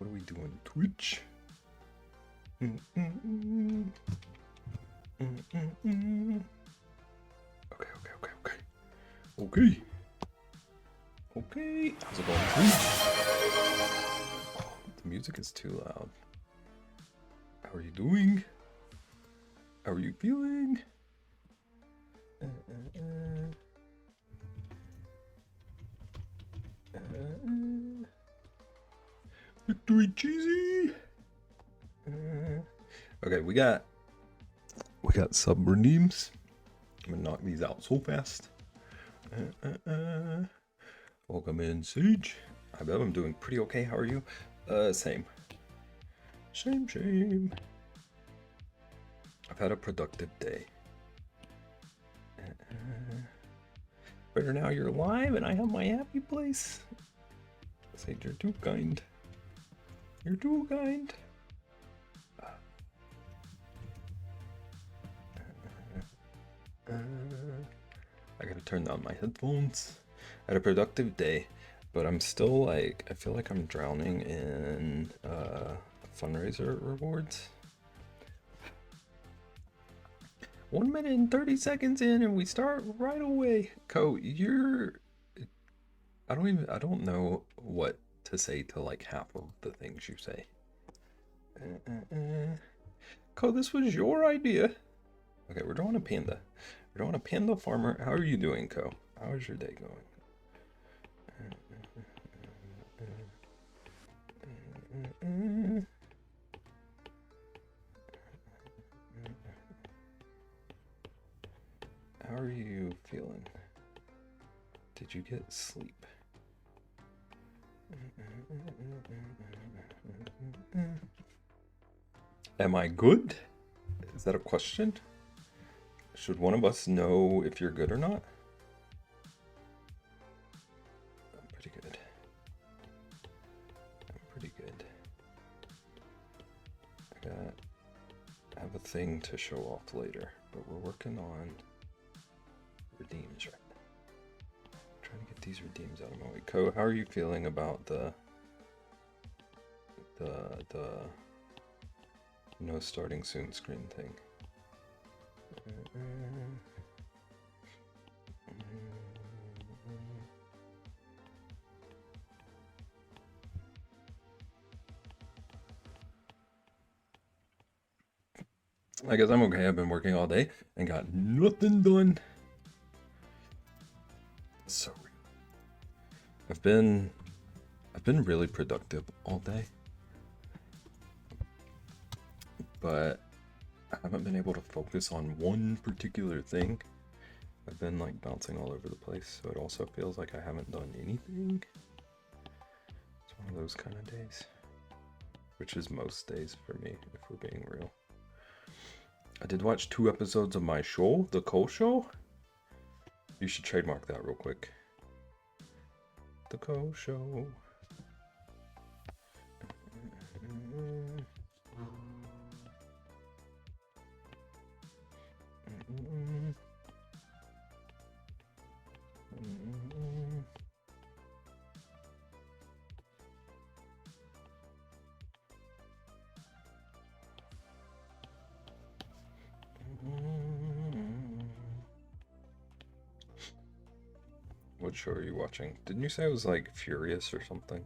What are we doing? Twitch? Okay. Okay. How's it going, Twitch? Oh, the music is too loud. How are you doing? How are you feeling? Victory cheesy. Okay, we got sub redeems. I'm gonna knock these out so fast. Welcome in, Sage. I bet I'm doing pretty okay. How are you? Same. Same. I've had a productive day. Better now you're live and I have my happy place. Sage, you're too kind. You're too kind. I gotta turn down my headphones. I had a productive day, but I'm still like, I feel like I'm drowning in fundraiser rewards. 1 minute and 30 seconds in and we start right away. Ko, I don't know what to say to like half of the things you say. Ko, this was your idea. Okay, we're drawing a panda. We're drawing a panda farmer. How are you doing, Ko? How is your day going? How are you feeling? Did you get sleep? Am I good? Is that a question? Should one of us know if you're good or not? I'm pretty good. I have a thing to show off later, but we're working on redeems right now. Trying to get these redeems out of my way. Ko, how are you feeling about the no starting soon screen thing? I guess I'm okay. I've been working all day and got nothing done. So I've been really productive all day, but I haven't been able to focus on one particular thing. I've been like bouncing all over the place, so it also feels like I haven't done anything. It's one of those kind of days, which is most days for me, if we're being real. I did watch 2 episodes of my show, The Ko Show. You should trademark that real quick. The Ko Show. What show are you watching? Didn't you say it was like Furious or something?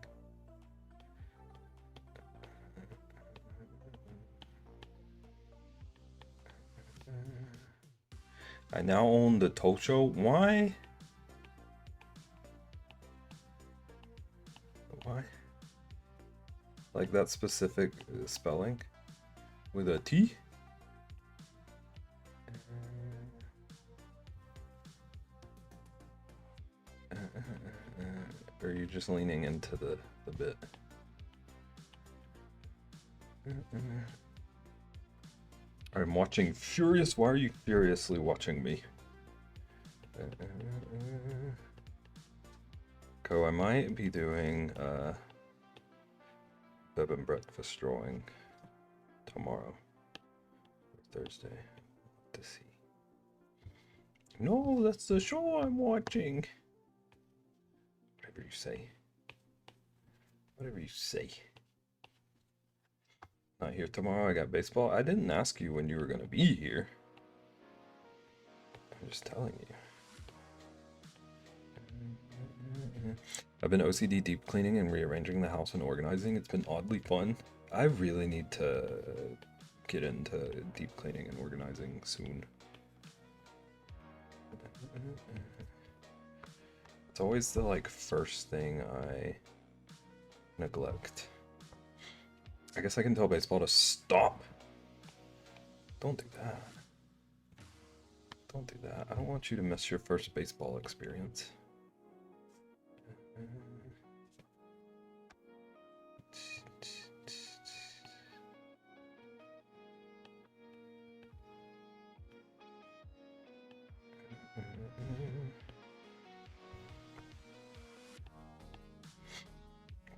I now own the Tosho. Why? Why? Like that specific spelling? With a T? Or are you just leaning into the bit? I'm watching Furious. Why are you furiously watching me? Ko, I might be doing bed and breakfast drawing tomorrow or Thursday to see. No, that's the show I'm watching. Whatever you say. Whatever you say. Not here tomorrow. I got baseball. I didn't ask you when you were gonna be here. I'm just telling you. I've been OCD deep cleaning and rearranging the house and organizing. It's been oddly fun. I really need to get into deep cleaning and organizing soon. It's always the like first thing I neglect. I guess I can tell baseball to stop. Don't do that. Don't do that. I don't want you to miss your first baseball experience.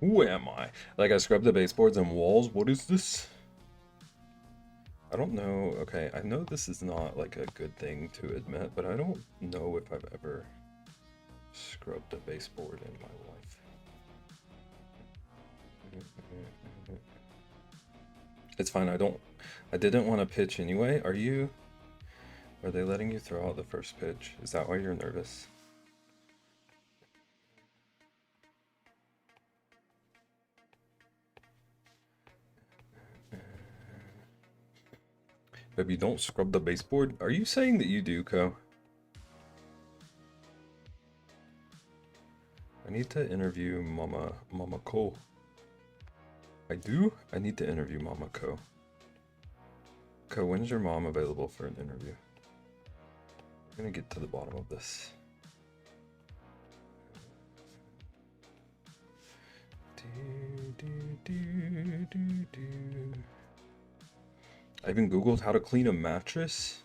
Who am I? Like I scrubbed the baseboards and walls? What is this? I don't know. Okay, I know this is not like a good thing to admit, but I don't know if I've ever scrubbed a baseboard in my life. It's fine. I didn't want to pitch anyway. Are they letting you throw out the first pitch? Is that why you're nervous? Baby, don't scrub the baseboard? Are you saying that you do, Ko? I need to interview Mama Ko. I do? I need to interview Mama Ko. Ko, when is your mom available for an interview? I'm gonna get to the bottom of this. I even Googled how to clean a mattress.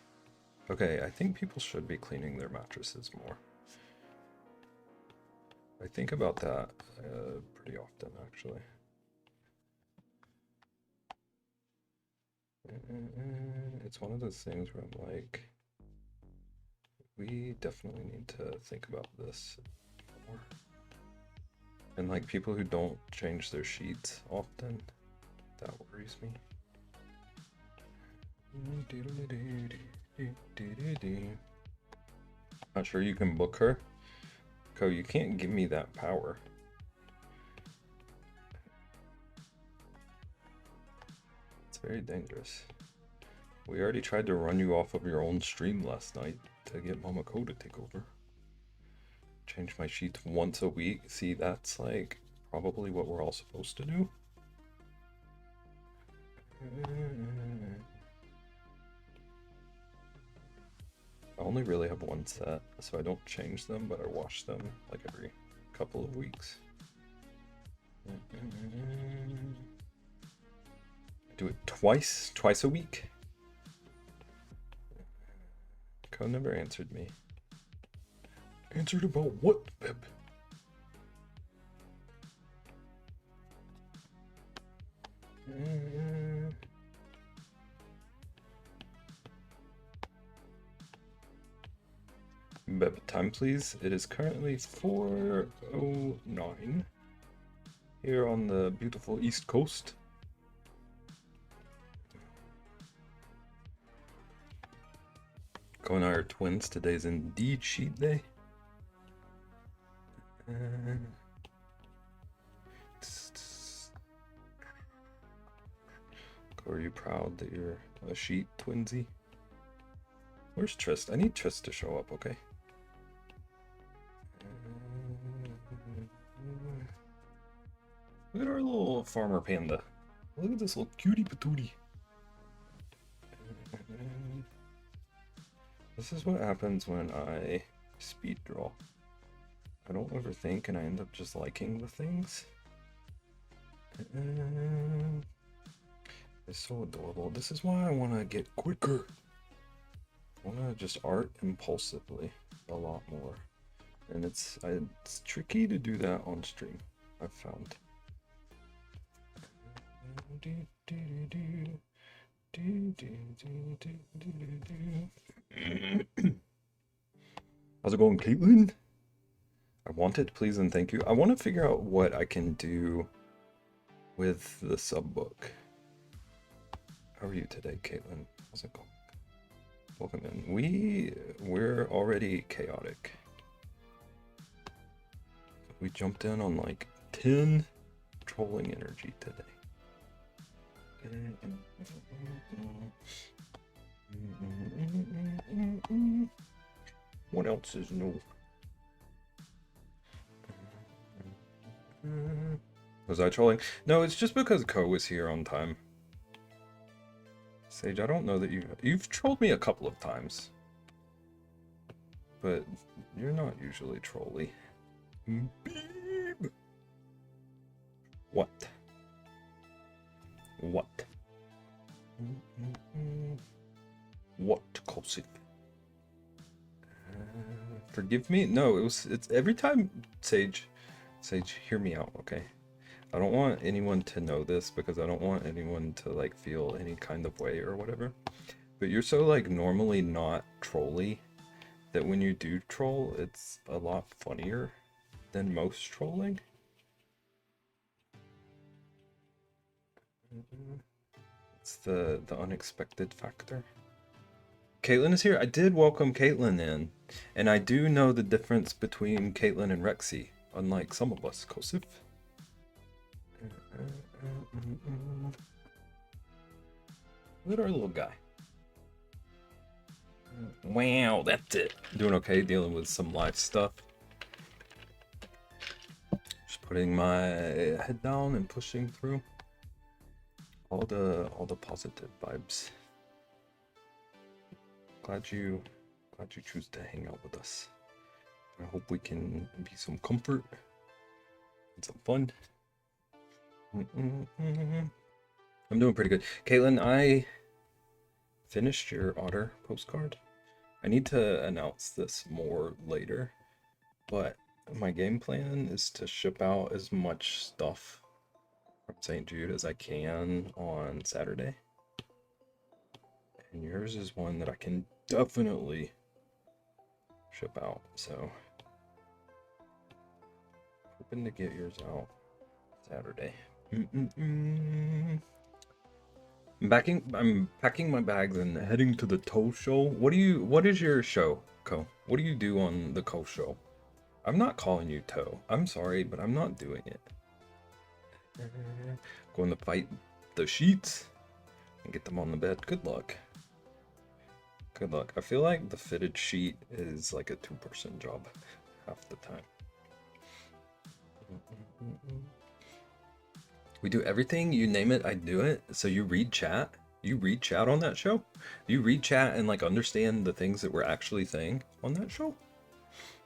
Okay, I think people should be cleaning their mattresses more. I think about that pretty often, actually. It's one of those things where I'm like, we definitely need to think about this more. And like people who don't change their sheets often, that worries me. Not sure you can book her. Ko, you can't give me that power. It's very dangerous. We already tried to run you off of your own stream last night to get Mama Ko to take over. Change my sheets once a week. See, that's like probably what we're all supposed to do. I only really have one set, so I don't change them, but I wash them like every couple of weeks. I do it twice a week. Ko never answered me. Answered about what, Beb? Beb, time please. It is currently 4:09 here on the beautiful East Coast. Ko and I are twins. Today's indeed cheat day. Are you proud that you're a sheet twinsy? Where's Trist? I need Trist to show up, okay? Look at our little farmer panda. Look at this little cutie patootie. This is what happens when I speed draw. I don't overthink and I end up just liking the things. It's so adorable. This is why I want to get quicker. I want to just art impulsively a lot more. And it's tricky to do that on stream, I've found. How's it going, Caitlin? I want it, please and thank you. I want to figure out what I can do with the sub book. How are you today, Caitlin? How's it going? Welcome in. We're already chaotic. We jumped in on like 10 trolling energy today. What else is new? Was I trolling? No, it's just because Ko was here on time. Sage, I don't know that you've trolled me a couple of times, but you're not usually trolly. Beep. What? What? What, Kosif? Forgive me? No, it's every time, Sage, hear me out, okay? I don't want anyone to know this because I don't want anyone to like feel any kind of way or whatever. But you're so like normally not trolly that when you do troll, it's a lot funnier than most trolling. It's the unexpected factor. Caitlin is here. I did welcome Caitlin in, and I do know the difference between Caitlin and Rexy, unlike some of us, Kosif. Look at our little guy. Wow, that's it. Doing okay, dealing with some life stuff. Just putting my head down and pushing through. All the positive vibes. Glad you choose to hang out with us. I hope we can be some comfort and some fun. I'm doing pretty good. Caitlin, I finished your otter postcard. I need to announce this more later, but my game plan is to ship out as much stuff from St. Jude as I can on Saturday. And yours is one that I can definitely ship out, so hoping to get yours out Saturday. I'm packing my bags and heading to the Toe Show. What is your show, Ko? What do you do on the Ko Show? I'm not calling you Toe. I'm sorry, but I'm not doing it. Going to fight the sheets and get them on the bed. Good luck. Good luck. I feel like the fitted sheet is like a two-person job half the time. We do everything, you name it, I do it. So you read chat? You read chat on that show? You read chat and like understand the things that we're actually saying on that show?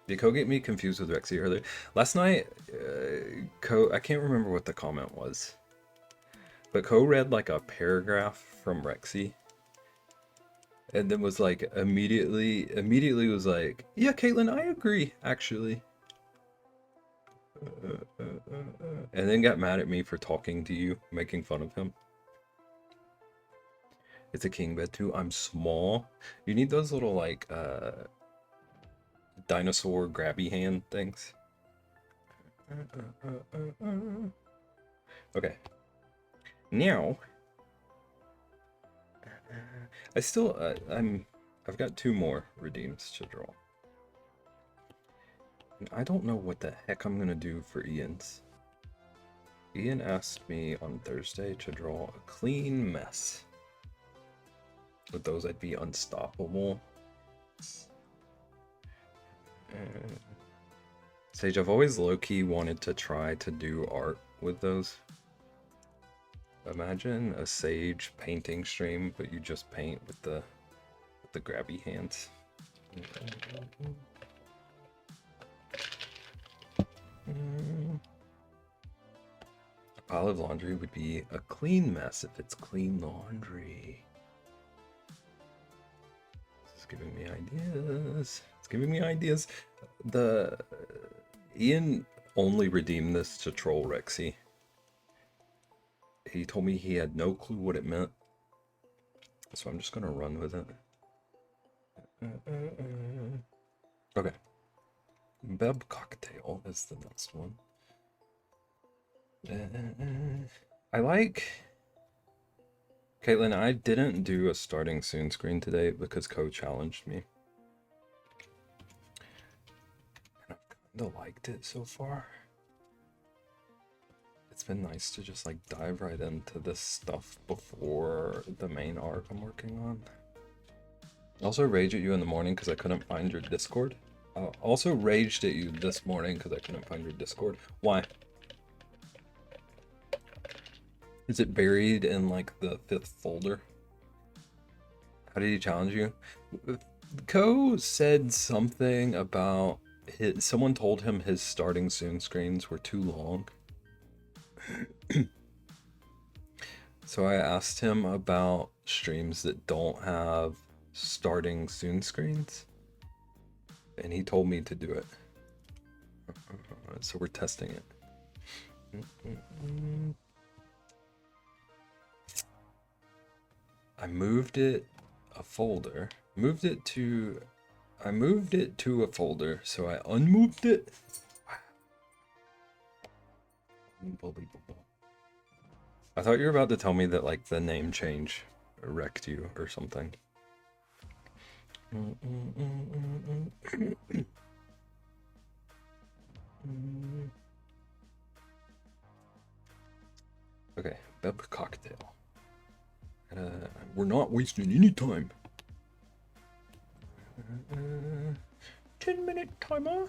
Did Ko get me confused with Rexy earlier? Last night, Ko, I can't remember what the comment was, but Ko read like a paragraph from Rexy, and then was like immediately was like, yeah, Caitlin, I agree, actually. And then got mad at me for talking to you, making fun of him. It's a king bed too. I'm small. You need those little like dinosaur grabby hand things. Okay. Now I still I've got 2 more redeems to draw. And I don't know what the heck I'm gonna do for Ian's. Ian asked me on Thursday to draw a clean mess. With those, I'd be unstoppable. Sage, I've always low-key wanted to try to do art with those. Imagine a Sage painting stream, but you just paint with the grabby hands. A pile of laundry would be a clean mess if it's clean laundry. This is giving me ideas. It's giving me ideas. Ian only redeemed this to troll Rexy. He told me he had no clue what it meant, so I'm just gonna run with it. Okay. Beb Cocktail is the next one. I like Caitlin, I didn't do a starting soon screen today because Co challenged me. And I've kinda liked it so far. It's been nice to just like dive right into this stuff before the main arc I'm working on. I also rage at you in the morning because I couldn't find your Discord. Also raged at you this morning because I couldn't find your Discord. Why? Is it buried in like the 5th folder? How did he challenge you? Ko said something about someone told him his starting soon screens were too long. So I asked him about streams that don't have starting soon screens, and he told me to do it. So we're testing it. I moved it a folder. I moved it to a folder, so I unmoved it. Unbelievable. I thought you were about to tell me that like the name change wrecked you or something. Okay, Beb cocktail. We're not wasting any time. 10-minute timer.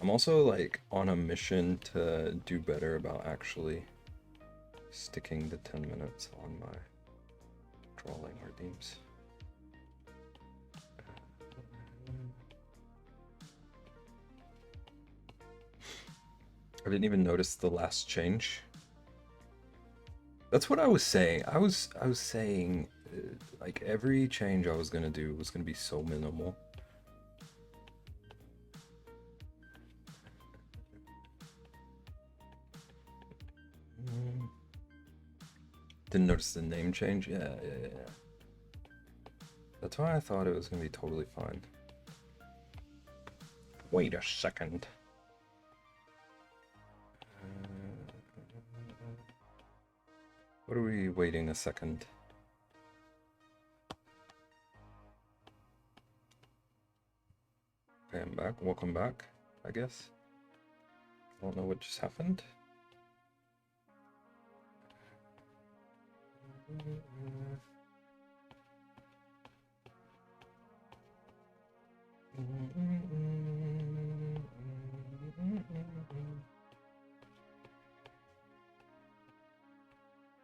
I'm also like on a mission to do better about actually sticking the 10 minutes on my drawing redeems. I didn't even notice the last change. That's what I was saying. I was saying like every change I was gonna do was gonna be so minimal. Didn't notice the name change? Yeah. That's why I thought it was gonna be totally fine. Wait a second. What are we waiting a second? Okay, I'm back. Welcome back, I guess. I don't know what just happened.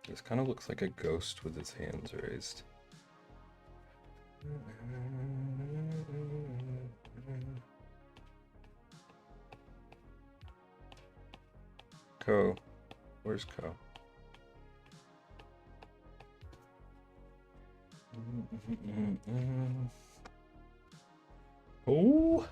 This kind of looks like a ghost with his hands raised. Ko. Where's Ko? Oh!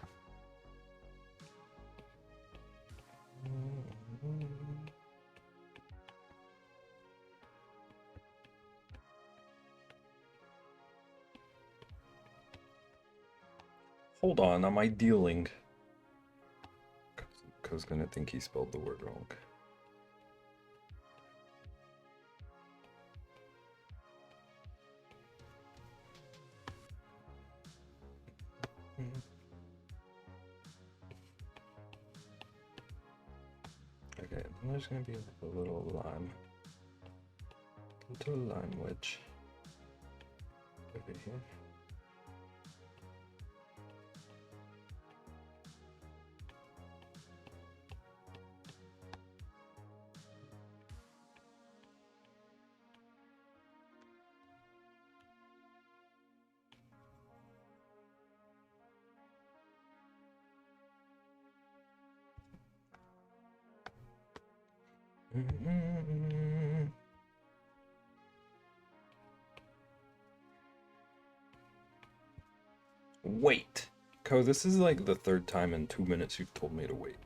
Hold on, am I dealing? Ko's gonna think he spelled the word wrong. Okay, then there's gonna be like a little lime wedge over here. Wait! Ko, this is like the 3rd time in 2 minutes you've told me to wait.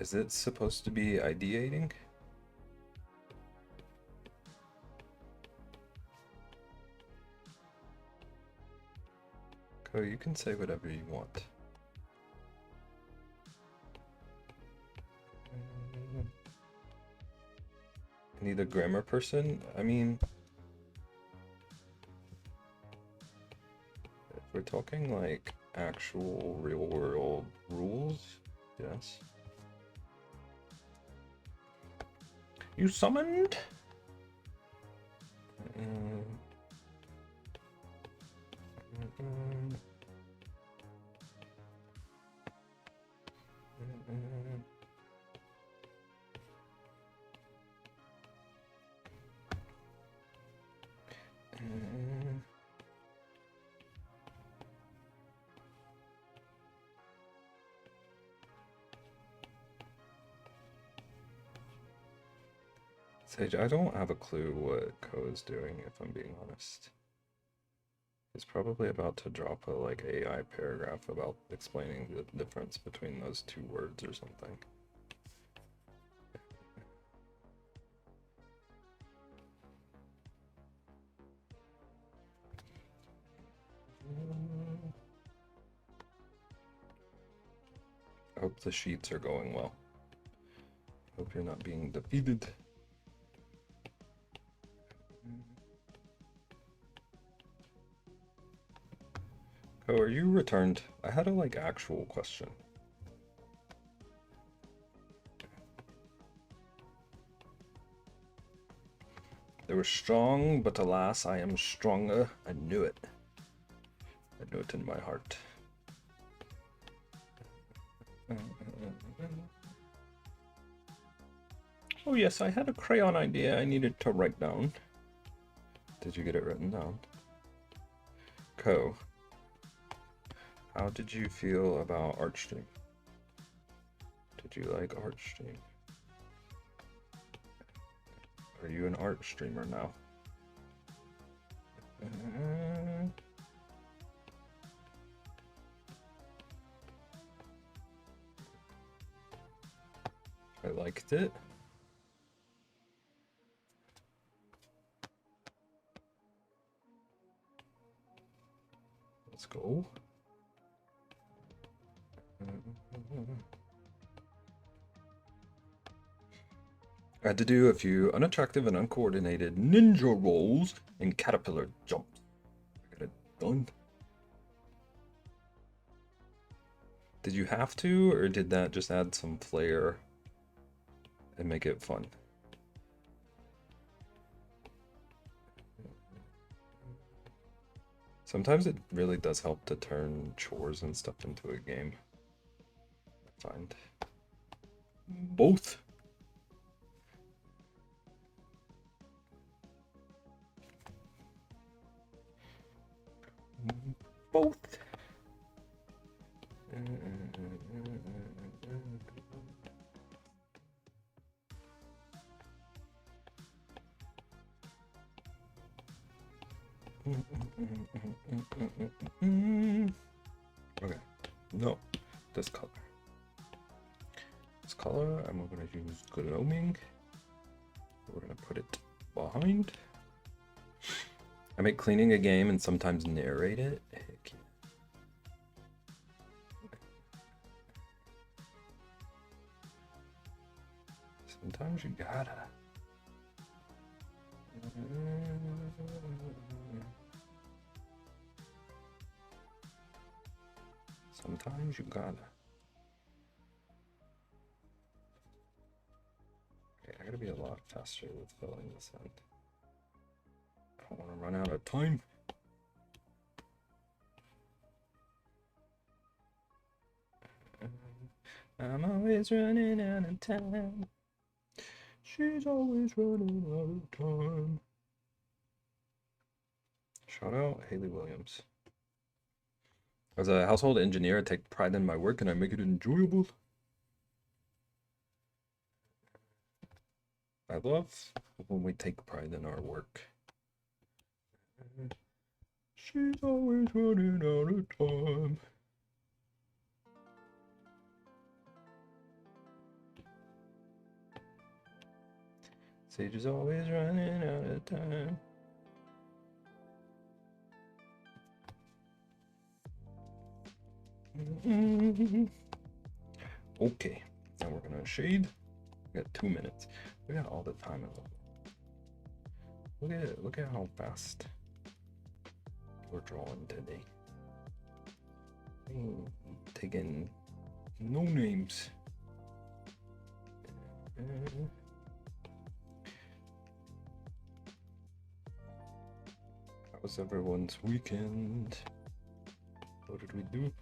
Is it supposed to be ideating? Ko, you can say whatever you want. need a grammar person? I mean, if we're talking like actual real world rules, yes. You summoned? Sage, I don't have a clue what Ko is doing, if I'm being honest. He's probably about to drop a like AI paragraph about explaining the difference between those two words or something. I hope the sheets are going well. Hope you're not being defeated. Oh, are you returned? I had a like actual question. They were strong, but alas, I am stronger. I knew it. I knew it in my heart. Oh yes, I had a crayon idea I needed to write down. Did you get it written down? Ko, how did you feel about Archstream? Did you like Archstream? Are you an art streamer now? I liked it. Let's go. I had to do a few unattractive and uncoordinated ninja rolls and caterpillar jumps. I got it done. Did you have to, or did that just add some flair and make it fun? Sometimes it really does help to turn chores and stuff into a game. I find both. Both. Okay, no, this color. This color, I'm gonna use gloaming. We're gonna put it behind. I make cleaning a game and sometimes narrate it. Heck yeah. Sometimes you gotta. Sometimes you gotta. Okay, I gotta be a lot faster with filling this in. I don't want to run out of time. I'm always running out of time. She's always running out of time. Shout out Haley Williams. As a household engineer, I take pride in my work and I make it enjoyable. I love when we take pride in our work. She's always running out of time. Sage is always running out of time. Okay, now we're gonna shade. We got 2 minutes. We got all the time in the world. Look at how fast we're drawing today. Taking no names. How was everyone's weekend? What did we do?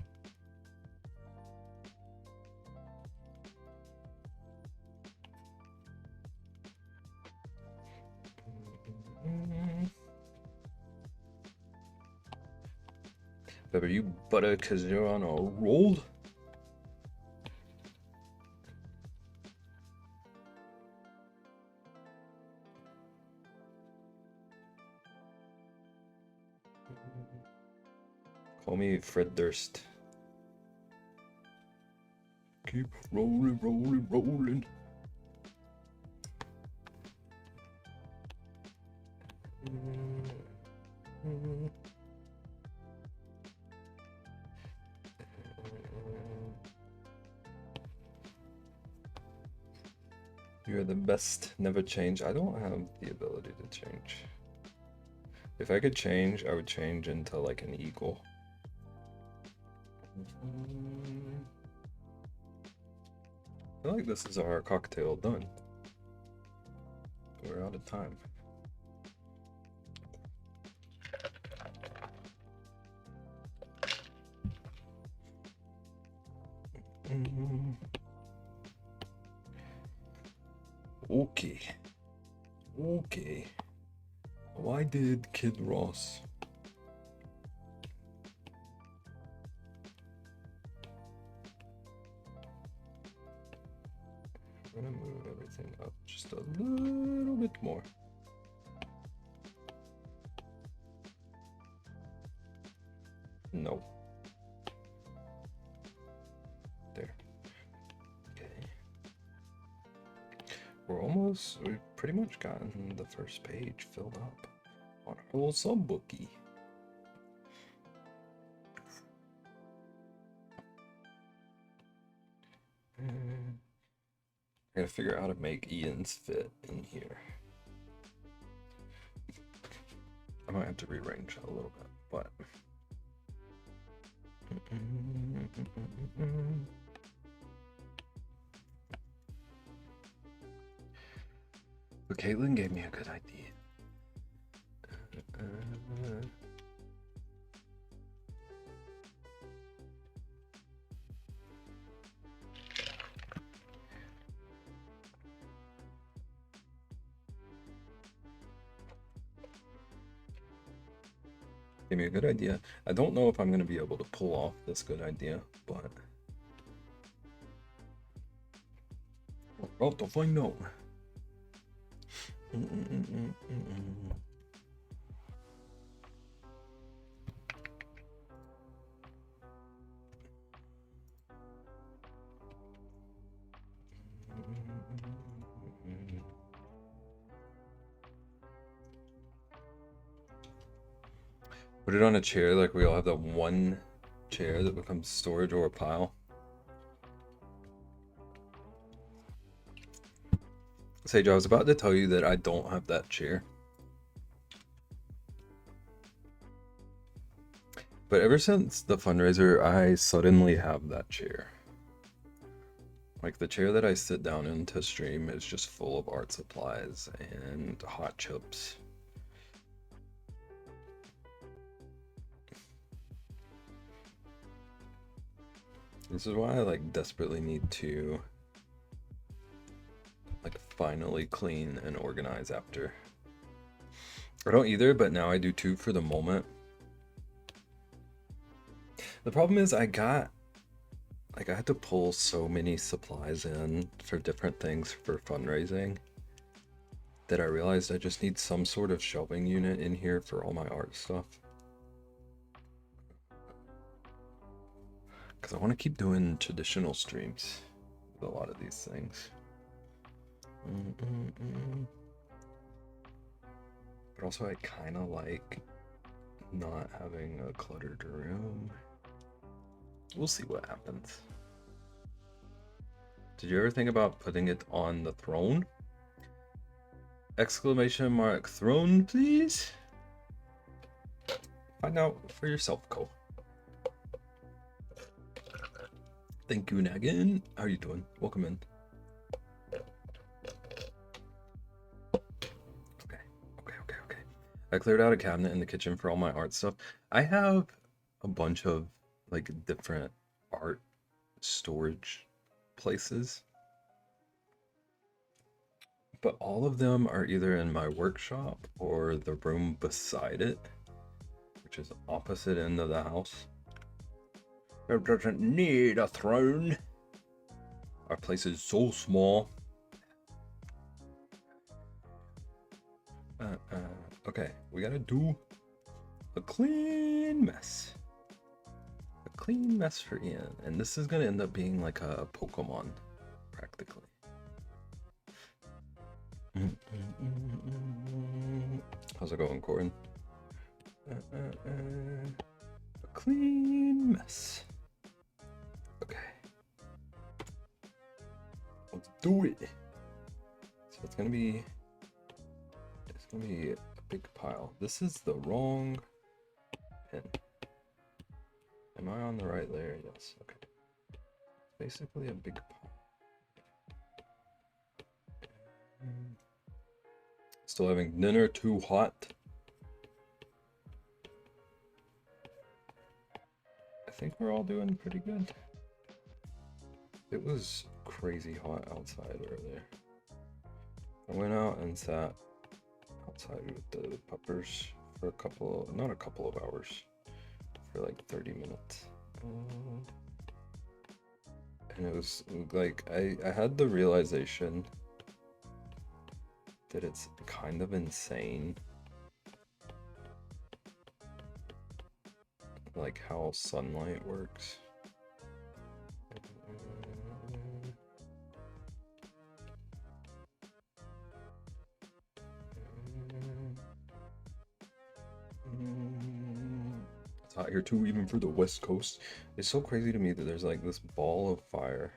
Pepper, you butter because you're on a roll? Call me Fred Durst. Keep rolling, rolling, rolling. You're the best, never change. I don't have the ability to change. If I could change, I would change into like an eagle. I feel like this is our cocktail done. We're out of time. Okay. Okay. Why did Kid Ross? I'm gonna move everything up just a little bit more. No. There. Okay. We've pretty much gotten the first page filled up on Wholesome Bookie. I gotta figure out how to make Ian's fit in here. I might have to rearrange a little bit, but but Caitlin gave me a good idea. Gave me a good idea. I don't know if I'm going to be able to pull off this good idea, but we're about to find out. Put it on a chair, like we all have that one chair that becomes storage or a pile. Sage, I was about to tell you that I don't have that chair. But ever since the fundraiser, I suddenly have that chair. Like the chair that I sit down in to stream is just full of art supplies and hot chips. This is why I like desperately need to like finally clean and organize after. I don't either, but now I do too for the moment. The problem is I had to pull so many supplies in for different things for fundraising that I realized I just need some sort of shelving unit in here for all my art stuff. Because I want to keep doing traditional streams with a lot of these things. But also I kind of like not having a cluttered room. We'll see what happens. Did you ever think about putting it on the throne? Exclamation mark throne, please. Find out for yourself, Cole. Thank you, Nagin. How are you doing? Welcome in. Okay. I cleared out a cabinet in the kitchen for all my art stuff. I have a bunch of like different art storage places, but all of them are either in my workshop or the room beside it, which is opposite end of the house. It doesn't need a throne. Our place is so small. Okay, we gotta do a clean mess. A clean mess for Ian. And this is gonna end up being like a Pokemon, practically. How's it going, Corin? A clean mess. Okay. Let's do it. So it's gonna be a big pile. This is the wrong pin. Am I on the right layer? Yes. Okay. Basically a big pile. Still having dinner too hot. I think we're all doing pretty good. It was crazy hot outside earlier. I went out and sat outside with the puppers for not a couple of hours, for like 30 minutes. And it was like, I had the realization that it's kind of insane, like how sunlight works. It's hot here too, even for the West Coast. It's so crazy to me that there's like this ball of fire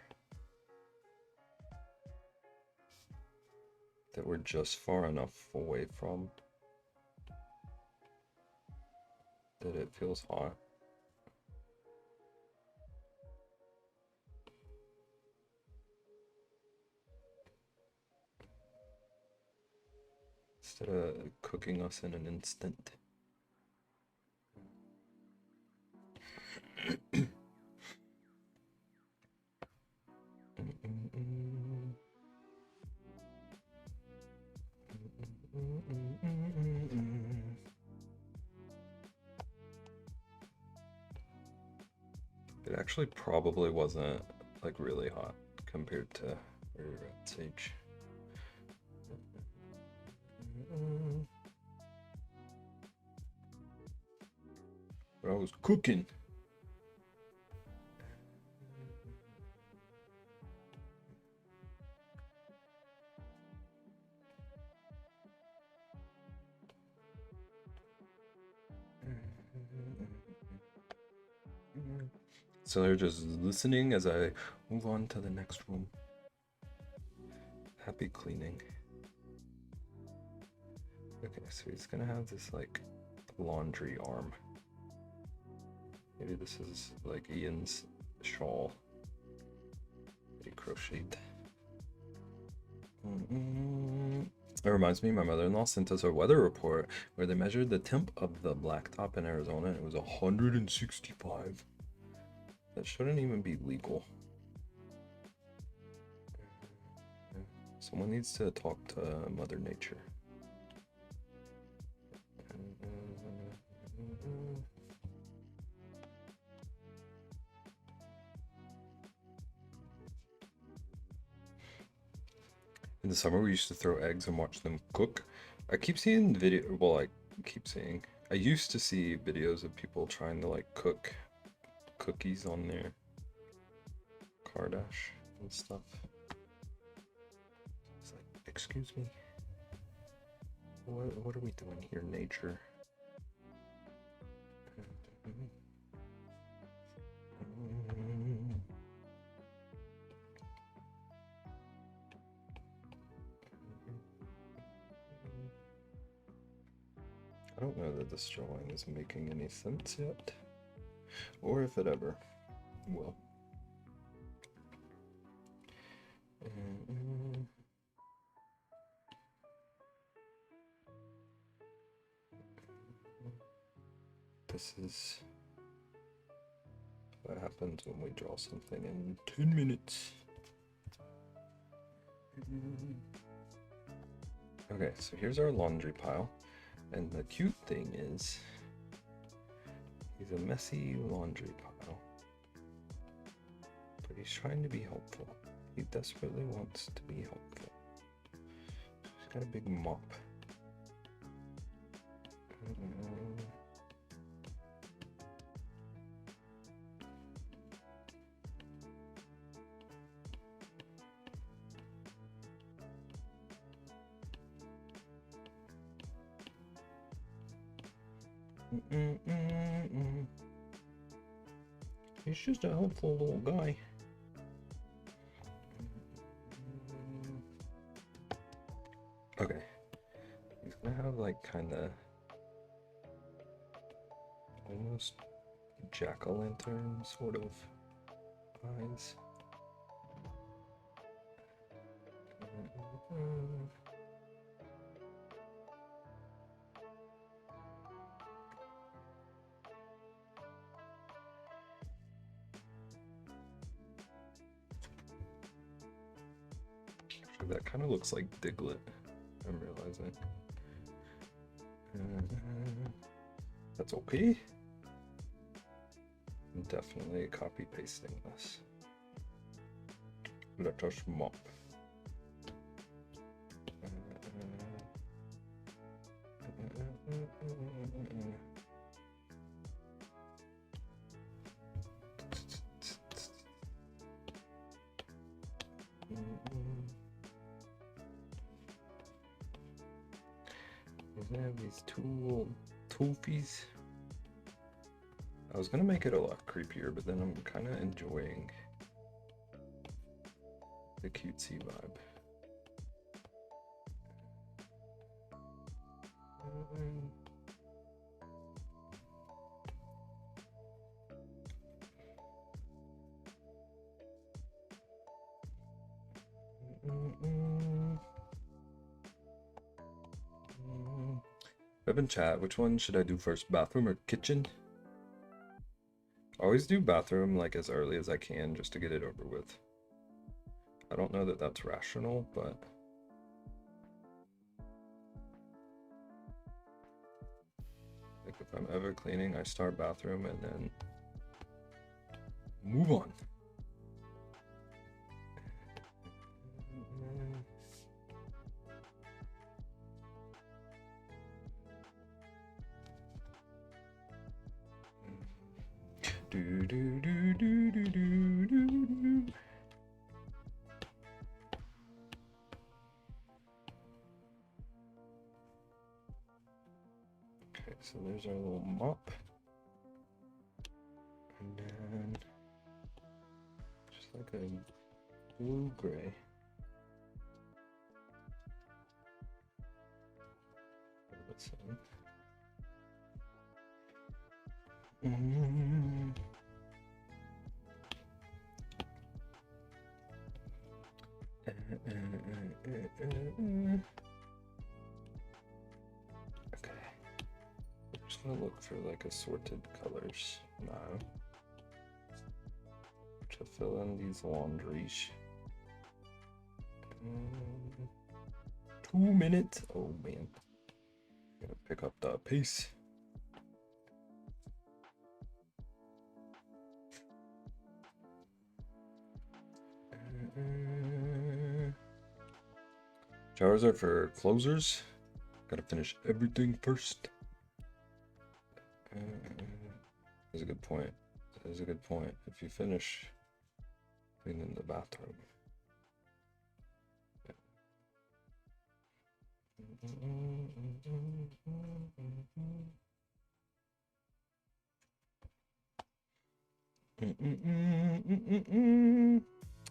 that we're just far enough away from that it feels hot. Instead of cooking us in an instant. It actually probably wasn't like really hot compared to Red Sage. But I was cooking. So they're just listening as I move on to the next room. Happy cleaning. Okay, so he's gonna have this like laundry arm. Maybe this is like Ian's shawl that he crocheted. It reminds me, my mother-in-law sent us a weather report where they measured the temp of the blacktop in Arizona and it was 165. That shouldn't even be legal. Someone needs to talk to Mother Nature. In the summer, we used to throw eggs and watch them cook. I keep seeing I used to see videos of people trying to like cook cookies on their Kardashian and stuff. It's like, excuse me, what are we doing here, nature? don't know that this drawing is making any sense yet, or if it ever will. This is what happens when we draw something in 10 minutes. Okay, so here's our laundry pile, and the cute thing is he's a messy laundry pile, but he's trying to be helpful. He desperately wants to be helpful. He's got a big mop. He's just a helpful little guy. Okay. He's gonna have like kinda almost jack-o'-lantern sort of eyes. That kind of looks like Diglett, I'm realizing. That's okay. I'm definitely copy pasting this. Let us mop. I have these two toofies. I was gonna make it a lot creepier, but then I'm kind of enjoying the cutesy vibe. I've been chat, which one should I do first, bathroom or kitchen? I always do bathroom like as early as I can just to get it over with. I don't know that that's rational, but like if I'm ever cleaning, I start bathroom and then move on. Do do do do do do do. Okay, so there's our little mop, and then just like a blue gray. That's okay. I'm just gonna look for like assorted colors now to fill in these laundries. 2 minutes. Oh man, gotta pick up the pace. Showers are for closers. Gotta finish everything first. That's a good point. That is a good point. If you finish cleaning the bathroom.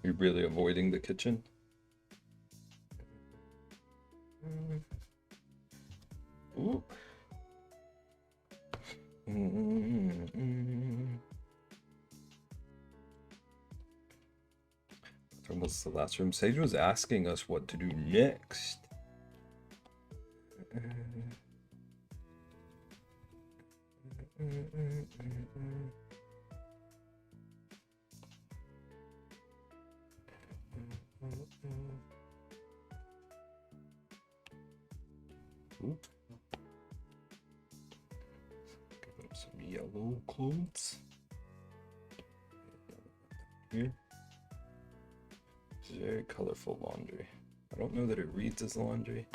You're really avoiding the kitchen? Ooh. Almost the last room. Sage was asking us what to do next. Oop. Give him some yellow clothes. Here. It's very colorful laundry. I don't know that it reads as laundry.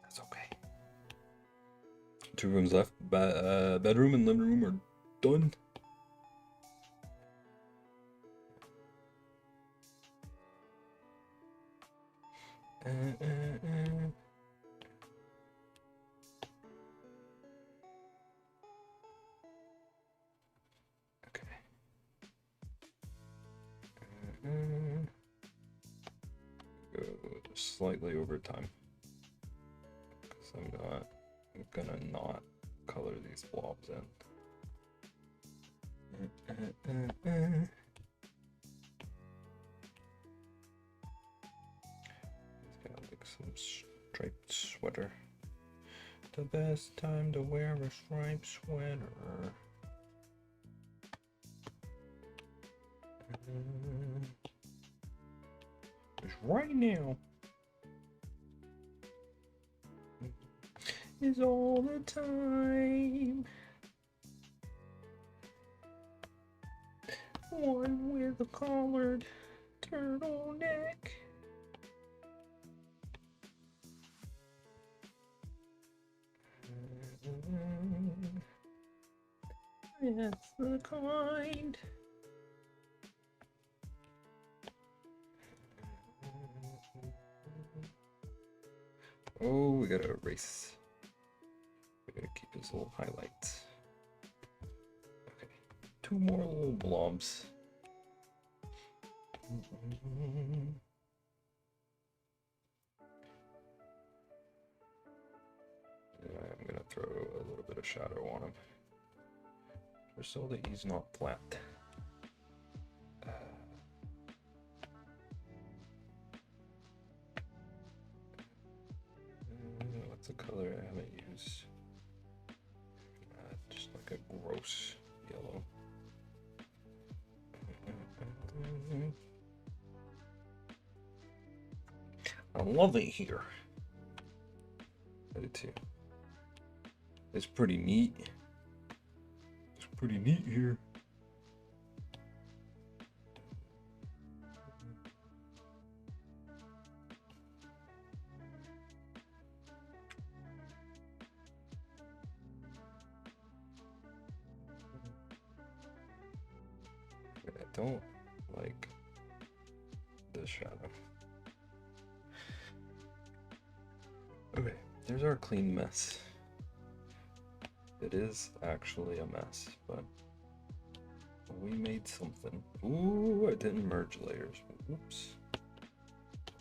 That's okay. 2 rooms left. Bedroom and living room are done. Okay. Go slightly over time. Because I'm gonna not color these blobs in. He's got like some striped sweater. The best time to wear a striped sweater. It's right now. Is all the time. One with a collared turtleneck. That's the kind. Oh, we gotta erase. We gotta keep his little highlights. Okay, 2 more little blobs. I'm gonna throw a little bit of shadow on him, just so that he's not flat. What's the color I haven't used? Just like a gross yellow. I love it here. I do too. It's pretty neat. It's pretty neat here. I don't like this shadow. Okay, there's our clean mess. It is actually a mess, but we made something. Ooh, I didn't merge layers. Oops.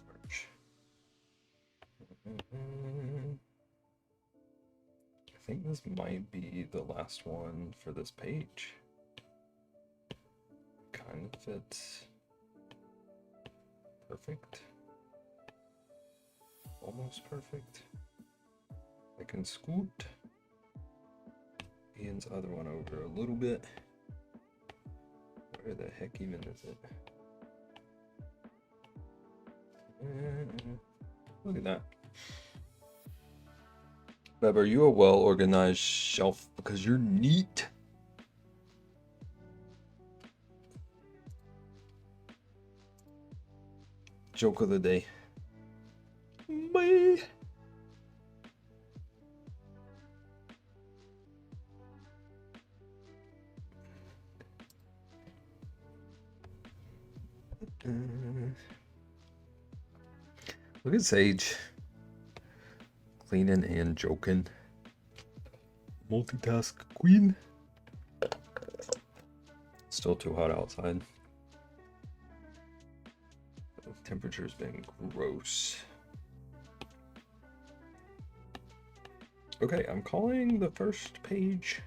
Merge. I think this might be the last one for this page. Kind of fits. Perfect. Almost perfect. I can scoot Ian's other one over a little bit. Where the heck even is it? Look at that. Beb, are you a well-organized shelf because you're neat? Joke of the day. Bye. Look at Sage. Cleaning and joking. Multitask queen. Still too hot outside. The temperature's been gross. Okay, I'm calling the first page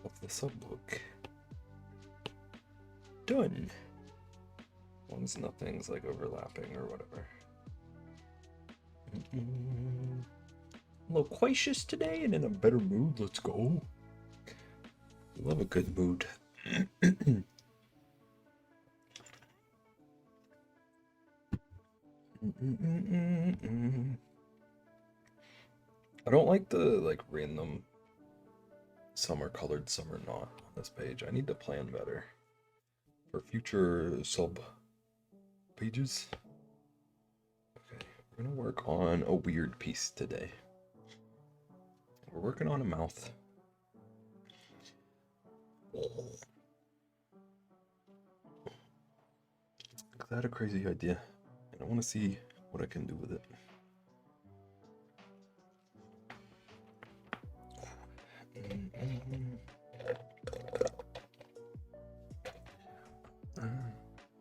of the subbook done. Once nothing's like overlapping or whatever. Loquacious today and in a better mood. Let's go. Love a good mood. I don't like the like random some are colored, some are not on this page. I need to plan better for future sub pages. Okay, we're gonna work on a weird piece today. We're working on a mouth. I had a crazy idea, and I want to see what I can do with it.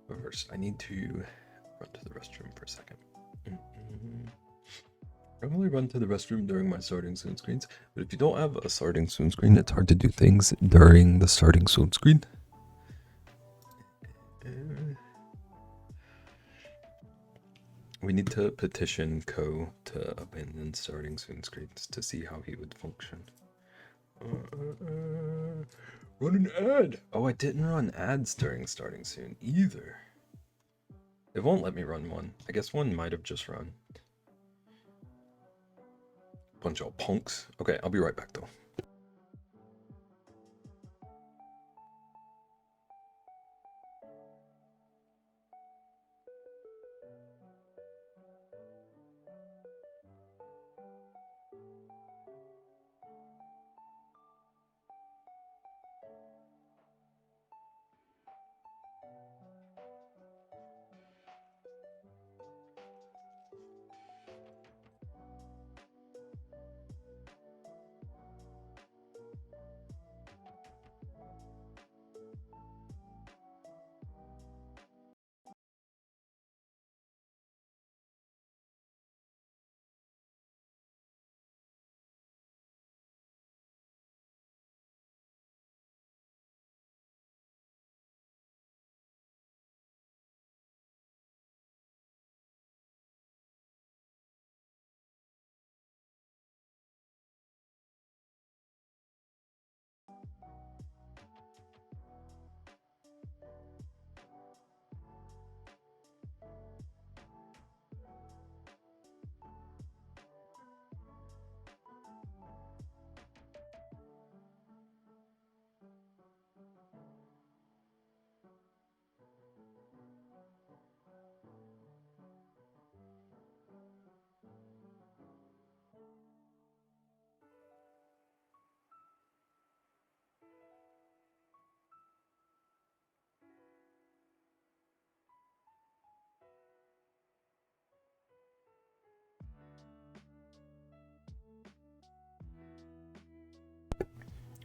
But first, I need to run to the restroom for a second. I normally run to the restroom during my starting soon screens, but if you don't have a starting soon screen, it's hard to do things during the starting soon screen. We need to petition Ko to abandon starting soon screens to see how he would function. Run an ad! Oh, I didn't run ads during starting soon either. It won't let me run one. I guess one might have just run. Bunch of punks. Okay, I'll be right back though.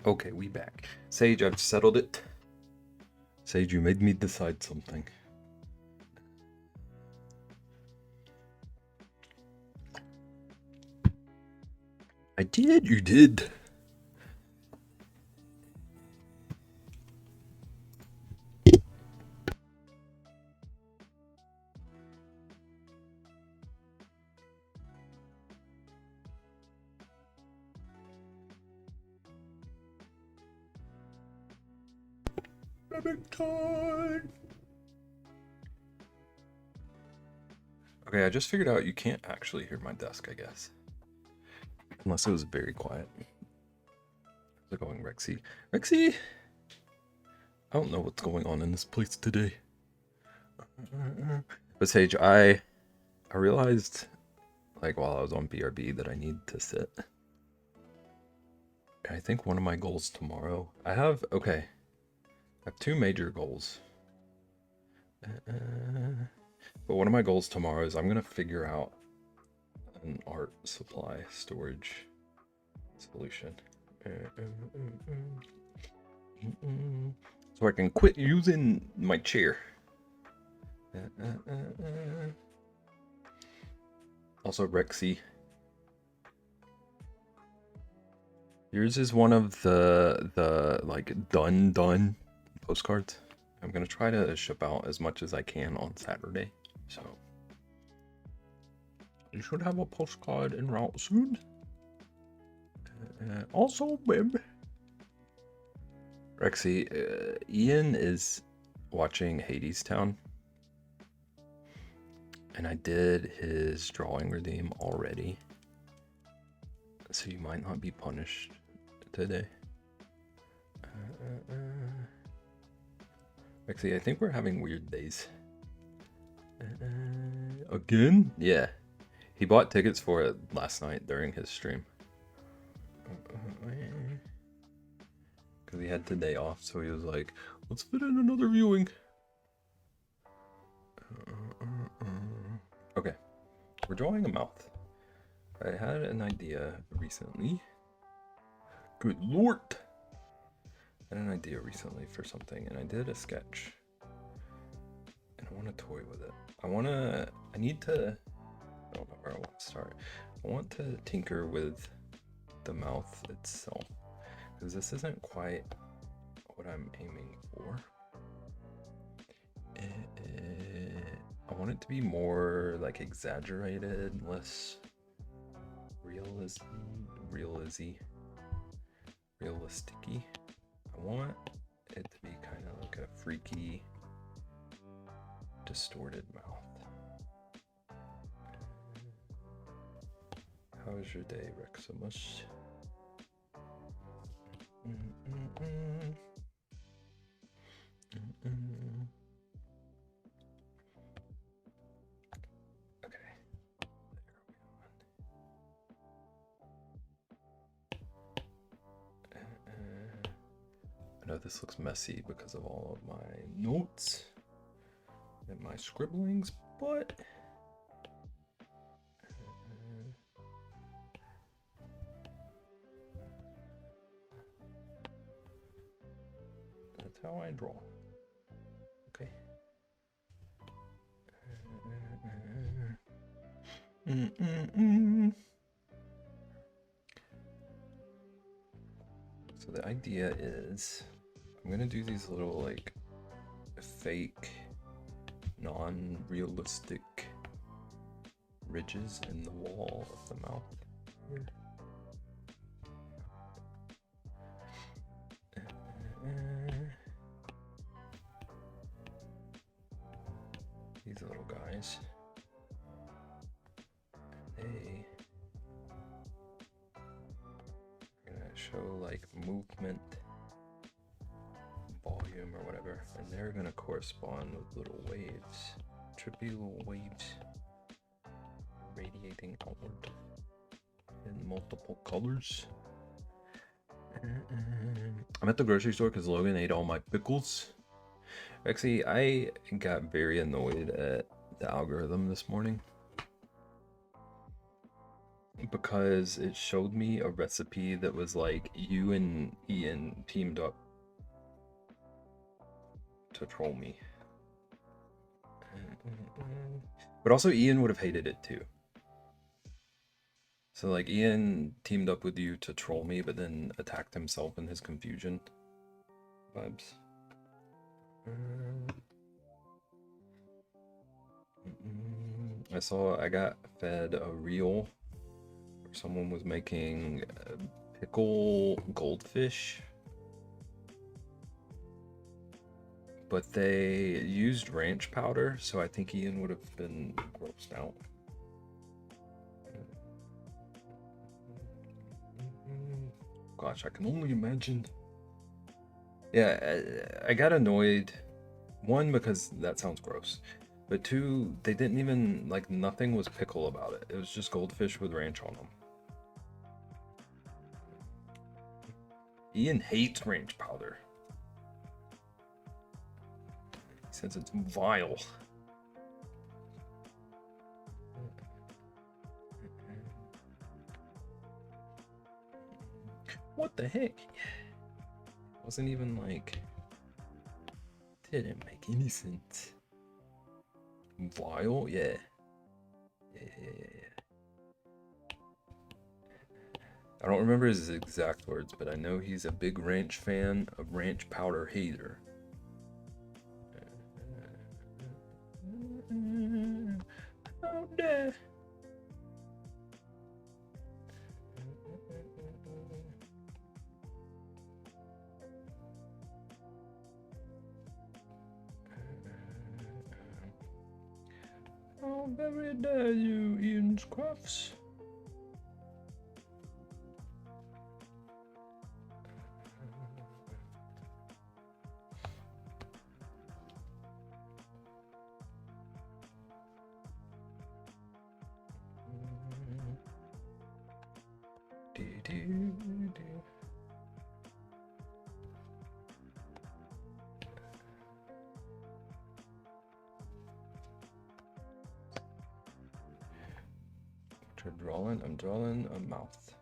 Okay, we back. Sage, I've settled it. Sage, you made me decide something. I did, you did. Rabbit time. Okay, I just figured out you can't actually hear my desk, I guess. Unless it was very quiet. How's it going, Rexy? Rexy! I don't know what's going on in this place today. But Sage, I realized, like, while I was on BRB that I need to sit. I think one of my goals tomorrow, I have two major goals. But one of my goals tomorrow is I'm going to figure out an art supply storage solution. So I can quit using my chair. Also, Rexy. Yours is one of the like done postcards. I'm gonna try to ship out as much as I can on Saturday. So you should have a postcard en route soon. Also, babe. Rexy, Ian is watching Hadestown. And I did his drawing redeem already. So you might not be punished today. Rexy, I think we're having weird days. Again? Yeah. He bought tickets for it last night during his stream. Because he had today off, so he was like, let's fit in another viewing. Okay, we're drawing a mouth. I had an idea recently. Good lord! I had an idea recently for something, and I did a sketch. And I want to toy with it. I don't know where I want to start. I want to tinker with the mouth itself. Because this isn't quite what I'm aiming for. I want it to be more like exaggerated, less realistic-y. I want it to be kind of like a freaky, distorted mouth. How was your day, Reximus? Okay. I know this looks messy because of all of my notes and my scribblings, but that's how I draw. Okay. So the idea is I'm gonna do these little like fake non-realistic ridges in the wall of the mouth here. These little guys, they are gonna show like movement, volume or whatever, and they're gonna correspond with little waves, trippy little waves radiating outward in multiple colors. I'm at the grocery store because Logan ate all my pickles. Actually, I got very annoyed at the algorithm this morning because it showed me a recipe that was like you and Ian teamed up to troll me. But also Ian would have hated it too. So like Ian teamed up with you to troll me, but then attacked himself in his confusion vibes. I got fed a reel where someone was making pickle goldfish, but they used ranch powder, so I think Ian would have been grossed out. Gosh, I can only imagine. Yeah, I got annoyed. One, because that sounds gross. But two, they didn't even, like, nothing was pickle about it. It was just goldfish with ranch on them. Ian hates ranch powder. He says it's vile. What the heck? Wasn't even like... Didn't make any sense. Vile? Yeah. Yeah. I don't remember his exact words, but I know he's a big ranch fan, a ranch powder hater. Oh, yeah. Oh, very dare you, Ian Scruffs. I'm drawing a mouth.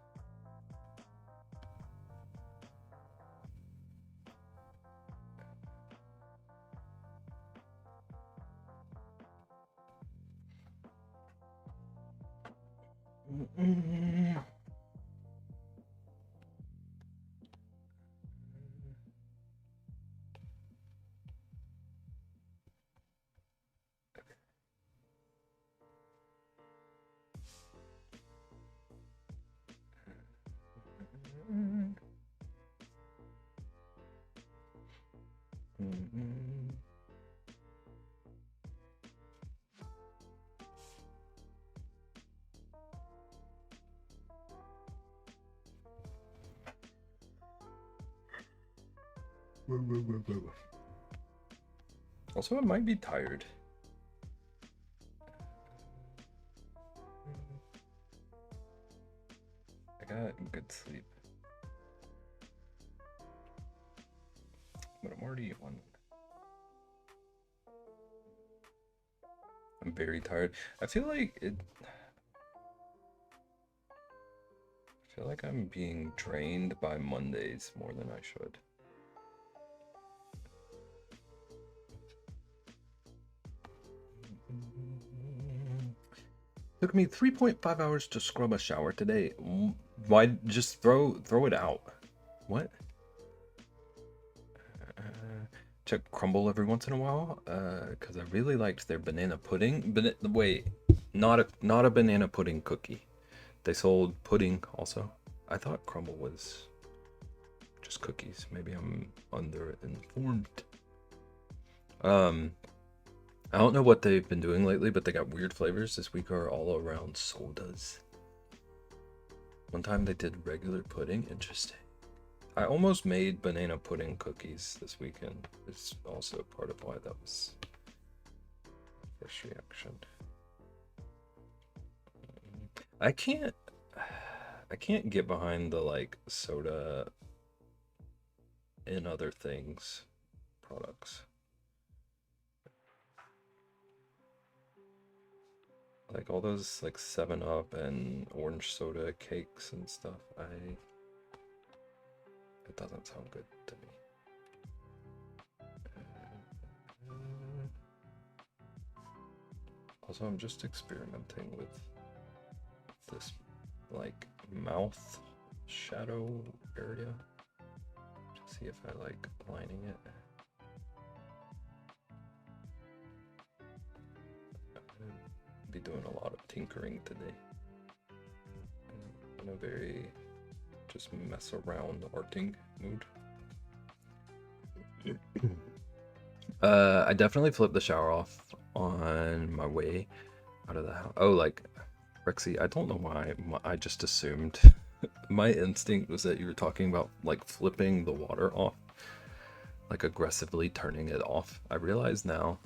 Also, I might be tired. I got good sleep. But I'm already on. I'm very tired. I feel like I'm being drained by Mondays more than I should. Took me 3.5 hours to scrub a shower today. Why just throw it out? What? Check Crumble every once in a while, because I really liked their banana pudding. Wait, not a banana pudding cookie. They sold pudding also. I thought Crumble was just cookies. Maybe I'm underinformed. I don't know what they've been doing lately, but they got weird flavors this week are all around sodas. One time they did regular pudding. Interesting. I almost made banana pudding cookies this weekend. It's also part of why that was my first reaction. I can't get behind the like soda and other things products. Like all those like 7-Up and orange soda cakes and stuff. It doesn't sound good to me. Also, I'm just experimenting with this like mouth shadow area to see if I like lining it. Be doing a lot of tinkering today. In a very just mess around arting mood. I definitely flipped the shower off on my way out of the house. Oh, like Rexy, I don't know why I just assumed. My instinct was that you were talking about like flipping the water off, like aggressively turning it off. I realize now.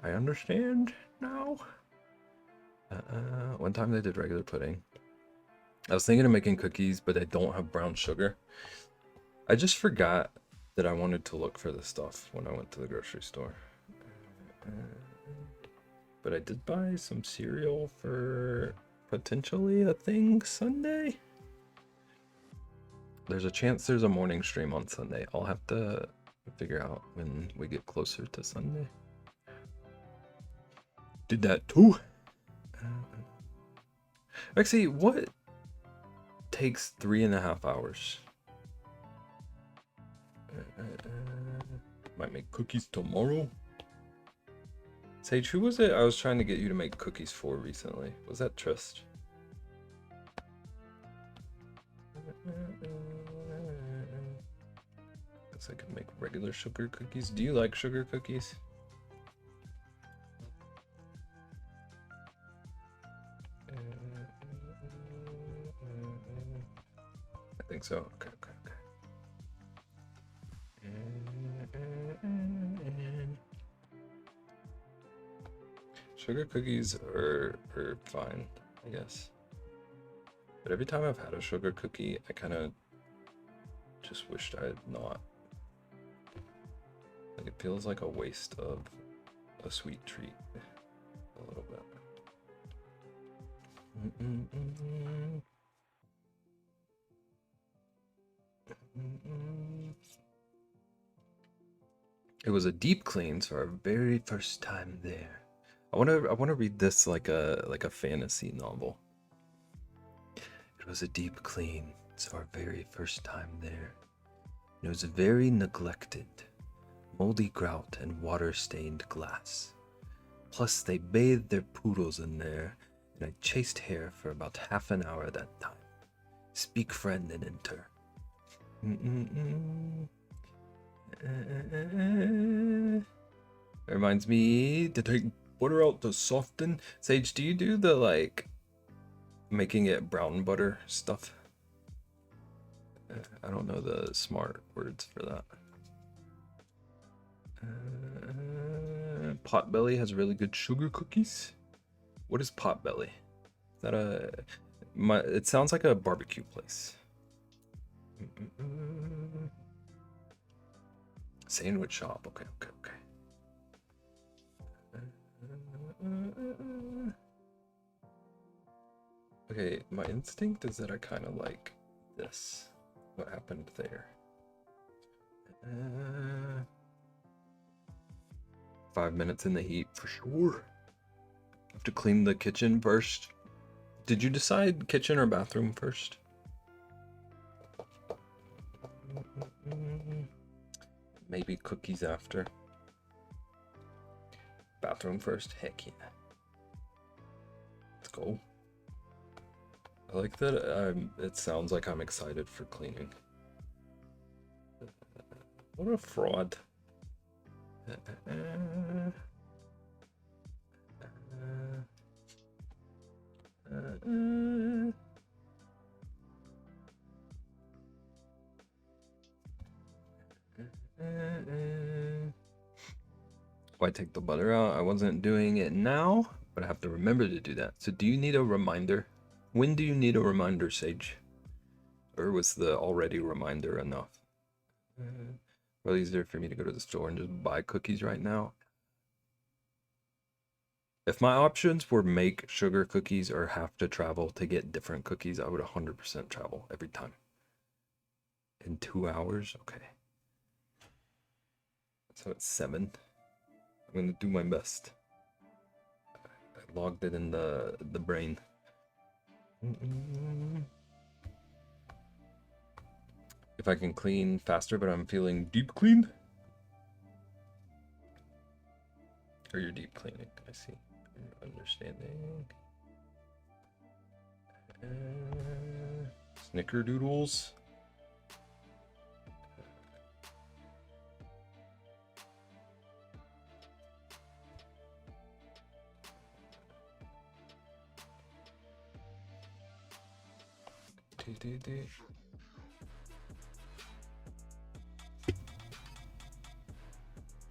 I understand now. One time they did regular pudding. I was thinking of making cookies, but I don't have brown sugar. I just forgot that I wanted to look for this stuff when I went to the grocery store. But I did buy some cereal for potentially a thing Sunday. There's a chance there's a morning stream on Sunday. I'll have to figure out when we get closer to Sunday. Did that too. Actually, what takes 3.5 hours. Might make cookies tomorrow. Sage, who was it I was trying to get you to make cookies for recently? Was that Trist? Guess I could make regular sugar cookies. Do you like sugar cookies? I think so. Okay. Sugar cookies are fine, I guess. But every time I've had a sugar cookie, I kind of just wished I had not. Like, it feels like a waste of a sweet treat. A little bit. It was a deep clean, so our very first time there. I wanna read this like a fantasy novel. It was a deep clean, so our very first time there. It was very neglected, moldy grout and water-stained glass. Plus, they bathed their poodles in there, and I chased hair for about half an hour that time. Speak friend and enter. It reminds me to take butter out to soften. Sage, do you do the like making it brown butter stuff? I don't know the smart words for that. Potbelly has really good sugar cookies. What is Potbelly? Is that it sounds like a barbecue place. Sandwich shop. Okay. Okay, my instinct is that I kind of like this. What happened there? 5 minutes in the heat for sure. Have to clean the kitchen first. Did you decide kitchen or bathroom first? Maybe cookies after. Bathroom first? Heck yeah. Let's go. I like that it sounds like I'm excited for cleaning. What a fraud. Why take the butter out? I wasn't doing it now, but I have to remember to do that. So do you need a reminder? When do you need a reminder, Sage? Or was the already reminder enough? Really easier for me to go to the store and just buy cookies right now. If my options were make sugar cookies or have to travel to get different cookies, I would 100% travel every time. In 2 hours? Okay. So it's 7. I'm gonna do my best. I logged it in the brain. If I can clean faster, but I'm feeling deep cleaned. Or you're deep cleaning, I see. Understanding. Snickerdoodles.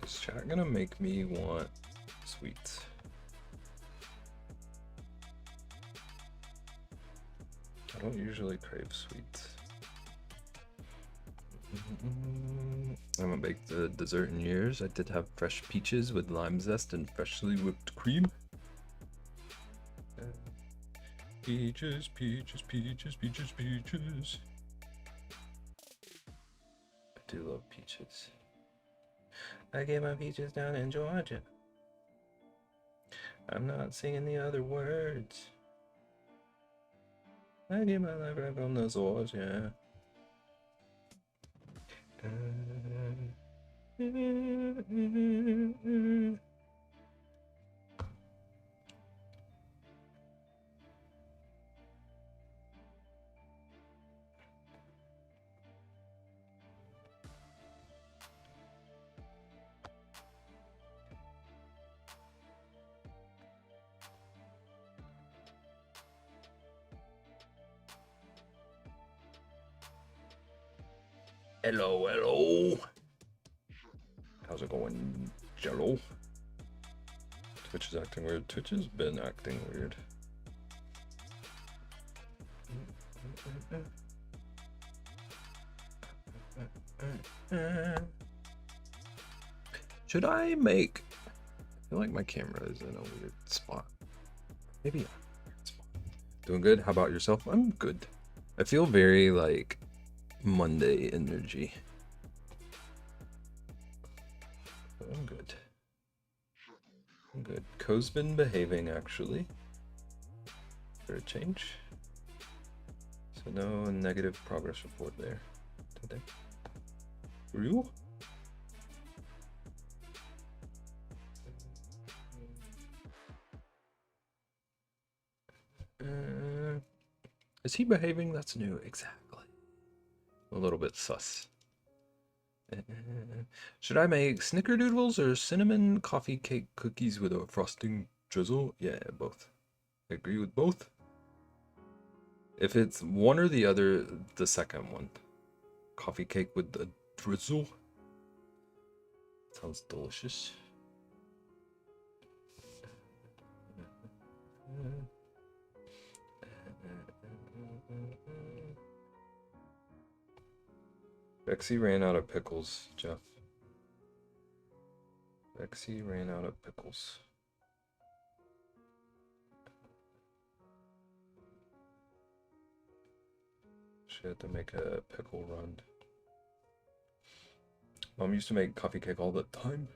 Is chat gonna make me want sweets? I don't usually crave sweets. I haven't baked the dessert in years. I did have fresh peaches with lime zest and freshly whipped cream. Peaches, peaches, peaches, peaches, peaches. I do love peaches. I get my peaches down in Georgia. I'm not singing the other words. I get my life right from the source, yeah. Hello, hello. How's it going, Jello? Twitch is acting weird. Twitch has been acting weird. Should I make... I feel like my camera is in a weird spot. Maybe a weird spot. Doing good? How about yourself? I'm good. I feel very, like, Monday energy. But I'm good. I'm good. Ko's been behaving, actually. For a change. So no negative progress report there today. Real? Is he behaving? That's new. Exactly. A little bit sus. Should I make snickerdoodles or cinnamon coffee cake cookies with a frosting drizzle? Yeah, both. I agree with both. If it's one or the other, the second one. Coffee cake with the drizzle. Sounds delicious. Bexy ran out of pickles, Jeff. Bexy ran out of pickles. She had to make a pickle run. Mom used to make coffee cake all the time.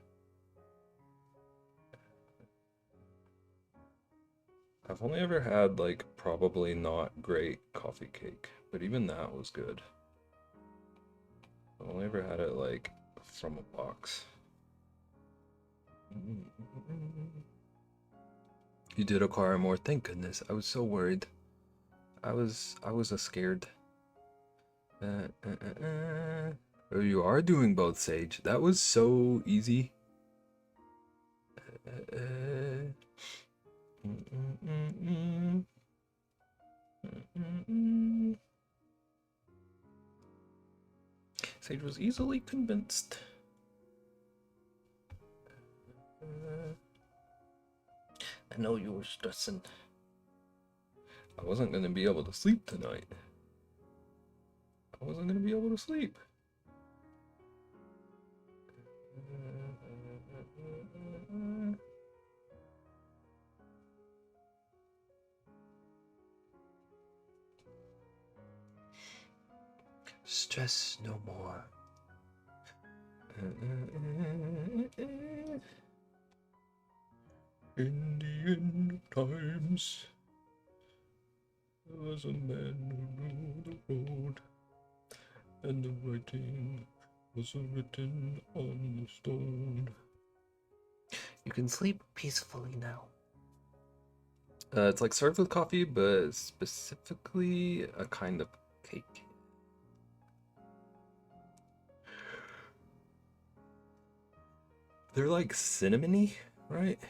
I've only ever had, like, probably not great coffee cake, but even that was good. I've only ever had it, like, from a box. You did acquire more, thank goodness. I was so worried. I was scared. Oh, you are doing both, Sage. That was so easy. Sage was easily convinced. I know you were stressing. I wasn't gonna be able to sleep tonight. I wasn't gonna be able to sleep. Stress no more. In the end of times, there was a man who knew the road, and the writing was written on the stone. You can sleep peacefully now. It's like served with coffee, but specifically a kind of cake. They're like cinnamony, right?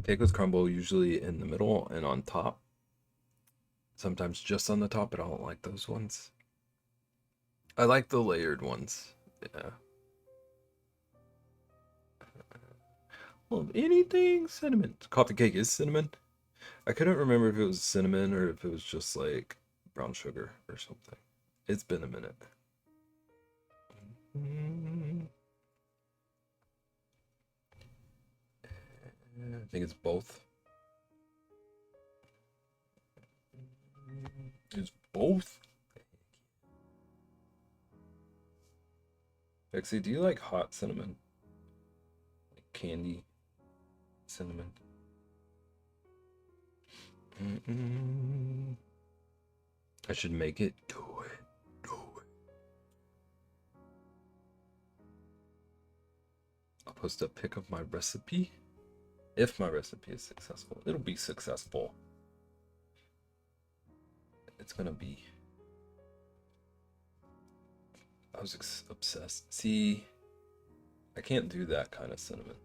Cake with crumble usually in the middle and on top. Sometimes just on the top, but I don't like those ones. I like the layered ones. Yeah. Well, anything cinnamon. Coffee cake is cinnamon. I couldn't remember if it was cinnamon or if it was just like brown sugar or something. It's been a minute. I think it's both. It's both. Lexi, do you like hot cinnamon? Like candy cinnamon? I should make it. Do it. Do it. I'll post a pic of my recipe. If my recipe is successful, it'll be successful. It's gonna be. I was obsessed. See, I can't do that kind of cinnamon.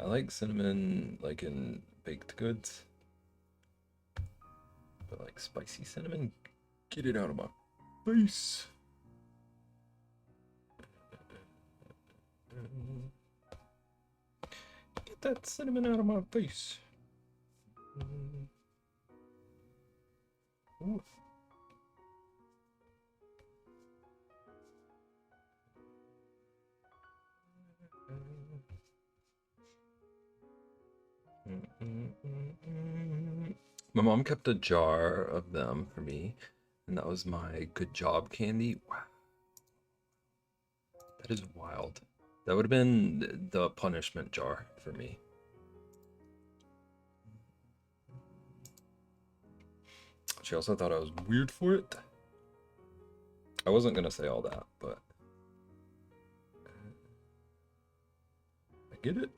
I like cinnamon like in baked goods. But like spicy cinnamon, get it out of my face. Get that cinnamon out of my face. Ooh. My mom kept a jar of them for me, and that was my good job candy. Wow. That is wild. That would have been the punishment jar for me. She also thought I was weird for it. I wasn't gonna say all that, but I get it.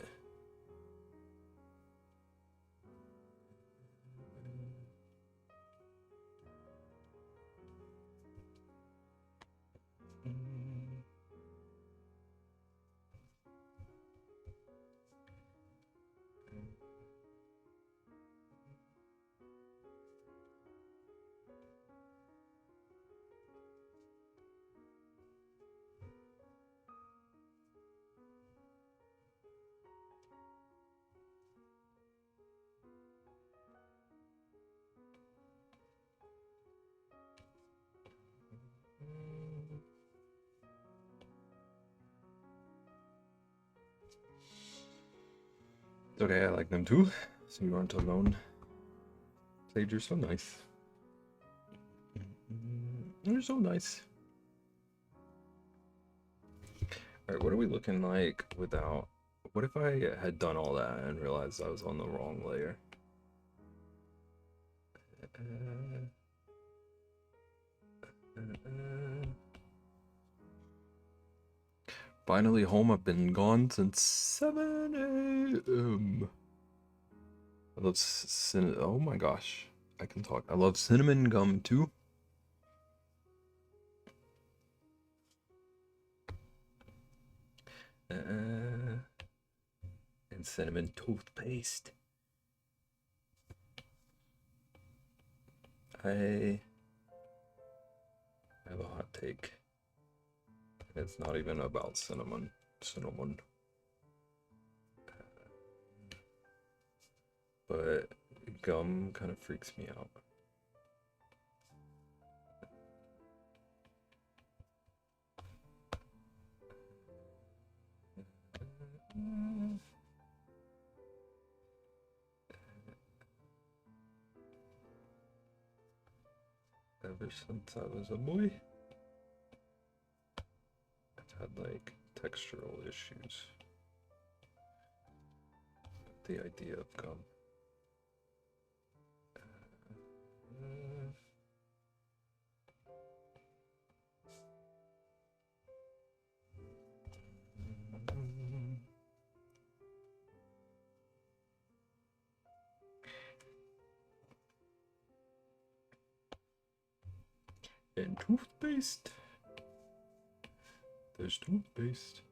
It's okay, I like them too, so you aren't alone. Sage, you're so nice. You're so nice. Alright, what are we looking like without... What if I had done all that and realized I was on the wrong layer? Finally home, I've been gone since 7 a.m. I love oh my gosh, I can talk. I love cinnamon gum too. And cinnamon toothpaste. I have a hot take. It's not even about cinnamon. But gum kind of freaks me out. Ever since I was a boy, I've had like textural issues with the idea of gum. And toothpaste. There's toothpaste.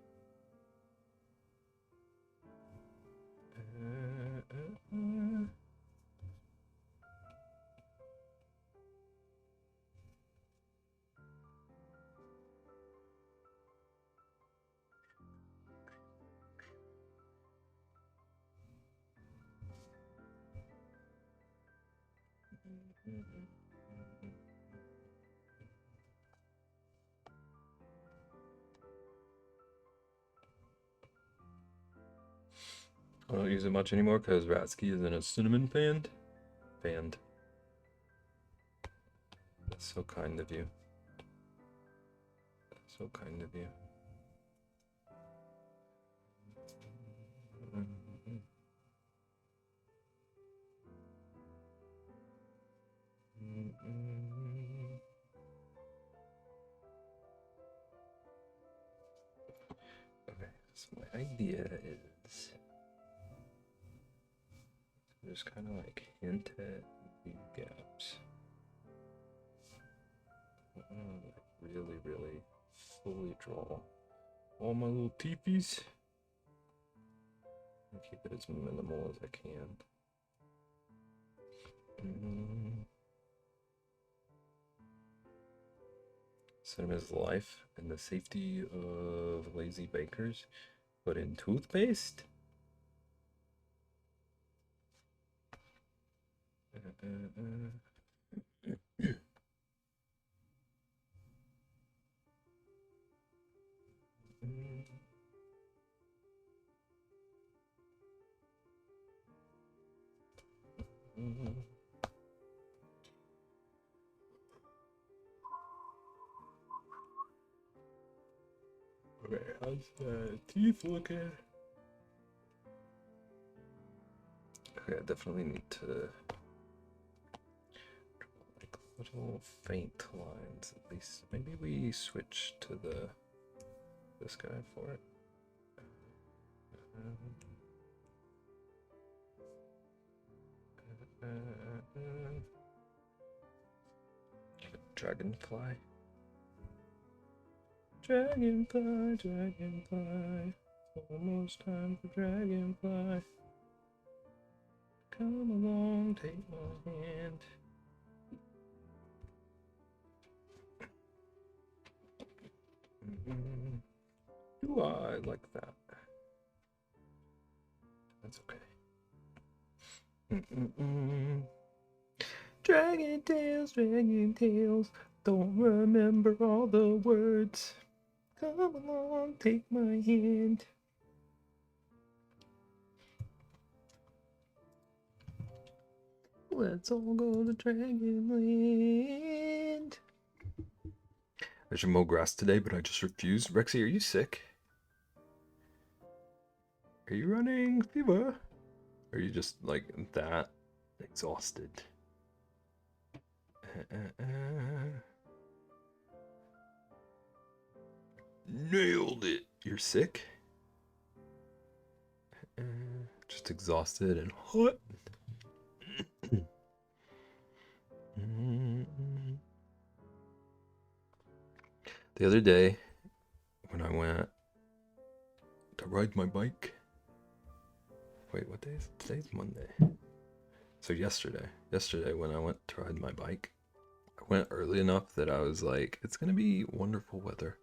I don't use it much anymore because Ratsky isn't a cinnamon fan. That's so kind of you. That's so kind of you. Okay, so my idea is just kind of like hint at these gaps. Like really fully draw all my little teepees. And keep it as minimal as I can. Cinema's life and the safety of lazy bakers, but in toothpaste? Okay, how's the teeth looking? Okay, I definitely need to draw like little faint lines at least. Maybe we switch to this guy for it. Dragonfly. Dragonfly, dragonfly. Almost time for dragonfly. Come along, take my hand. Do I like that? That's okay. Dragon tales, don't remember all the words. Come along, take my hand. Let's all go to Dragonland. I should mow grass today, but I just refuse. Rexy, are you sick? Are you running fever? Or are you just like that exhausted? Nailed it. You're sick? Just exhausted and hot. The other day, when I went to ride my bike. Wait, what day is it? Today's Monday. So yesterday when I went to ride my bike, I went early enough that I was like, it's gonna be wonderful weather.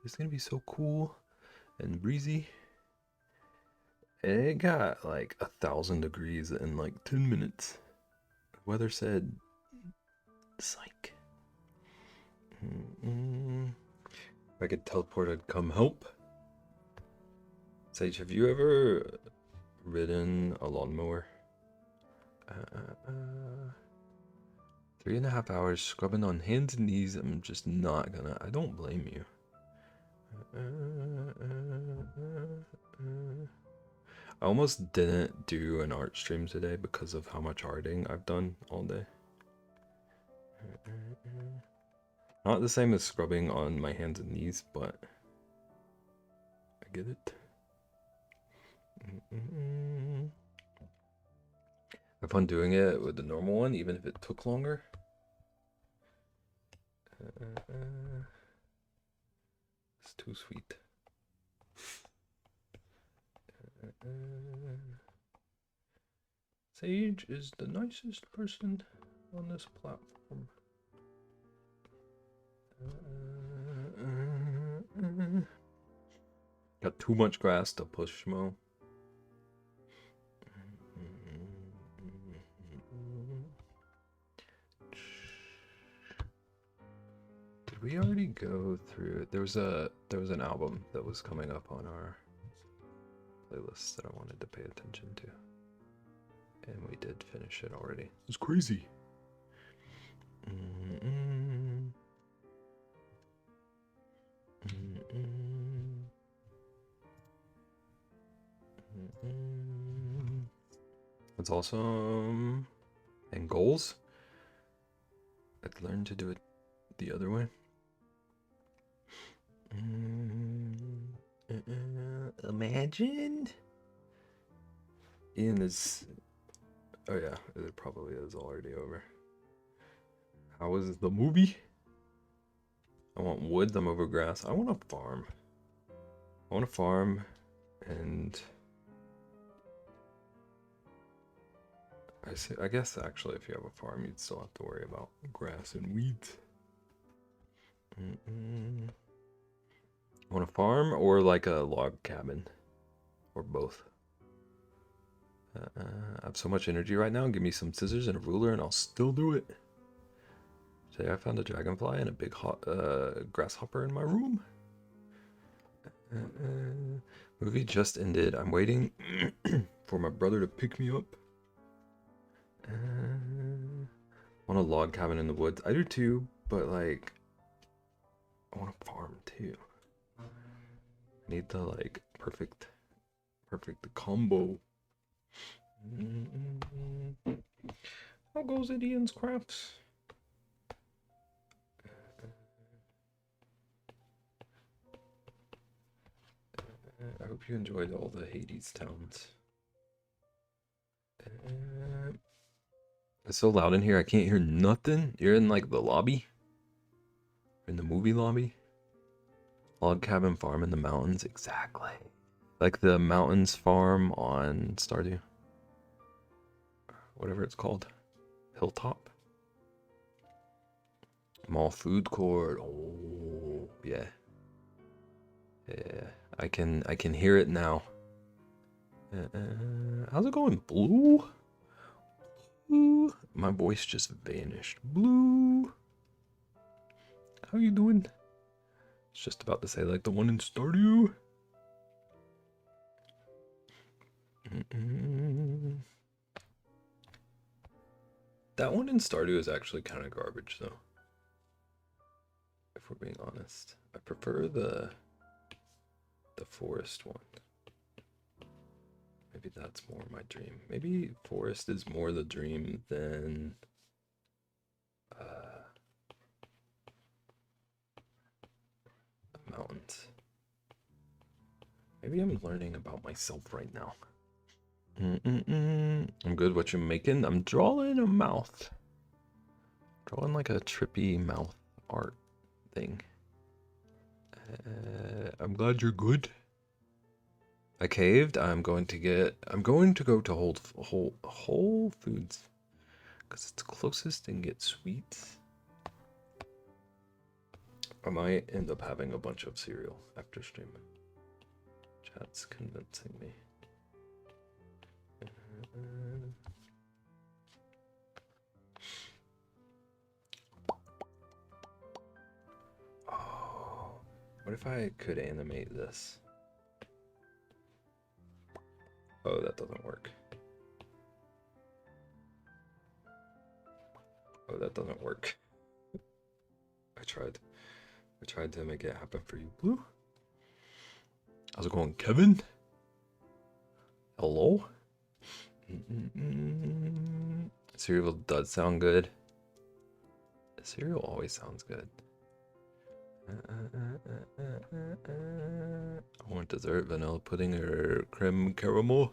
It's gonna be so cool and breezy. And it got like 1,000 degrees in like 10 minutes. The weather said, psych. If I could teleport, I'd come help. Sage, have you ever ridden a lawnmower? 3.5 hours scrubbing on hands and knees. I'm just not gonna. I don't blame you. I almost didn't do an art stream today because of how much arting I've done all day. Not the same as scrubbing on my hands and knees, but I get it. I have fun doing it with the normal one, even if it took longer. It's too sweet. Sage is the nicest person on this platform. Got too much grass to push mow. Did we already go through? There was an album that was coming up on our playlist that I wanted to pay attention to. And we did finish it already. It's crazy. That's awesome. And goals? I'd learn to do it the other way. Imagine? Ian is... Oh yeah, it probably is already over. How was the movie? I want wood, I'm over grass. I want a farm. I want a farm, and... I guess actually if you have a farm, you'd still have to worry about grass and weeds. Want a farm or like a log cabin? Or both? I have so much energy right now. Give me some scissors and a ruler and I'll still do it. Today I found a dragonfly and a big grasshopper in my room. Movie just ended. I'm waiting for my brother to pick me up. Want a log cabin in the woods. I do too, but like I want a farm too. I need the like perfect combo. How goes it, Ian's Crafts? I hope you enjoyed all the Hades towns. It's so loud in here, I can't hear nothing. You're in like the lobby? In the movie lobby? Log cabin farm in the mountains, exactly. Like the mountains farm on Stardew. Whatever it's called. Hilltop. Mall food court. Oh yeah. Yeah. I can hear it now. How's it going, Blue? Blue. My voice just vanished. Blue. How you doing? It's just about to say like the one in Stardew. That one in Stardew is actually kind of garbage though. If we're being honest. I prefer the forest one. Maybe that's more my dream. Maybe forest is more the dream than mountains. Maybe I'm learning about myself right now. I'm good. What you making? I'm drawing a mouth. Drawing like a trippy mouth art thing. I'm glad you're good. I caved. I'm going to go to Whole Foods because it's closest and get sweets. I might end up having a bunch of cereal after stream. Chat's convincing me. Oh, what if I could animate this? Oh, that doesn't work. Oh, that doesn't work. I tried to make it happen for you, Blue. How's it going, Kevin? Hello? Cereal does sound good. Cereal always sounds good. I want dessert, vanilla pudding or creme caramel.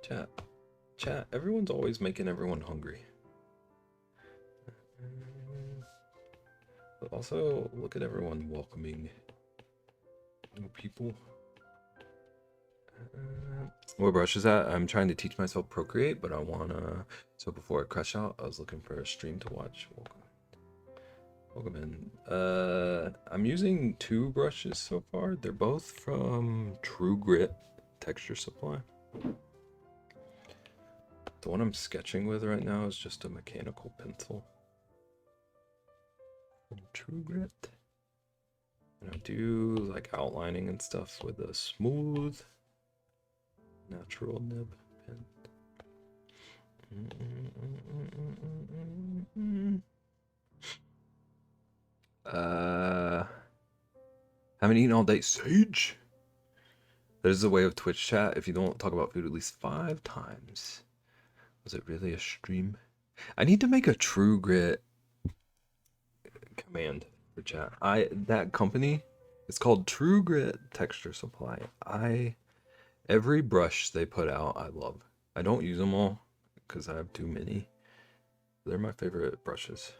Chat, everyone's always making everyone hungry. But also, look at everyone welcoming new people. Where Brush is at? I'm trying to teach myself Procreate, but I wanna... So before I crash out, I was looking for a stream to watch. Welcome in. I'm using 2 brushes so far. They're both from True Grit Texture Supply. The one I'm sketching with right now is just a mechanical pencil from True Grit. And I do like outlining and stuff with a smooth, natural nib pen. Haven't eaten all day. Sage. There's a way of Twitch chat. If you don't talk about food at least 5 times, was it really a stream? I need to make a True Grit command for chat. That company, it's called True Grit Texture Supply. Every brush they put out, I love. I don't use them all because I have too many. They're my favorite brushes.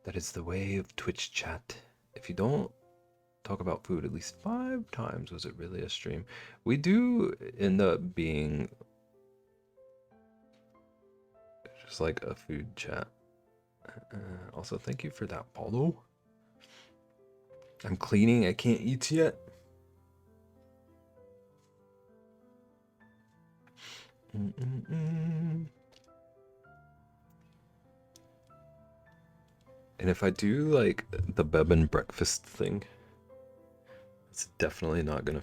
That is the way of Twitch chat. If you don't talk about food at least 5 times, was it really a stream? We do end up being just like a food chat. Also, thank you for that follow. I'm cleaning. I can't eat yet. And if I do like the Bebin breakfast thing, it's definitely not gonna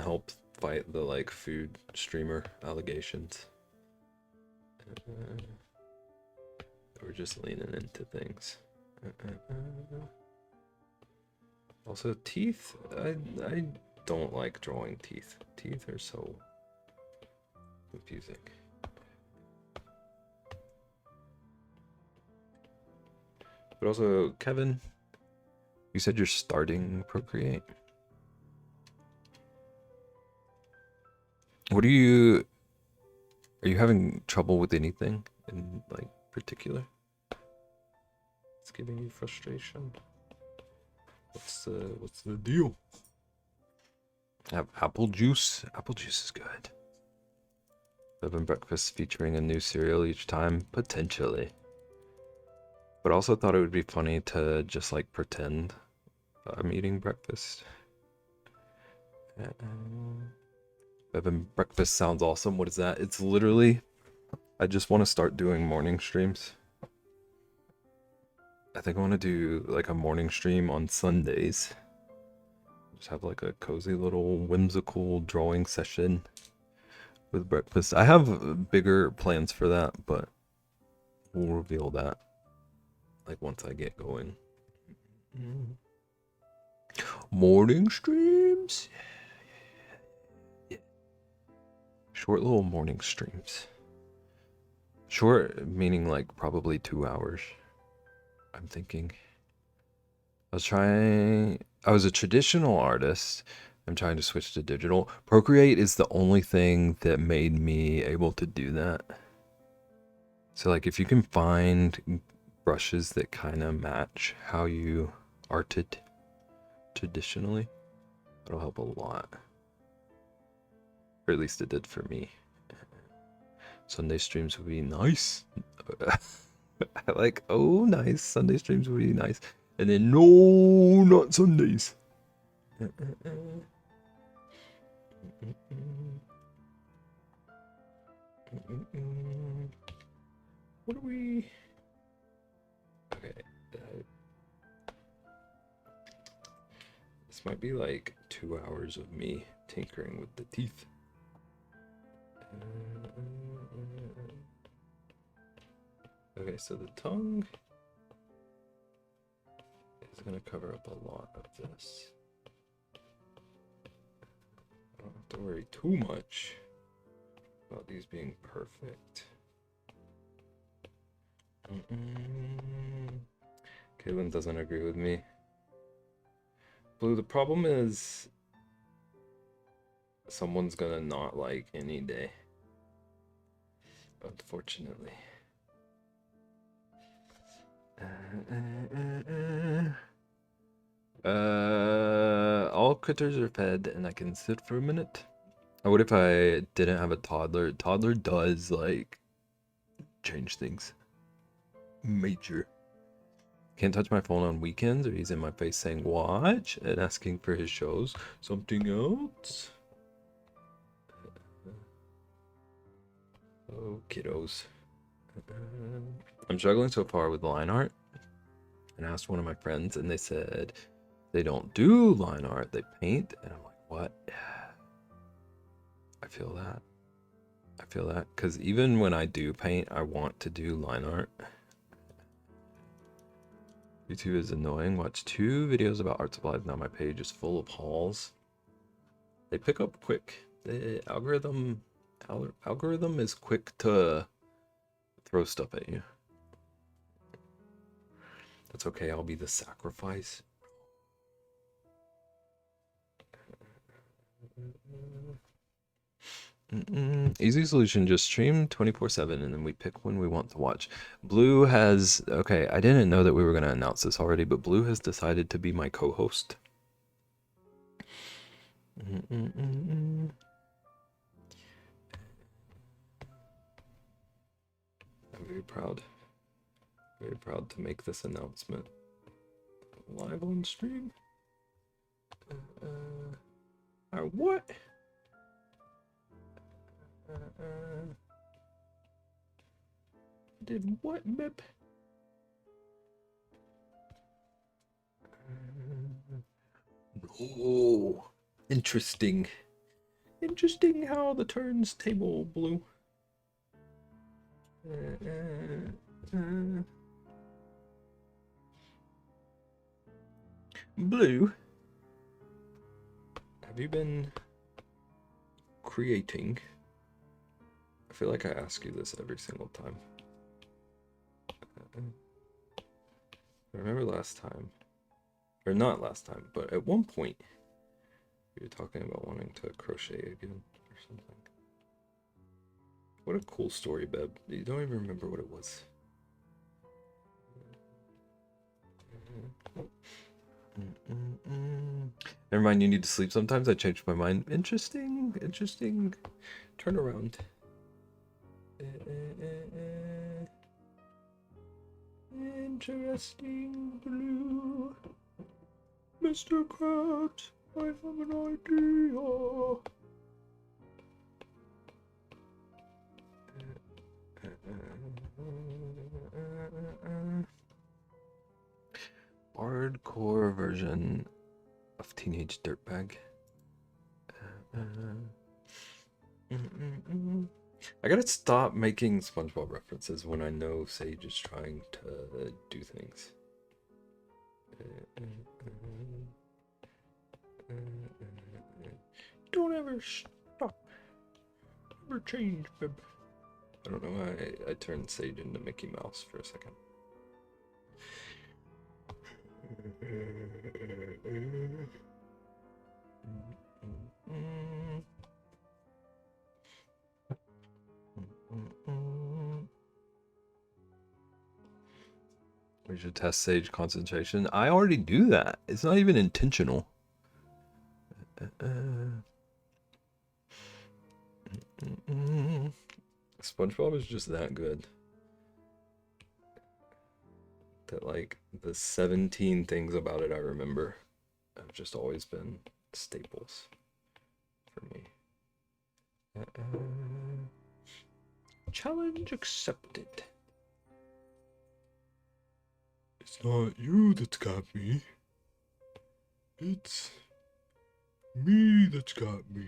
help fight the like food streamer allegations. We're just leaning into things. Also, teeth. I don't like drawing teeth. Teeth are so confusing. But also, Kevin, you said you're starting Procreate. Are you having trouble with anything in like particular? It's giving you frustration. What's the deal? Have apple juice. Apple juice is good. Bourbon breakfast featuring a new cereal each time, potentially. But also thought it would be funny to just like pretend I'm eating breakfast. Bourbon breakfast sounds awesome. What is that? It's literally, I just want to start doing morning streams. I think I want to do like a morning stream on Sundays. Just have like a cozy little whimsical drawing session with breakfast. I have bigger plans for that, but we'll reveal that like once I get going. Morning streams. Yeah. Short little morning streams. Short meaning like probably 2 hours. I'm thinking. I was a traditional artist. I'm trying to switch to digital. Procreate is the only thing that made me able to do that. So like if you can find brushes that kind of match how you arted traditionally, it'll help a lot. Or at least it did for me. Sunday streams would be nice. I like, oh nice, Sunday streams would be nice. And then no, not Sundays. What are we? Okay. This might be like 2 hours of me tinkering with the teeth. Okay, so the tongue is going to cover up a lot of this. I don't have to worry too much about these being perfect. Caitlin doesn't agree with me. Blue, the problem is someone's gonna not like any day. Unfortunately. All critters are fed and I can sit for a minute. What if I didn't have a toddler? Toddler does like change things. Major. Can't touch my phone on weekends or he's in my face saying watch and asking for his shows. Something else? Oh, kiddos. I'm struggling so far with line art, and I asked one of my friends, and they said they don't do line art, they paint, and I'm like, what? I feel that. I feel that, because even when I do paint, I want to do line art. YouTube is annoying. Watch 2 videos about art supplies. Now my page is full of hauls. They pick up quick. The algorithm is quick to throw stuff at you. That's okay. I'll be the sacrifice. Easy solution, just stream 24/7 and then we pick when we want to watch. Blue has, okay, I didn't know that we were going to announce this already, but Blue has decided to be my co-host. I'm very proud to make this announcement live on stream. What? Did what, Mip? Oh, interesting. Interesting how the turntable Blue. Blue, have you been creating? I feel like I ask you this every single time. I remember last time, or not last time, but at one point, we were talking about wanting to crochet again or something. What a cool story, Beb. You don't even remember what it was. Never mind, you need to sleep sometimes. I changed my mind. Interesting turnaround. Interesting, Blue. Mr. Krabs, I have an idea. Hardcore version of Teenage Dirtbag. I gotta stop making SpongeBob references when I know Sage is trying to do things. Don't ever stop. Never change, babe. I don't know why I turned Sage into Mickey Mouse for a second. We should test Sage concentration. I already do that. It's not even intentional. SpongeBob is just that good. That like the 17 things about it I remember have just always been staples for me. Challenge accepted. It's not you that's got me. It's me that's got me.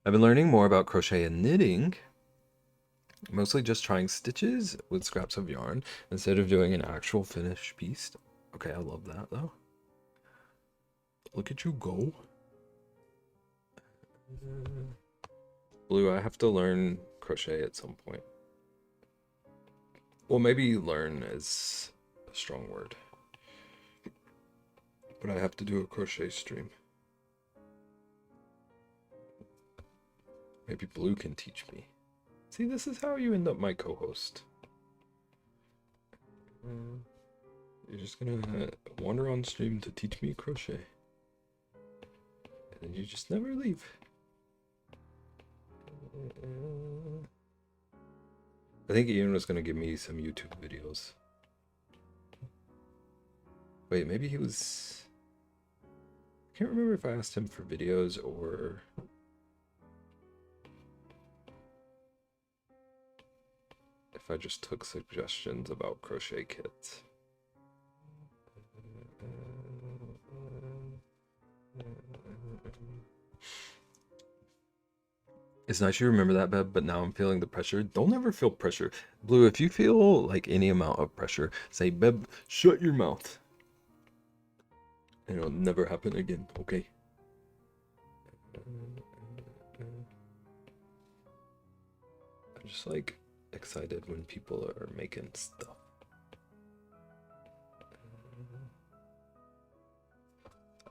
I've been learning more about crochet and knitting. Mostly just trying stitches with scraps of yarn instead of doing an actual finished piece. Okay, I love that though. Look at you go. Blue, I have to learn crochet at some point. Well, maybe learn is a strong word. But I have to do a crochet stream. Maybe Blue can teach me. See, this is how you end up my co-host. You're just gonna wander on stream to teach me crochet. And then you just never leave. I think Ian was gonna give me some YouTube videos. Wait, maybe he was... I can't remember if I asked him for videos or... if I just took suggestions about crochet kits. It's nice you remember that, Beb, but now I'm feeling the pressure. Don't ever feel pressure. Blue, if you feel like any amount of pressure, say, Beb, shut your mouth. And it'll never happen again, okay? I'm just like excited when people are making stuff.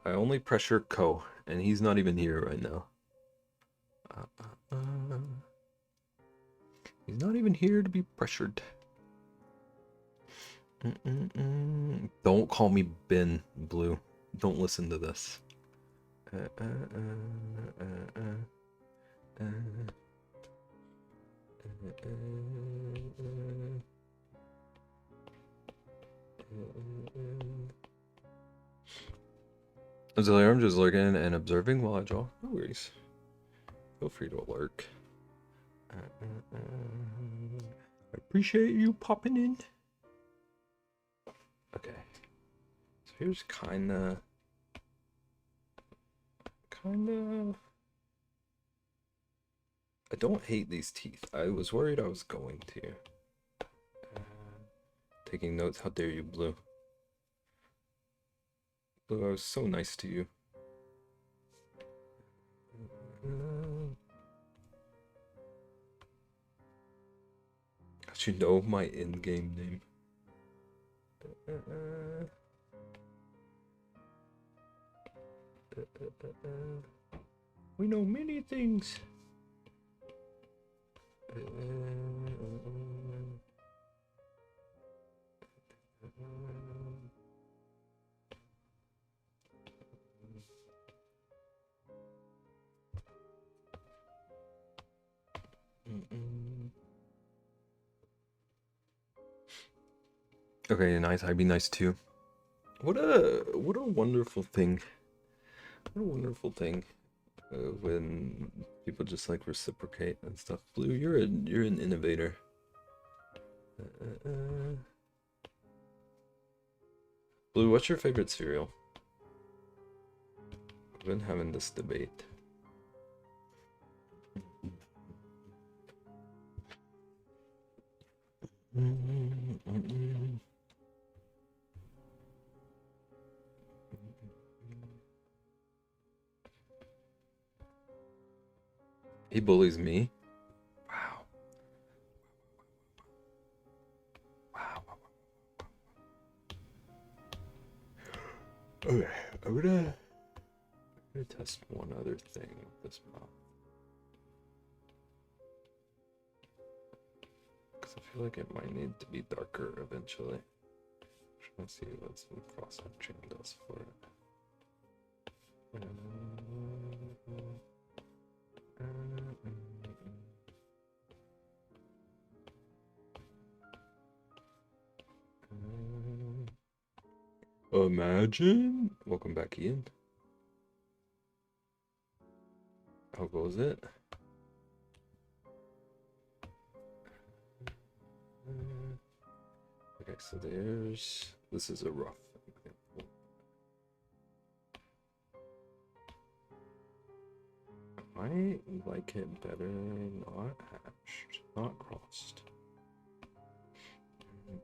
I only pressure Ko, and he's not even here right now. He's not even here to be pressured. Don't call me Ben, Blue. Don't listen to this. Auxiliary, I'm just lurking and observing while I draw. No worries. Feel free to lurk. I appreciate you popping in. Okay. So here's kinda. I don't hate these teeth. I was worried I was going to. Taking notes. How dare you, Blue? Blue, I was so nice to you. How'd you know my in-game name? We know many things. Okay, nice. I'd be nice too. What a wonderful thing. What a wonderful thing when people just like reciprocate and stuff. Blue, you're an innovator. Blue, what's your favorite cereal? I've been having this debate. He bullies me. Wow. Okay, I'm gonna test one other thing with this mouth. Because I feel like it might need to be darker eventually. I'm trying to see what some cross-hatching does for it. Imagine. Welcome back, Ian. How goes it? Okay, so there's. This is a rough example. I like it better not hatched, not crossed.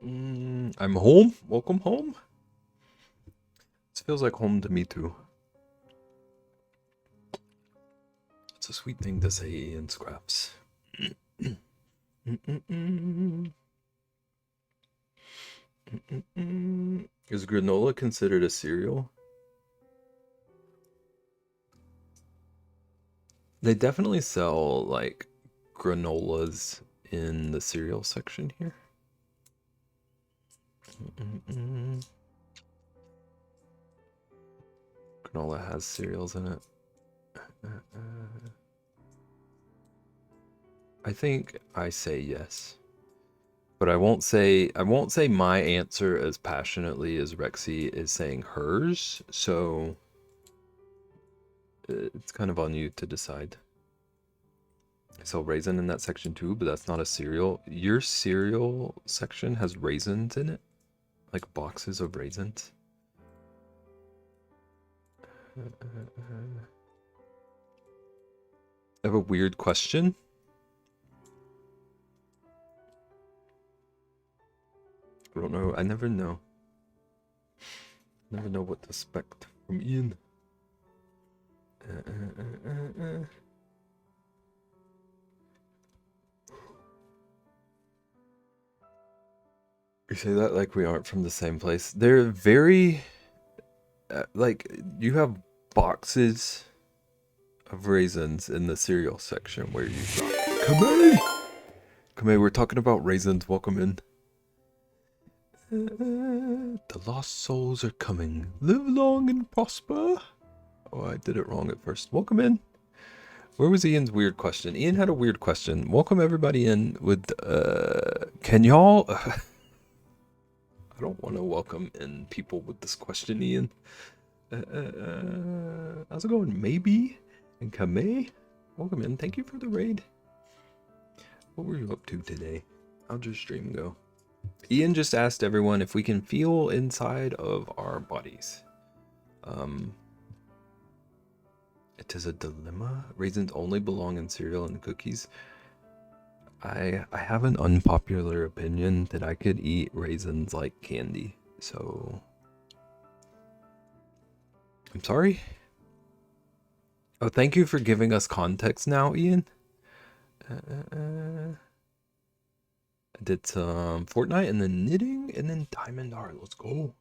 I'm home. Welcome home. This feels like home to me too. It's a sweet thing to say in scraps. Is granola considered a cereal? They definitely sell like granolas in the cereal section here. Granola has cereals in it. I think I say yes. But I won't say my answer as passionately as Rexy is saying hers, so it's kind of on you to decide. I sell raisin in that section too, but that's not a cereal. Your cereal section has raisins in it? Like boxes of raisins? I have a weird question. I don't know. I never know. Never know what to expect from Ian. You say that like we aren't from the same place. They're very... like, you have boxes of raisins in the cereal section where you... Kamei! Kamei, we're talking about raisins. Welcome in. The lost souls are coming. Live long and prosper. Oh, I did it wrong at first. Welcome in. Where was Ian's weird question? Ian had a weird question. Welcome everybody in with, can y'all... I don't want to welcome in people with this question, Ian. How's it going? Maybe? And Kamei? Welcome in. Thank you for the raid. What were you up to today? How'd your stream go? Ian just asked everyone if we can feel inside of our bodies. It is a dilemma. Raisins only belong in cereal and cookies. I have an unpopular opinion that I could eat raisins like candy. So I'm sorry. Oh, thank you for giving us context now, Ian. I did some Fortnite and then knitting and then diamond art. Let's go.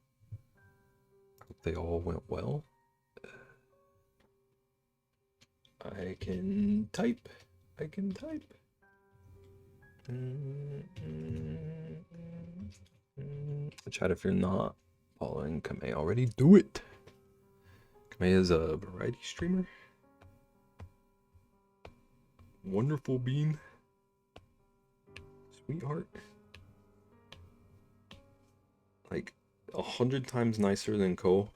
Hope they all went well. I can type. Chat, if you're not following Kamei already, do it. Kamei is a variety streamer. Wonderful bean. Sweetheart. Like 100 times nicer than Cole.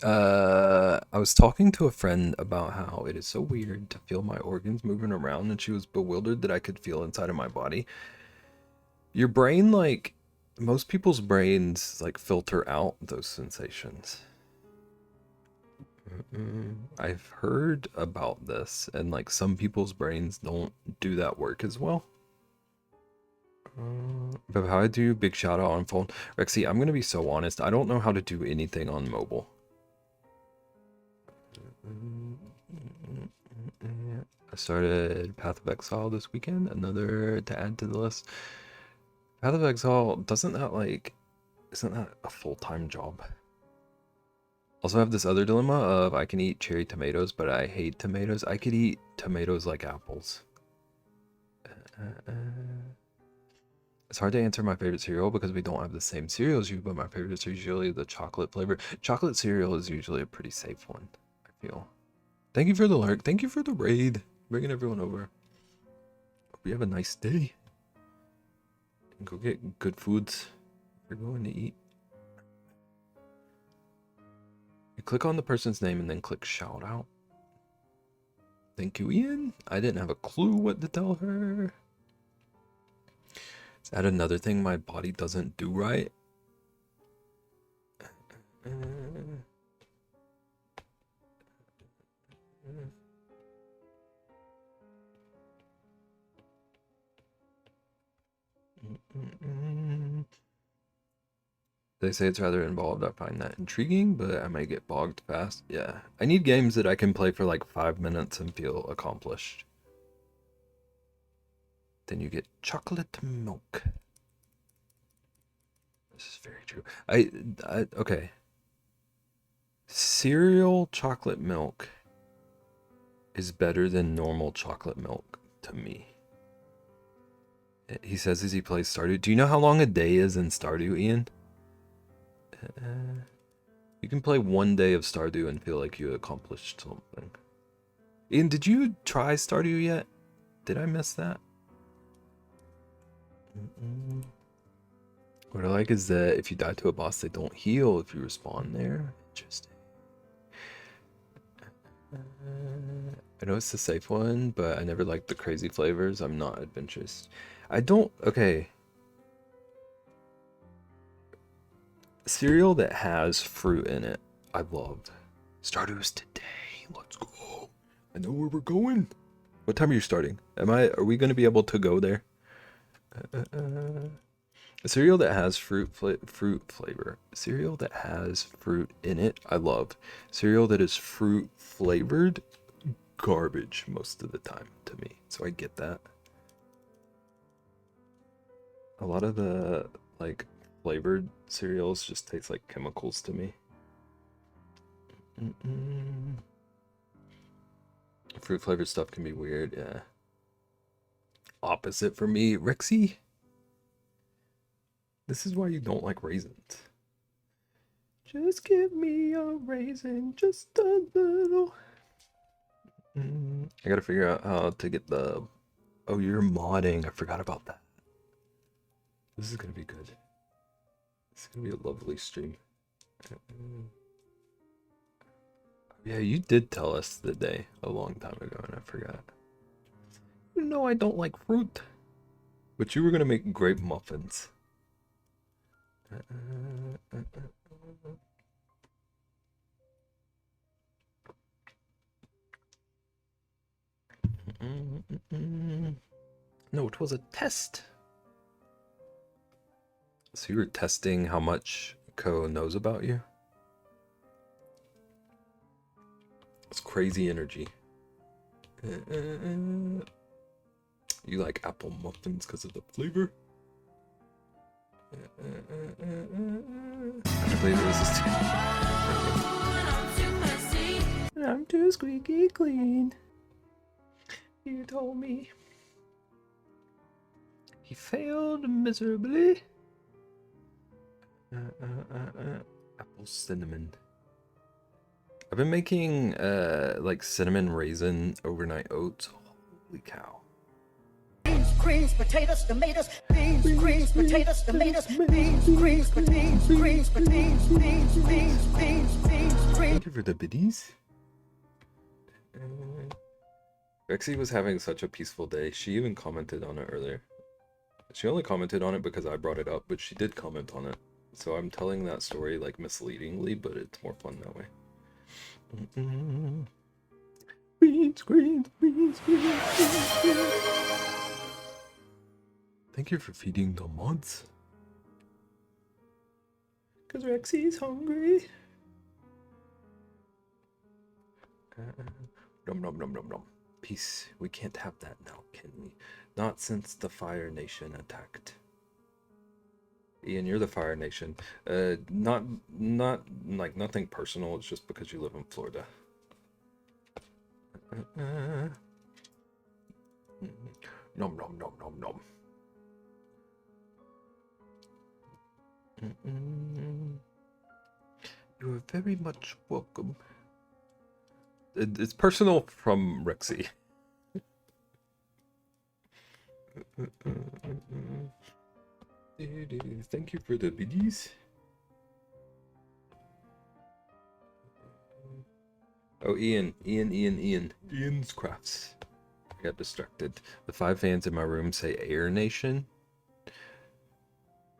I was talking to a friend about how it is so weird to feel my organs moving around, and she was bewildered that I could feel inside of my body. Your brain, like, most people's brains, like, filter out those sensations. I've heard about this, and, like, some people's brains don't do that work as well. But how I do big shout out on phone. Rexy, I'm gonna be so honest, I don't know how to do anything on mobile. I started Path of Exile this weekend, another to add to the list. Path of Exile, isn't that a full-time job? Also have this other dilemma of I can eat cherry tomatoes, but I hate tomatoes. I could eat tomatoes like apples. It's hard to answer my favorite cereal because we don't have the same cereal as you, but my favorites are usually the chocolate flavor. Chocolate cereal is usually a pretty safe one, I feel. Thank you for the lurk. Thank you for the raid. Bringing everyone over. Hope you have a nice day. And go get good foods if you're going to eat. You click on the person's name and then click shout out. Thank you, Ian. I didn't have a clue what to tell her. Is that another thing my body doesn't do right? They say it's rather involved. I find that intriguing, but I might get bogged fast. Yeah, I need games that I can play for like 5 minutes and feel accomplished. Then you get chocolate milk. This is very true. Okay. Cereal chocolate milk is better than normal chocolate milk to me. He says as he plays Stardew. Do you know how long a day is in Stardew, Ian? You can play 1 day of Stardew and feel like you accomplished something. Ian, did you try Stardew yet? Did I miss that? What I like is that if you die to a boss, they don't heal if you respawn there. Interesting. I know it's the safe one, but I never liked the crazy flavors. I'm not adventurous. I don't. Okay. Cereal that has fruit in it, I love. Stardews today. Let's go. I know where we're going. What time are you starting? Are we going to be able to go there? A cereal that has fruit flavor. Cereal that has fruit in it, I love. Cereal that is fruit flavored, garbage most of the time to me. So I get that. A lot of the like flavored cereals just taste like chemicals to me. Fruit flavored stuff can be weird, yeah. Opposite for me, Rexy. This is why you don't like raisins. Just give me a raisin, just a little. I gotta figure out how to get the... Oh, you're modding. I forgot about that. This is gonna be good. It's gonna be a lovely stream. Yeah, you did tell us the day a long time ago and I forgot. You know I don't like fruit. But you were gonna make grape muffins. No, it was a test. So you were testing how much Ko knows about you? It's crazy energy. You like apple muffins because of the flavor? I believe it was this too. I'm too squeaky clean. You told me. He failed miserably. Apple cinnamon. I've been making like cinnamon raisin overnight oats. Holy cow. Beans, greens, potatoes, tomatoes, beans, greens, potatoes, tomatoes, beans, greens, potatoes, greens, potatoes, beans, beans, beans, beans, greens. Thank you for the biddies. Rexy was having such a peaceful day. She even commented on it earlier. She only commented on it because I brought it up, but she did comment on it. So I'm telling that story like misleadingly, but it's more fun that way. Beans, greens, beans, greens, beans, greens. Thank you for feeding the mods. Cause Rexy's hungry. Nom nom nom nom nom. Peace. We can't have that now, can we? Not since the Fire Nation attacked. Ian, you're the Fire Nation. Not like nothing personal. It's just because you live in Florida. Nom nom nom nom nom. You are very much welcome. It's personal from Rexy. Thank you for the biddies. Oh, Ian's crafts. I got distracted. The 5 fans in my room say Air Nation.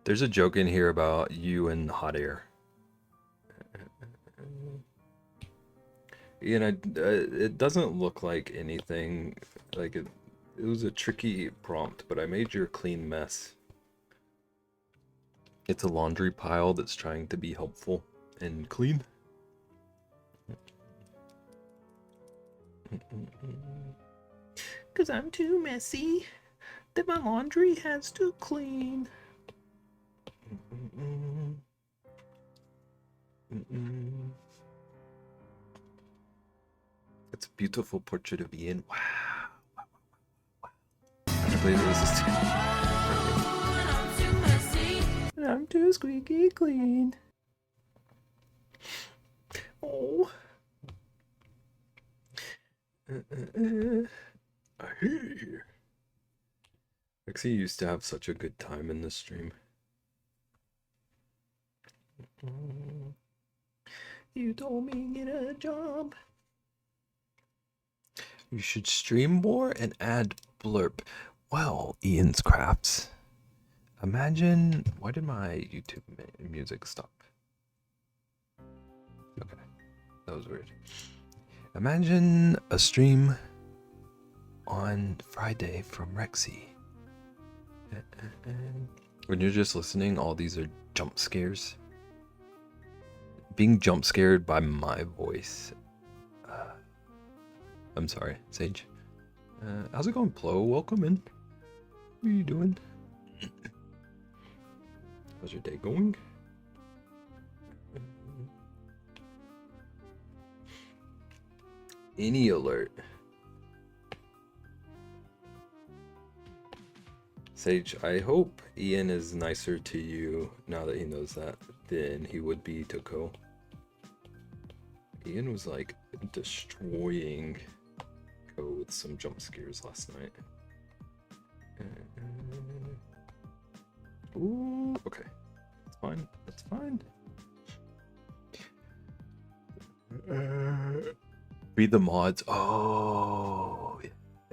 There's a joke in here about you and hot air. Ian, it doesn't look like anything. Like it was a tricky prompt, but I made your clean mess. It's a laundry pile that's trying to be helpful and clean. Cause I'm too messy that my laundry has to clean. It's a beautiful portrait of Ian. Wow. I believe it was this too. I'm too squeaky clean. Oh. I hear you. Rexy used to have such a good time in this stream. You told me get a job. You should stream more and add blurb. Well, Ian's Crafts. Imagine, why did my YouTube music stop? Okay, that was weird. Imagine a stream on Friday from Rexy. When you're just listening, all these are jump scares. Being jump scared by my voice. I'm sorry, Sage. How's it going, Plo? Welcome in. What are you doing? How's your day going? Any alert. Sage, I hope Ian is nicer to you now that he knows that than he would be to Ko. Ian was like destroying Ko with some jump scares last night. Ooh, okay. That's fine. That's fine. Feed the mods. Oh,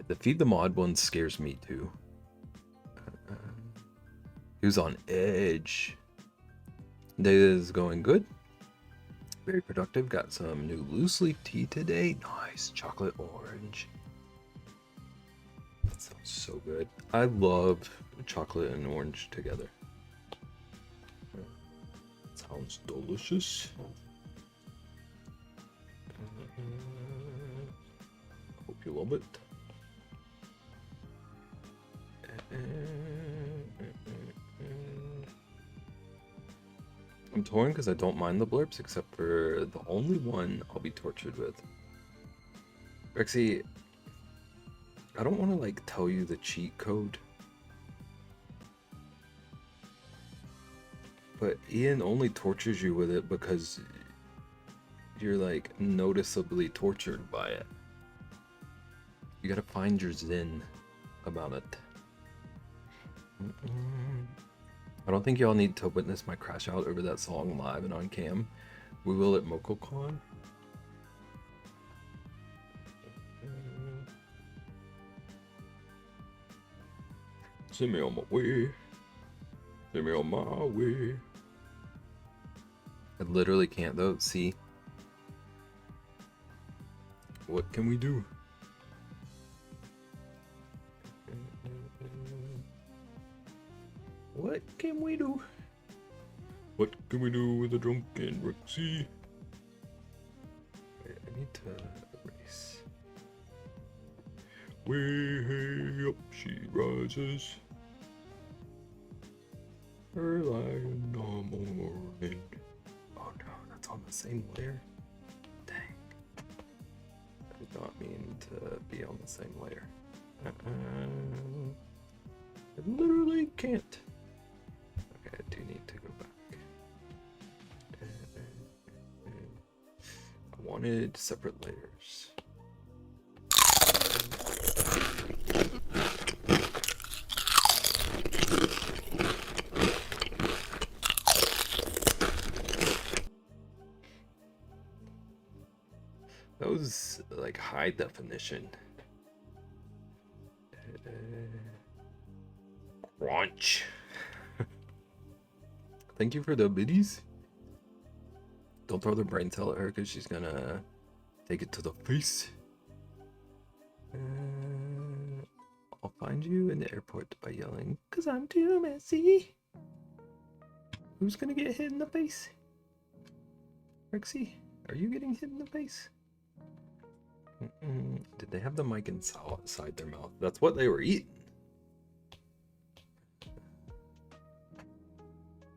the feed the mod one scares me too. He was on edge. Day is going good. Very productive. Got some new loose leaf tea today. Nice chocolate orange. That sounds so good. I love chocolate and orange together. Sounds delicious. Hope you love it. I'm torn because I don't mind the blurps except for the only one I'll be tortured with. Rexy, I don't want to like tell you the cheat code, but Ian only tortures you with it because you're like noticeably tortured by it. You gotta find your zen about it. I don't think y'all need to witness my crash out over that song live and on cam. We will at MocoCon. Send me on my way. Send me on my way. I literally can't though. See? What can we do? What can we do? What can we do with a drunken Rexy? Wait, I need to erase. Way up she rises. Early in the morning. Oh no, that's on the same layer. Dang. I did not mean to be on the same layer. I literally can't. Okay, I do need to go back. I wanted separate layers. That was like high definition. Crunch. Thank you for the biddies. Don't throw the brain cell at her because she's gonna take it to the face. I'll find you in the airport by yelling, "'Cause I'm too messy." Who's gonna get hit in the face? Rexy, are you getting hit in the face? Did they have the mic inside their mouth? That's what they were eating.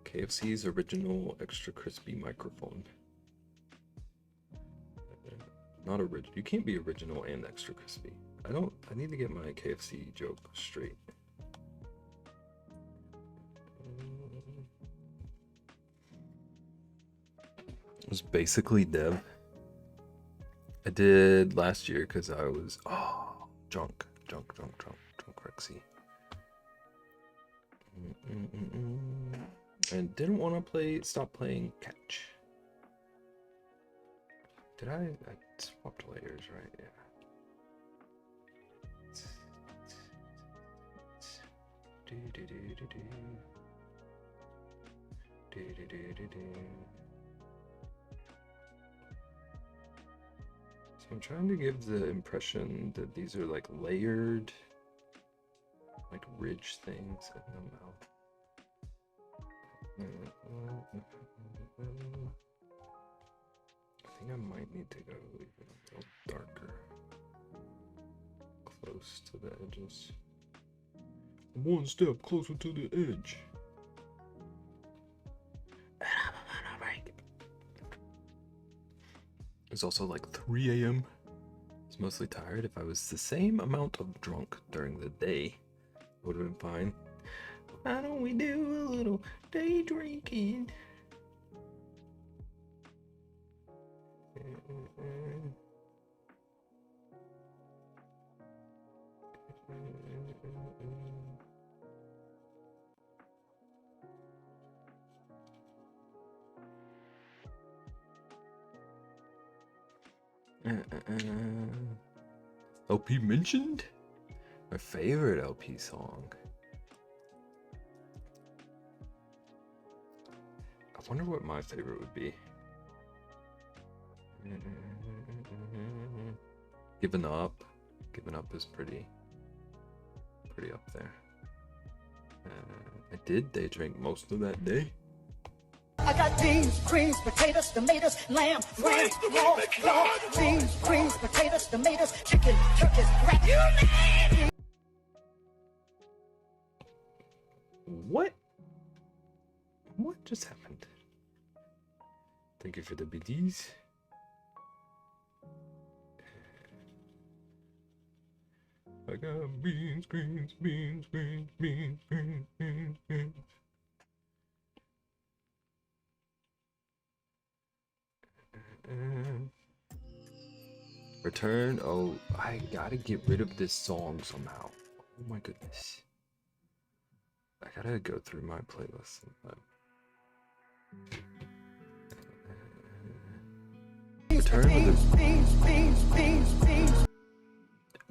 KFC's original extra crispy microphone. Not original. You can't be original and extra crispy. I need to get my KFC joke straight. It was basically Dev. I did last year because I was drunk Rexy. And didn't want to stop playing catch. Did I swapped layers, right? Yeah. So I'm trying to give the impression that these are like layered, like ridge things in the mouth. I think I might need to go even a little darker, close to the edges. One step closer to the edge. It's also like 3 a.m. I was mostly tired. If I was the same amount of drunk during the day, it would have been fine. Why don't we do a little day drinking? LP mentioned? My favorite LP song. I wonder what my favorite would be. Giving Up. Giving Up is pretty up there. I did day drink most of that day. I got beans, greens, potatoes, tomatoes, lamb, lamb, raw, beans, greens, potatoes, tomatoes, chicken, turkeys, rat. You name it. What just happened? Thank you for the biddies. I got beans, greens, beans, beans, beans, beans, beans, beans. Return. Oh, I gotta get rid of this song somehow. Oh my goodness. I gotta go through my playlist sometime. Return with the beans, beans, beans, beans.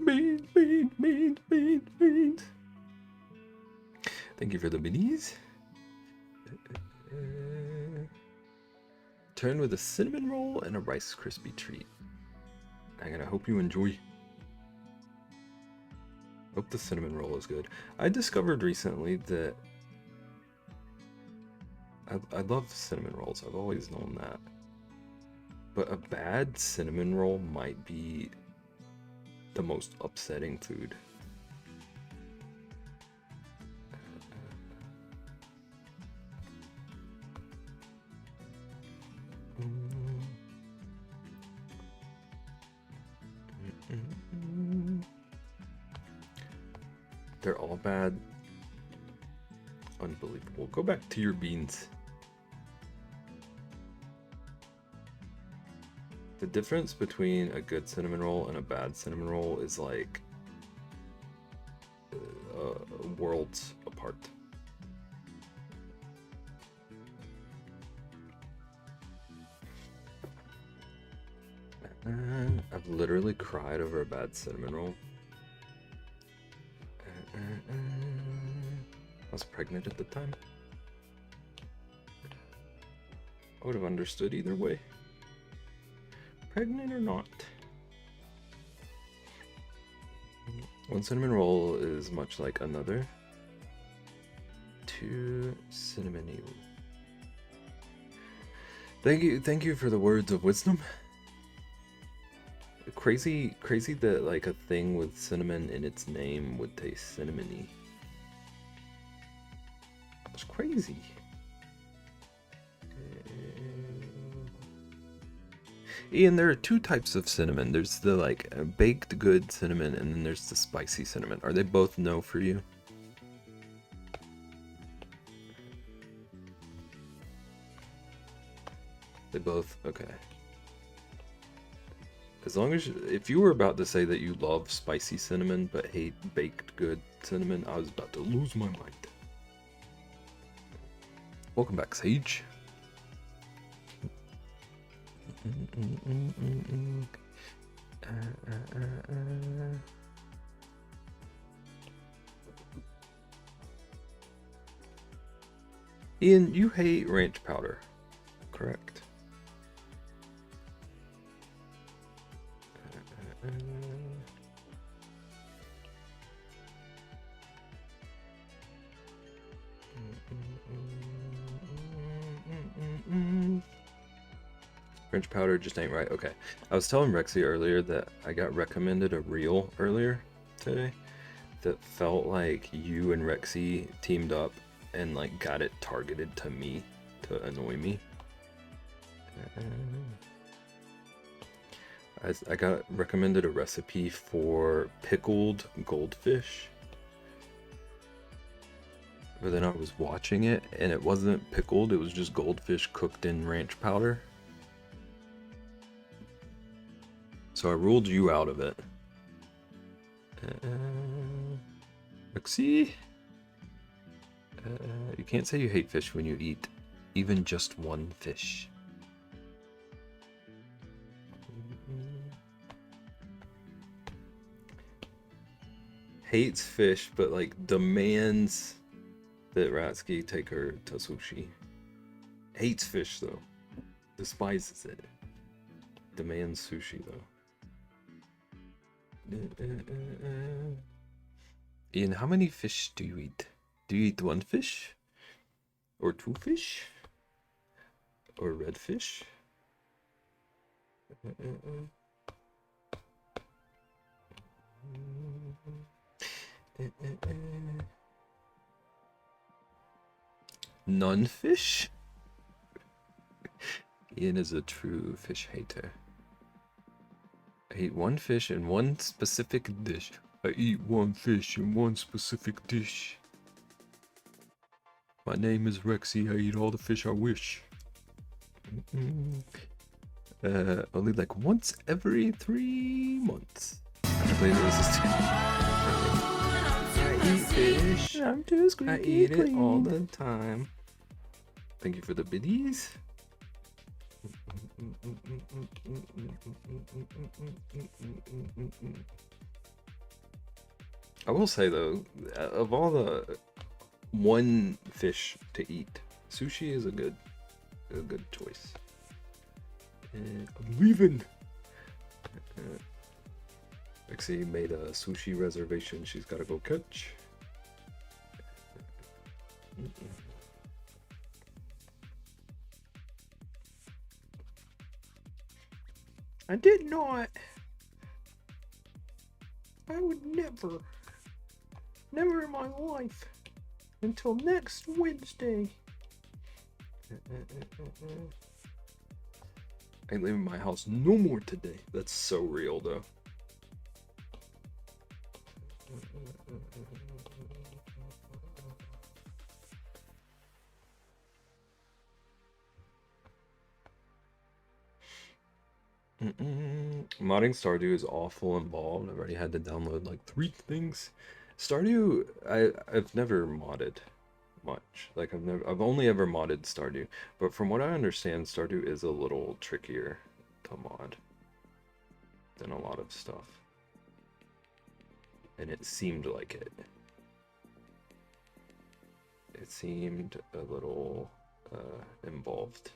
Beans, beans, beans, beans, beans. Thank you for the minis. Turn with a cinnamon roll and a Rice Krispie treat. I'm gonna hope you enjoy. Hope the cinnamon roll is good. I discovered recently that I love cinnamon rolls. I've always known that. But a bad cinnamon roll might be the most upsetting food. They're all bad. Unbelievable. Go back to your beans. The difference between a good cinnamon roll and a bad cinnamon roll is like worlds apart. I've literally cried over a bad cinnamon roll. I was pregnant at the time. I would have understood either way. Pregnant or not. One cinnamon roll is much like another. Too cinnamony. Thank you for the words of wisdom. Crazy that like a thing with cinnamon in its name would taste cinnamony. It's crazy. Ian, there are two types of cinnamon. There's the like baked good cinnamon, and then there's the spicy cinnamon. Are they both no for you? They both? Okay. As long as if you were about to say that you love spicy cinnamon but hate baked good cinnamon, I was about to lose my mind. Welcome back, Sage. Ian, you hate ranch powder, correct? Ranch powder just ain't right. Okay. I was telling Rexy earlier that I got recommended a reel earlier today that felt like you and Rexy teamed up and like got it targeted to me to annoy me. I got recommended a recipe for pickled goldfish. But then I was watching it and it wasn't pickled, it was just goldfish cooked in ranch powder. So I ruled you out of it. Rexy? You can't say you hate fish when you eat even just one fish. Hates fish, but like demands that Ratsky take her to sushi. Hates fish though. Despises it. Demands sushi though. Ian, how many fish do you eat? Do you eat one fish? Or two fish? Or red fish? None fish? Ian is a true fish hater. I eat one fish in one specific dish. I eat one fish in one specific dish. My name is Rexy. I eat all the fish I wish. Only like once every 3 months. I eat fish. I'm too squeaky. I eat it all the time. Thank you for the biddies. I will say though, of all the one fish to eat, sushi is a good choice. I'm leaving. Rexy made a sushi reservation she's gotta go catch. I did not. I would never in my life until next Wednesday. I ain't leaving my house no more today. That's so real though. Modding Stardew is awful involved. I've already had to download like 3 things. Stardew, I've never modded much. Like I've only ever modded Stardew. But from what I understand, Stardew is a little trickier to mod than a lot of stuff. And it seemed like it. It seemed a little involved.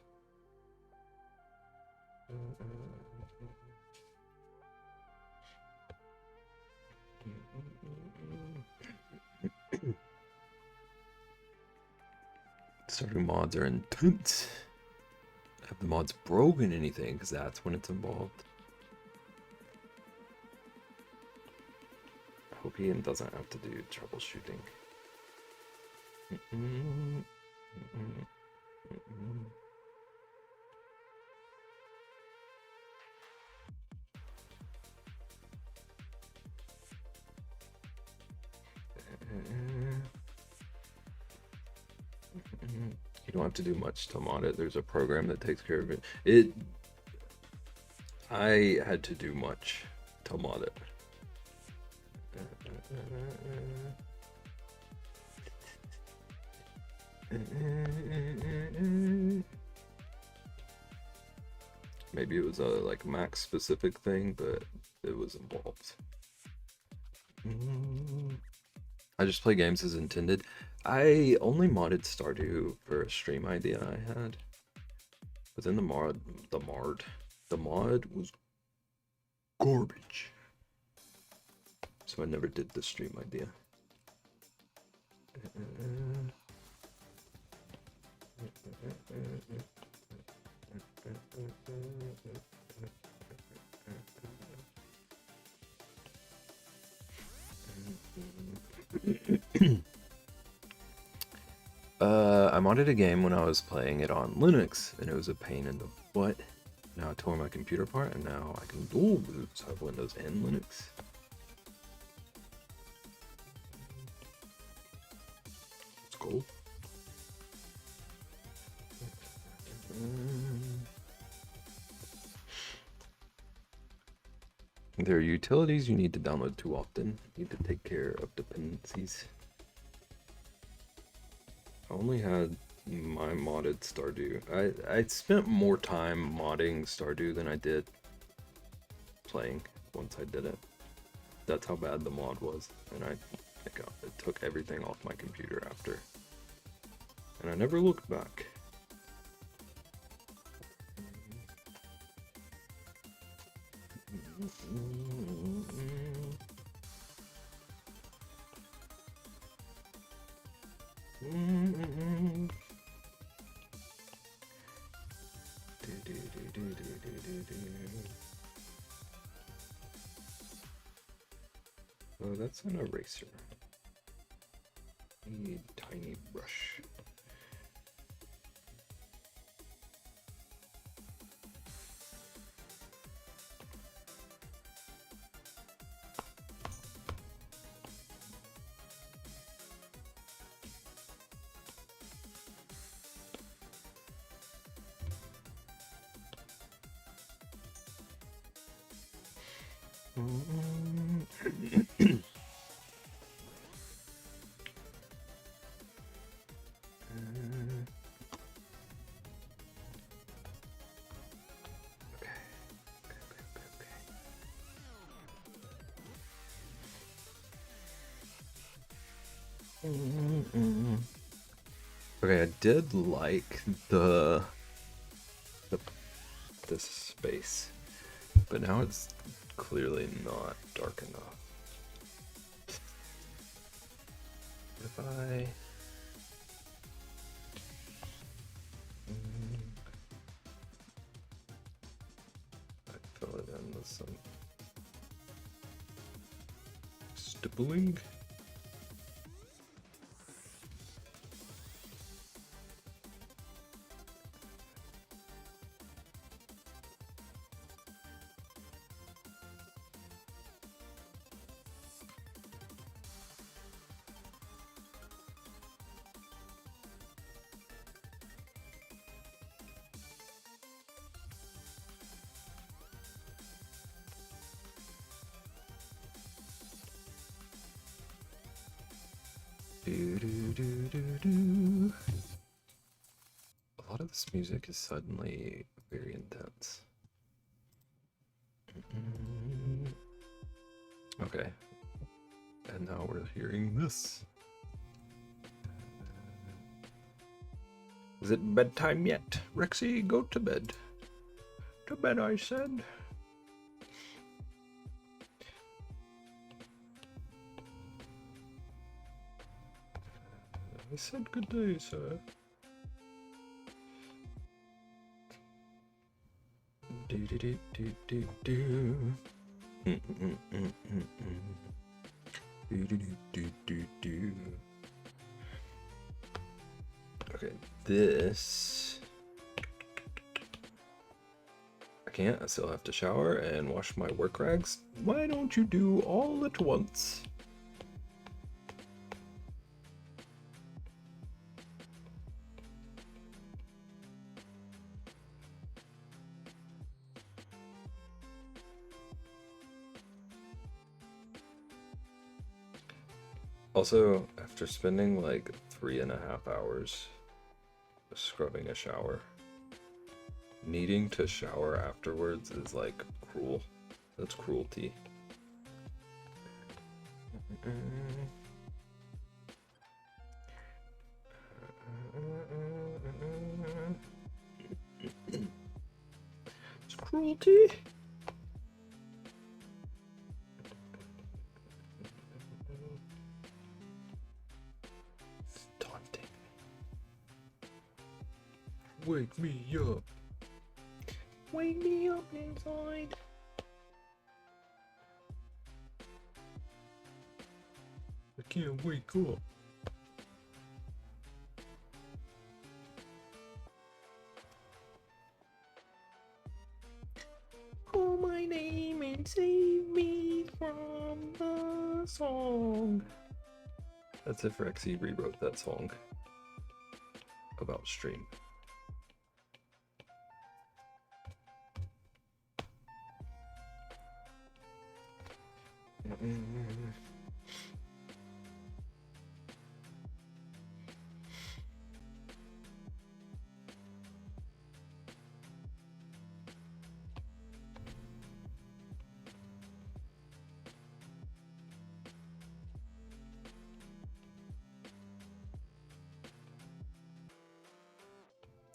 Stardew mods are intense. Have the mods broken anything? Because that's when it's involved. I hope Ian doesn't have to do troubleshooting. You don't have to do much to mod it. There's a program that takes care of it. I had to do much to mod it. Maybe it was a like Mac specific thing, but it was involved. I just play games as intended. I only modded Stardew for a stream idea I had. But then the mod was garbage. So I never did the stream idea. I modded a game when I was playing it on Linux, and it was a pain in the butt. Now I tore my computer apart, and now I can dual boot, so I have Windows and Linux. Let's go. There are utilities you need to download too often. You need to take care of dependencies. I only had my modded Stardew. I spent more time modding Stardew than I did playing once I did it. That's how bad the mod was, and it took everything off my computer after. And I never looked back. Oh, that's an eraser. Need a tiny brush. Okay, I did like this space, but now it's clearly not dark enough. If I fill it in with some stippling. A lot of this music is suddenly very intense. Okay. And now we're hearing this. Is it bedtime yet? Rexy, go to bed. To bed, I said. I said good day, sir. Do do do do do do. Do do do do do. Okay, this. I can't. I still have to shower and wash my work rags. Why don't you do all at once? Also, after spending like 3.5 hours scrubbing a shower, needing to shower afterwards is like cruel. That's cruelty. cruelty. It's daunting. Wake me up. Wake me up inside. I can't wake up. Call my name and save me from the song. That's if Rexy rewrote that song about stream.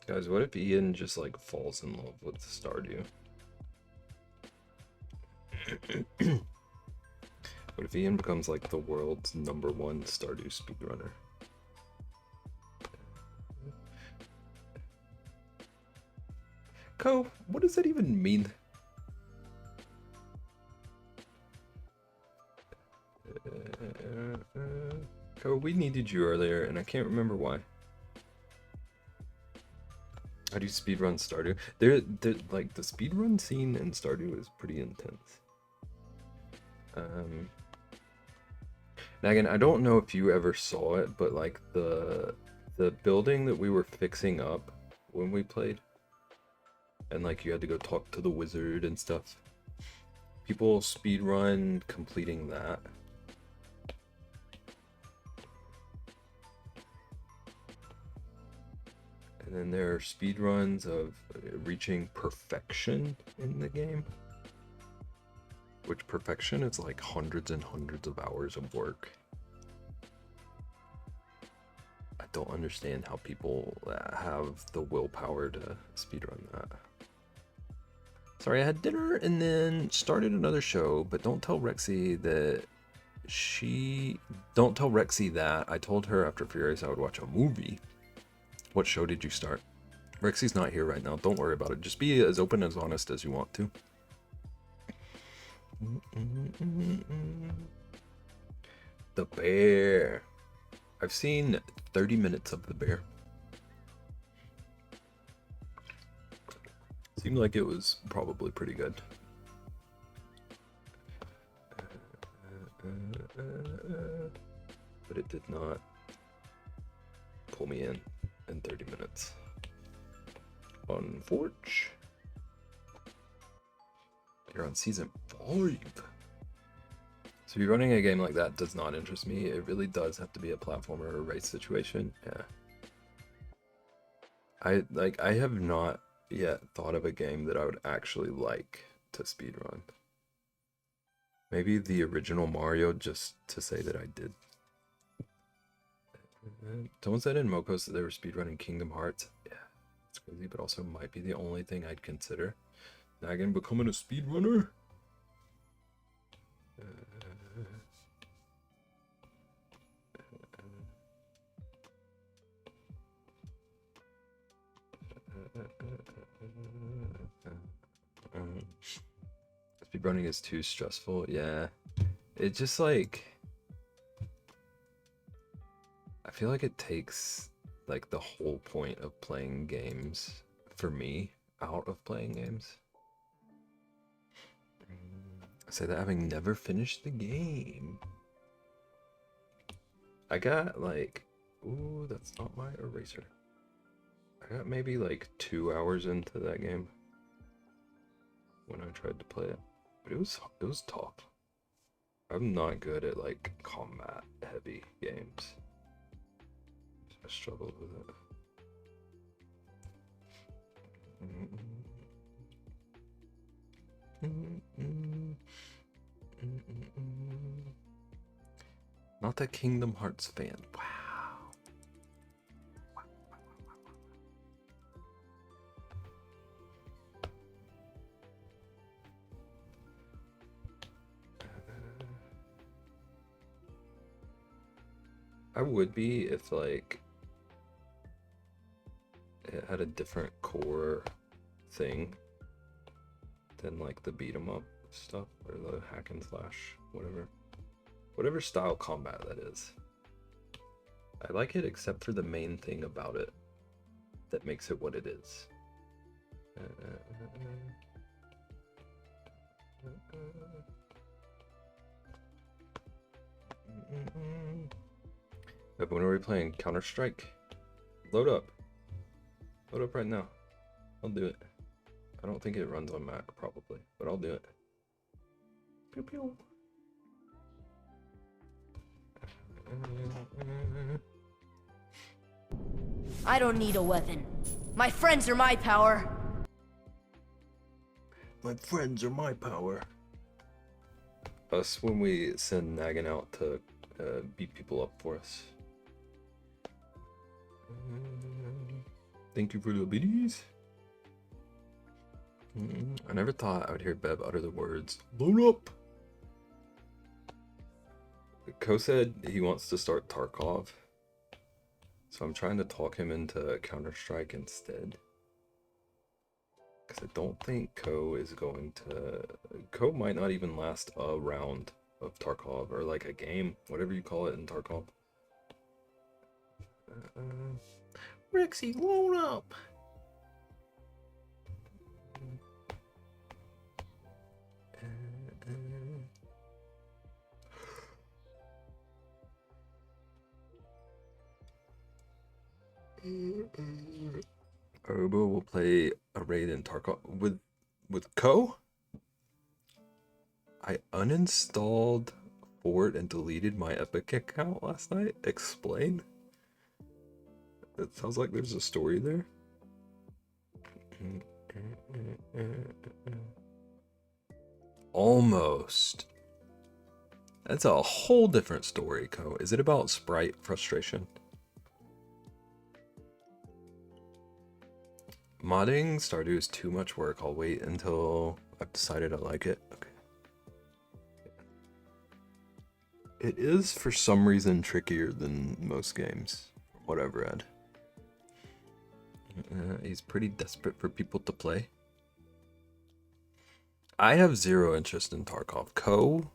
Guys, what if Ian just like falls in love with Stardew? What if Ian becomes like the world's #1 Stardew speedrunner? Ko, what does that even mean? Ko, we needed you earlier and I can't remember why. How do you speedrun Stardew? Like the speedrun scene in Stardew is pretty intense. Nagan, I don't know if you ever saw it, but like the building that we were fixing up when we played, and like you had to go talk to the wizard and stuff. People speedrun completing that. And then there are speedruns of reaching perfection in the game. Which perfection is like hundreds and hundreds of hours of work. I don't understand how people have the willpower to speedrun that. Sorry, I had dinner and then started another show, but don't tell Rexy that Don't tell Rexy that I told her after Furious I would watch a movie. What show did you start? Rexy's not here right now. Don't worry about it. Just be as open and honest as you want to. The Bear. I've seen 30 minutes of The Bear. Seemed like it was probably pretty good. But it did not pull me in 30 minutes. Unforge. You're on season 5. So you're running a game like that does not interest me. It really does have to be a platformer or race situation. Yeah. I have not yet thought of a game that I would actually like to speedrun. Maybe the original Mario, just to say that I did. Someone said in Mokos that they were speedrunning Kingdom Hearts. Yeah, it's crazy, but also might be the only thing I'd consider. Nagan becoming a speedrunner? Speedrunning is too stressful. Yeah, it just like, I feel like it takes like the whole point of playing games for me out of playing games. I say that having never finished the game. I got like, ooh, that's not my eraser. I got maybe like 2 hours into that game when I tried to play it, but it was tough. I'm not good at like combat heavy games. I struggled with it. Not a Kingdom Hearts fan. Wow. I would be if like it had a different core thing than like the beat 'em up stuff or the hack and slash, whatever style combat that is. I like it except for the main thing about it that makes it what it is. But when are we playing Counter-Strike? Load up right now. I'll do it. I don't think it runs on Mac probably, but I'll do it. Pew pew. I don't need a weapon. My friends are my power. My friends are my power. Us when we send Nagin out to beat people up for us. Thank you for the biddies. I never thought I would hear Beb utter the words, load up! Ko said he wants to start Tarkov. So I'm trying to talk him into Counter-Strike instead. Because I don't think Ko is going to... Ko might not even last a round of Tarkov, or like a game, whatever you call it in Tarkov. Rexy, load up! Obo will play a raid in Tarkov with Ko. I uninstalled Fort and deleted my Epic account last night. Explain. It sounds like there's a story there. Almost. That's a whole different story, Ko. Is it about sprite frustration? Modding Stardew is too much work. I'll wait until I've decided I like it. Okay. It is for some reason trickier than most games, from what I've read. He's pretty desperate for people to play. I have zero interest in Tarkov. Ko,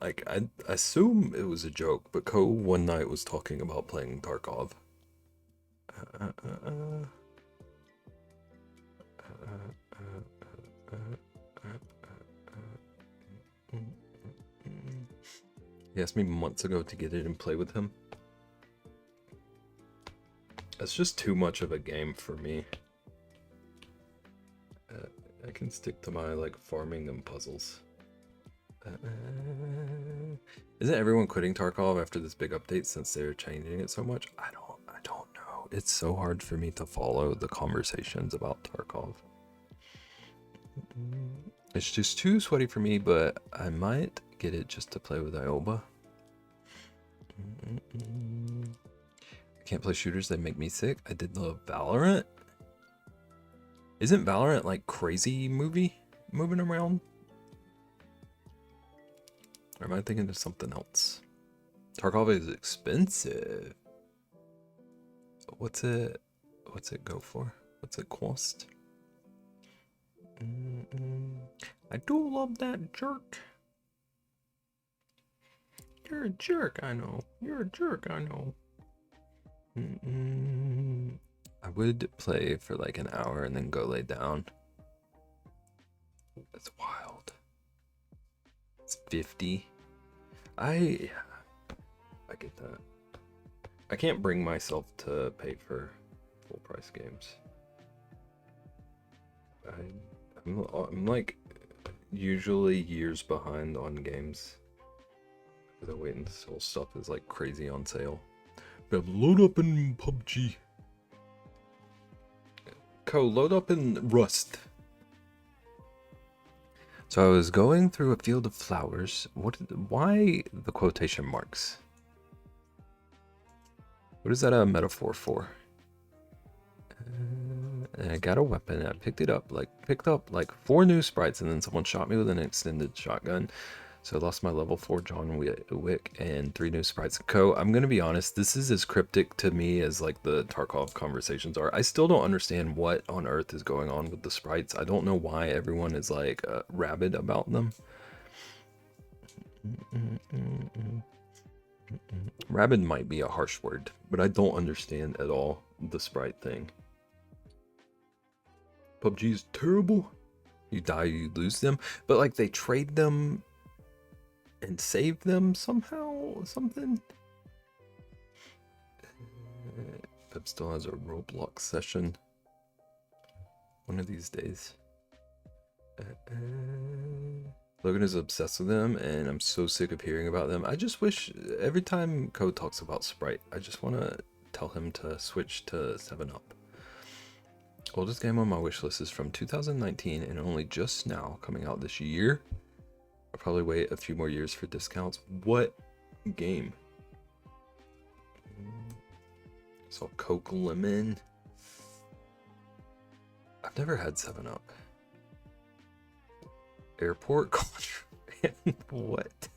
like, I assume it was a joke, but Ko one night was talking about playing Tarkov. He asked me months ago to get it and play with him. It's just too much of a game for me. I can stick to my like farming and puzzles. Isn't everyone quitting Tarkov after this big update since they're changing it so much? I don't know. It's so hard for me to follow the conversations about Tarkov. It's just too sweaty for me, but I might get it just to play with Ioba. I can't play shooters, they make me sick. I did love Valorant. Isn't Valorant like crazy moving around? Or am I thinking of something else? Tarkov is expensive. What's it go for? What's it cost? I do love that jerk. You're a jerk, I know. You're a jerk, I know. I would play for like an hour and then go lay down. That's wild. It's 50. I get that. I can't bring myself to pay for full price games. I'm like usually years behind on games. Because I wait until stuff is like crazy on sale. But load up in PUBG. Ko, load up in Rust. So I was going through a field of flowers. Why the quotation marks? What is that a metaphor for? And I got a weapon. I picked up like 4 new sprites, and then someone shot me with an extended shotgun. So I lost my level 4 John Wick and 3 new sprites. Co, I'm gonna be honest, this is as cryptic to me as like the Tarkov conversations are. I still don't understand what on earth is going on with the sprites. I don't know why everyone is like rabid about them. Rabid might be a harsh word, but I don't understand at all the sprite thing. PUBG is terrible. You die, you lose them, but like they trade them and save them somehow or something. Pep still has a Roblox session one of these days. Logan is obsessed with them, and I'm so sick of hearing about them. I just wish every time Code talks about Sprite, I just want to tell him to switch to 7-Up. Oldest game on my wish list is from 2019 and only just now coming out this year. I'll probably wait a few more years for discounts. What game? Saw Coke Lemon. I've never had 7-Up. Airport contraband. What?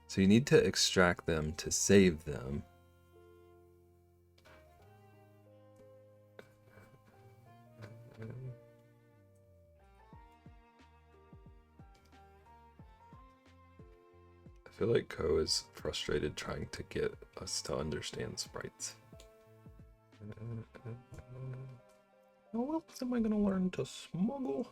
So you need to extract them to save them. I feel like Ko is frustrated trying to get us to understand sprites. How else am I gonna learn to smuggle?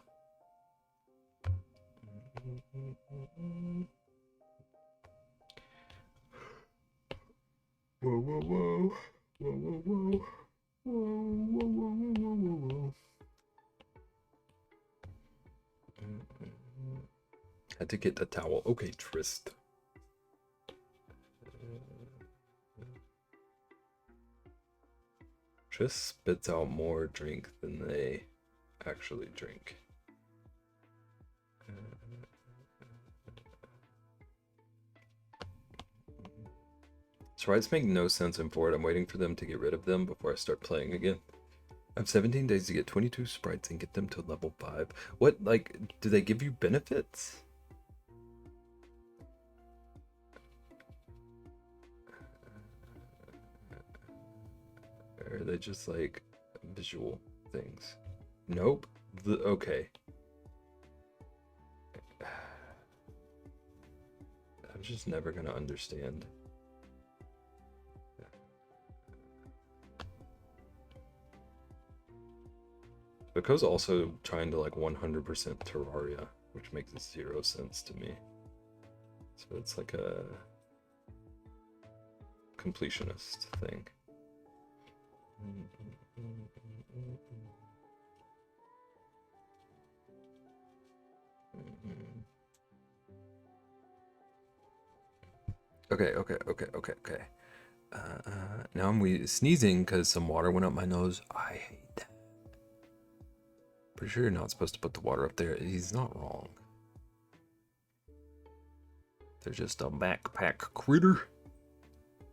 Whoa, whoa, whoa. Whoa, whoa, whoa. Whoa, whoa, whoa, whoa, whoa, whoa. Had to get the towel. Okay, Trist. Trist spits out more drink than they actually drink. Sprites make no sense in Ford. I'm waiting for them to get rid of them before I start playing again. I have 17 days to get 22 sprites and get them to level 5. What, like, do they give you benefits? Or are they just like visual things? Nope. Okay. I'm just never gonna understand. Because also trying to like 100% Terraria, which makes 0 sense to me. So it's like a completionist thing. Okay. Now I'm sneezing because some water went up my nose. I hate that. Pretty sure you're not supposed to put the water up there. He's not wrong. They're just a backpack critter.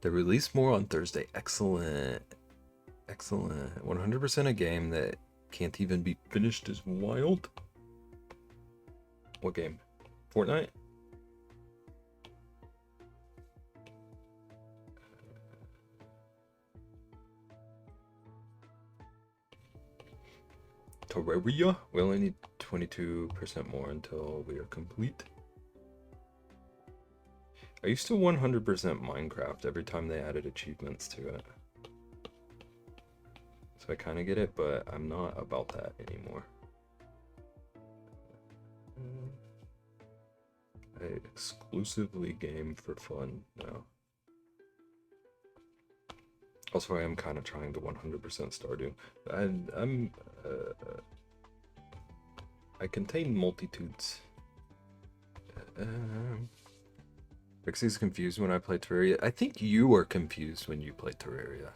They release more on Thursday. Excellent. 100% a game that can't even be finished is wild. What game? Fortnite? Terraria? We only need 22% more until we are complete. I used to 100% Minecraft every time they added achievements to it. So I kind of get it, but I'm not about that anymore. I exclusively game for fun now. Also, I am kind of trying to 100% Stardew. I contain multitudes. Rixie's confused when I play Terraria. I think you are confused when you play Terraria.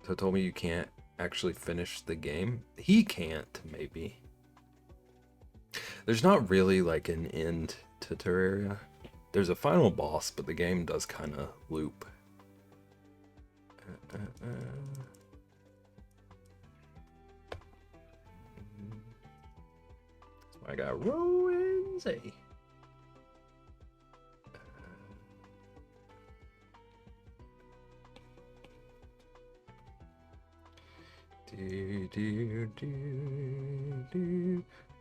So told me you can't actually finish the game. He can't, maybe. There's not really like an end to Terraria. There's a final boss, but the game does kind of loop. It's my I got Rowan's A.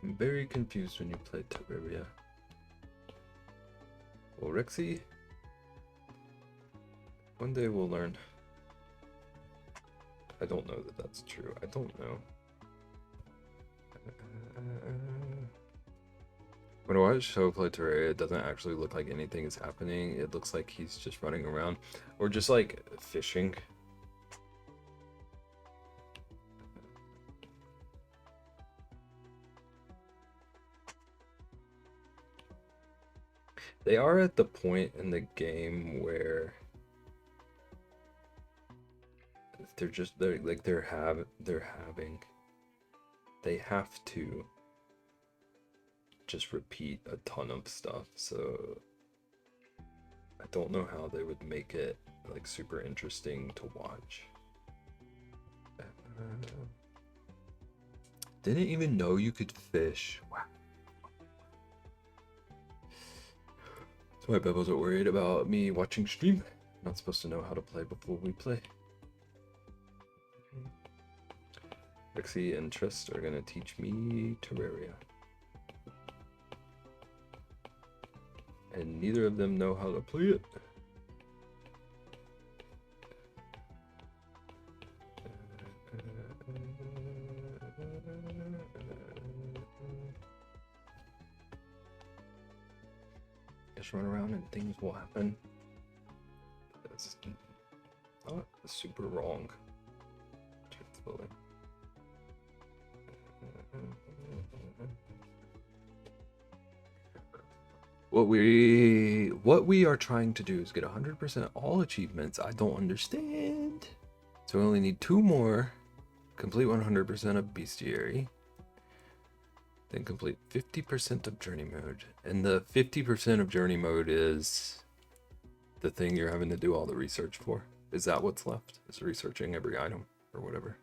I'm very confused when you play Terraria. Well, Rexy, one day we'll learn. I don't know that that's true. I don't know. When I watch Show play Terraria, it doesn't actually look like anything is happening. It looks like he's just running around or just like fishing. They are at the point in the game where they have to just repeat a ton of stuff, so I don't know how they would make it like super interesting to watch. Didn't even know you could fish. Wow. That's why Bebbles are worried about me watching stream. Not supposed to know how to play before we play. Rexy and Trist are gonna teach me Terraria. And neither of them know how to play it. Just run around and things will happen. That's not super wrong, truthfully. What we are trying to do is get 100% all achievements. I don't understand. So we only need 2 more. Complete 100% of Bestiary. Then complete 50% of Journey Mode. And the 50% of Journey Mode is the thing you're having to do all the research for. Is that what's left? Is researching every item or whatever.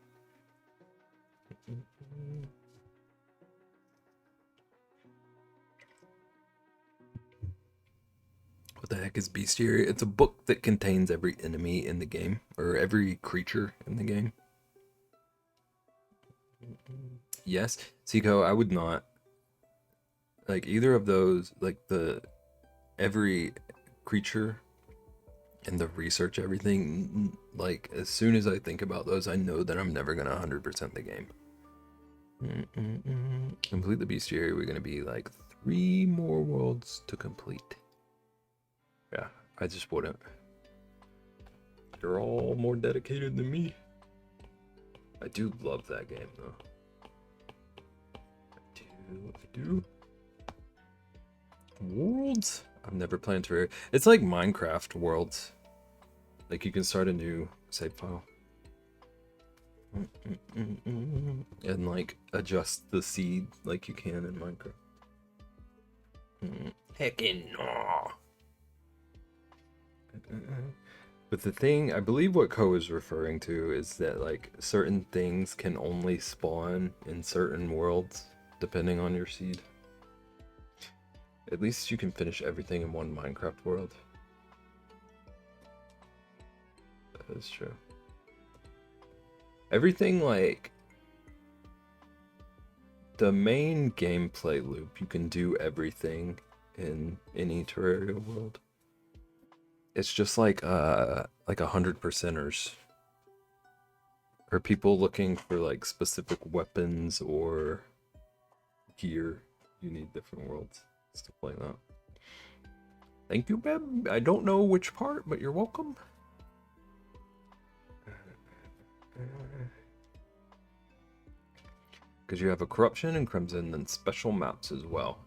What the heck is Bestiary? It's a book that contains every enemy in the game, or every creature in the game. Yes, Seiko, I would not like either of those, like every creature and the research everything. Like as soon as I think about those, I know that I'm never gonna 100% the game. Complete the Bestiary. We're gonna be like 3 more worlds to complete. Yeah, I just wouldn't. You're all more dedicated than me. I do love that game though. I do. Worlds? I've never played Terraria. It's like Minecraft Worlds. Like you can start a new save file. And like adjust the seed like you can in Minecraft. Heckin' no. But the thing, I believe what Ko is referring to is that like certain things can only spawn in certain worlds depending on your seed. At least you can finish everything in one Minecraft world. That is true. Everything like the main gameplay loop, you can do everything in any Terraria world. It's just like 100%ers. Or people looking for like specific weapons or gear. You need different worlds. Stuff like that. Thank you, Beb. I don't know which part, but you're welcome. Because you have a Corruption and Crimson, then special maps as well.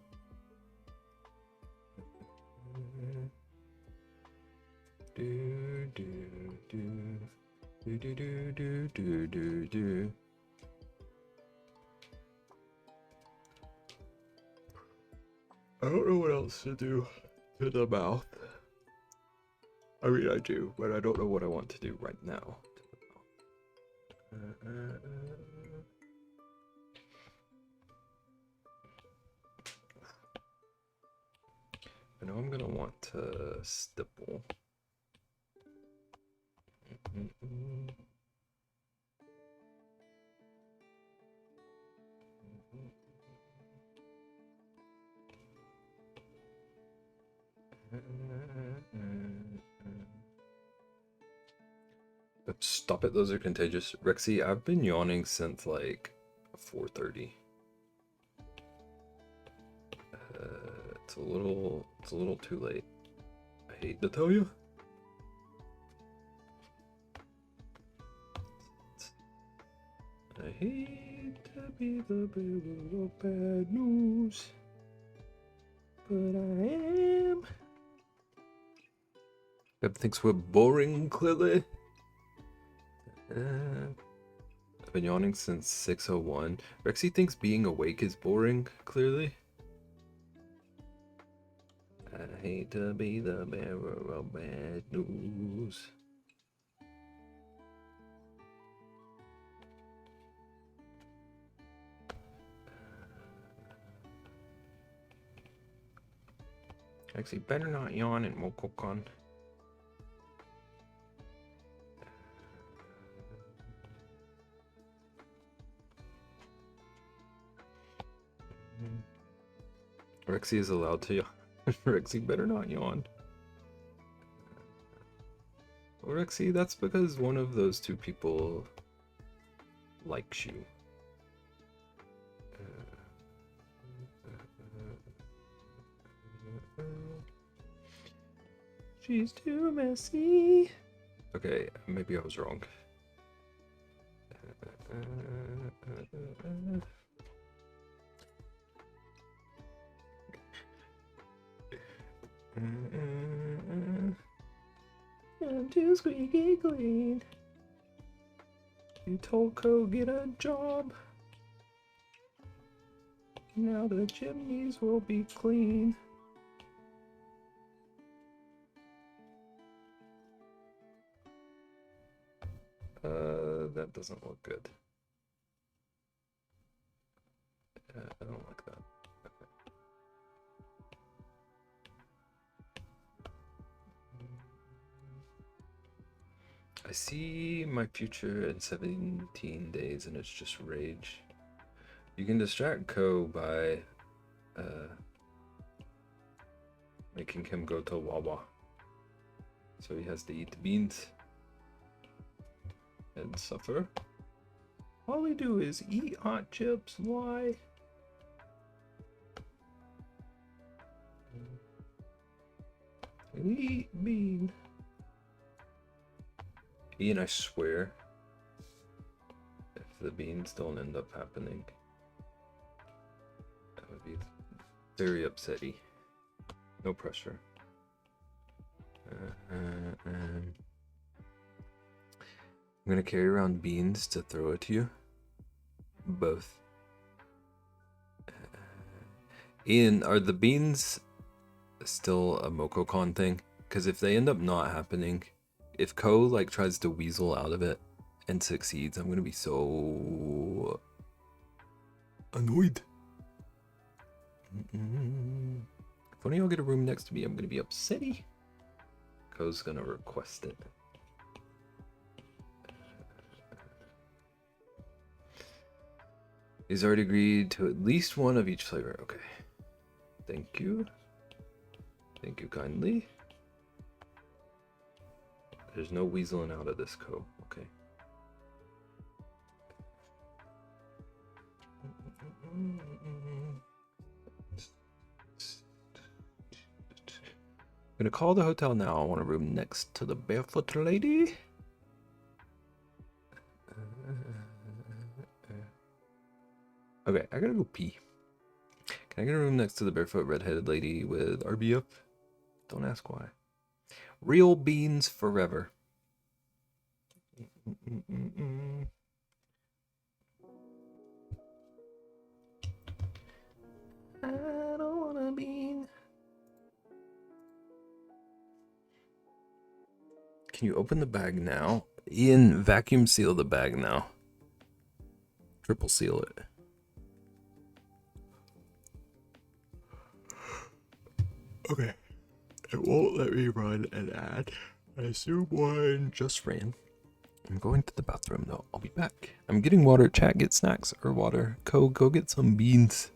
I don't know what else to do to the mouth. I mean, I do, but I don't know what I want to do right now to the mouth. I know I'm gonna want to stipple. Stop it, those are contagious. Rexy, I've been yawning since like 4:30. It's a little too late. I hate to tell you. I hate to be the bearer of bad news, but I am. Gab thinks we're boring, clearly. I've been yawning since 6:01. Rexy thinks being awake is boring, clearly. I hate to be the bearer of bad news. Rexy, better not yawn and we'll cook on. Rexy is allowed to yawn. Rexy better not yawn. Rexy, that's because one of those two people likes you. She's too messy. Okay, maybe I was wrong. I'm too squeaky clean. You told Co get a job. Now the chimneys will be clean. That doesn't look good. I don't like that. I see my future in 17 days and it's just rage. You can distract Co by making him go to Wawa. So he has to eat the beans and suffer. All we do is eat hot chips. Why? Eat bean. Ian, I swear, if the beans don't end up happening, that would be very upsetty. No pressure. I'm gonna carry around beans to throw it to you. Both. Ian, are the beans still a MokoCon thing? Because if they end up not happening, if Co like tries to weasel out of it and succeeds, I'm gonna be so annoyed. If only I'll get a room next to me, I'm gonna be upsetty. Co's gonna request it. He's already agreed to at least one of each flavor. Okay. Thank you. Thank you kindly. There's no weaseling out of this, Co. Okay. I'm gonna call the hotel now. I want a room next to the barefoot lady. Okay, I gotta go pee. Can I get a room next to the barefoot redheaded lady with RBF? Don't ask why. Real beans forever. I don't want a bean. Can you open the bag now? Ian, vacuum seal the bag now. Triple seal it. Okay. It won't let me run an ad. I assume one just ran. I'm going to the bathroom though. I'll be back. I'm getting water. Chat, get snacks or water. Go get some beans.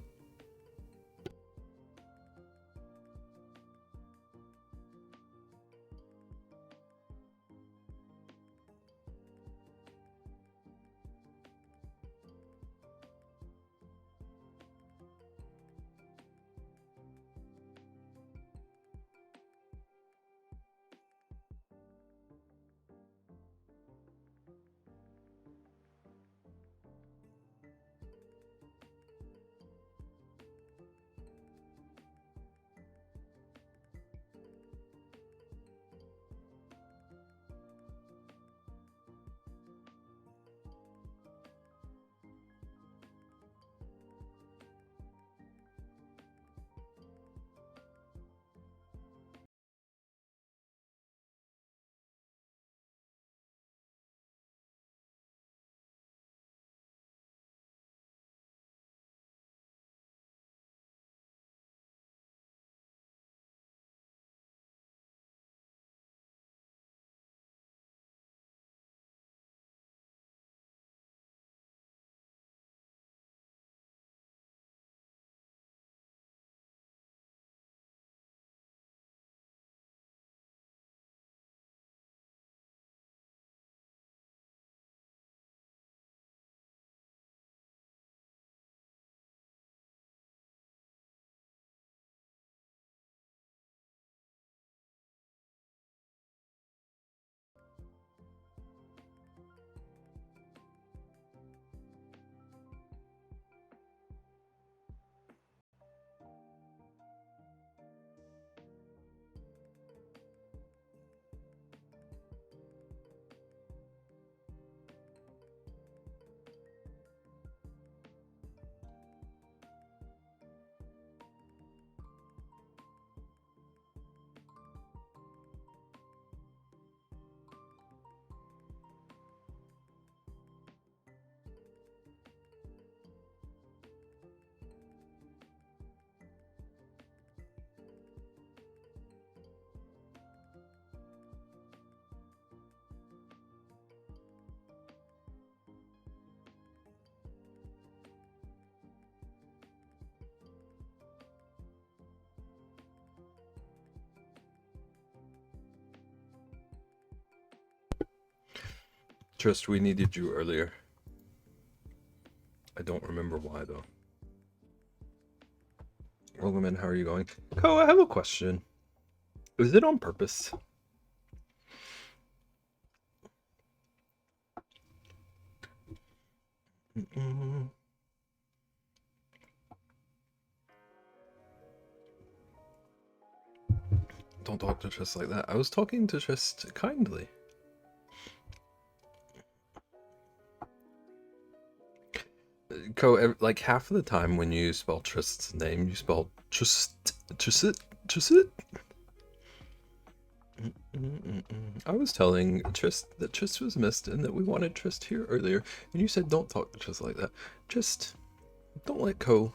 Trist, we needed you earlier. I don't remember why though. Welcome in, how are you going? Ko, I have a question. Is it on purpose? Don't talk to Trist like that. I was talking to Trist kindly. Ko, like half of the time when you spell Trist's name, you spell Trist. I was telling Trist that Trist was missed and that we wanted Trist here earlier, and you said don't talk to Trist like that. Just don't let Ko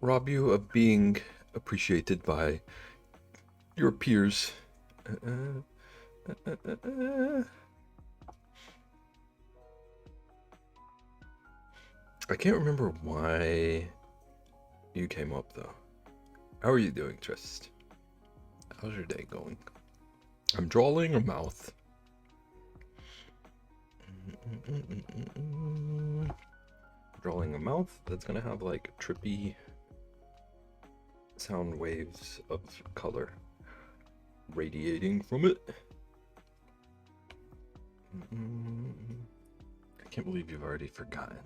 rob you of being appreciated by your peers. I can't remember why you came up though. How are you doing, Trist? How's your day going? I'm drawing a mouth. Drawing a mouth that's gonna have like trippy sound waves of color radiating from it. I can't believe you've already forgotten.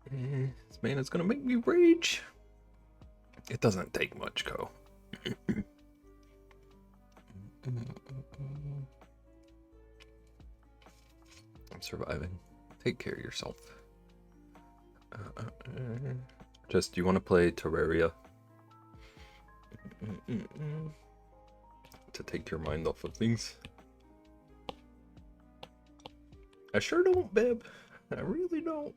This man is gonna make me rage. It doesn't take much, Ko. I'm surviving. Take care of yourself. Just, do you want to play Terraria? To take your mind off of things? I sure don't, babe. I really don't.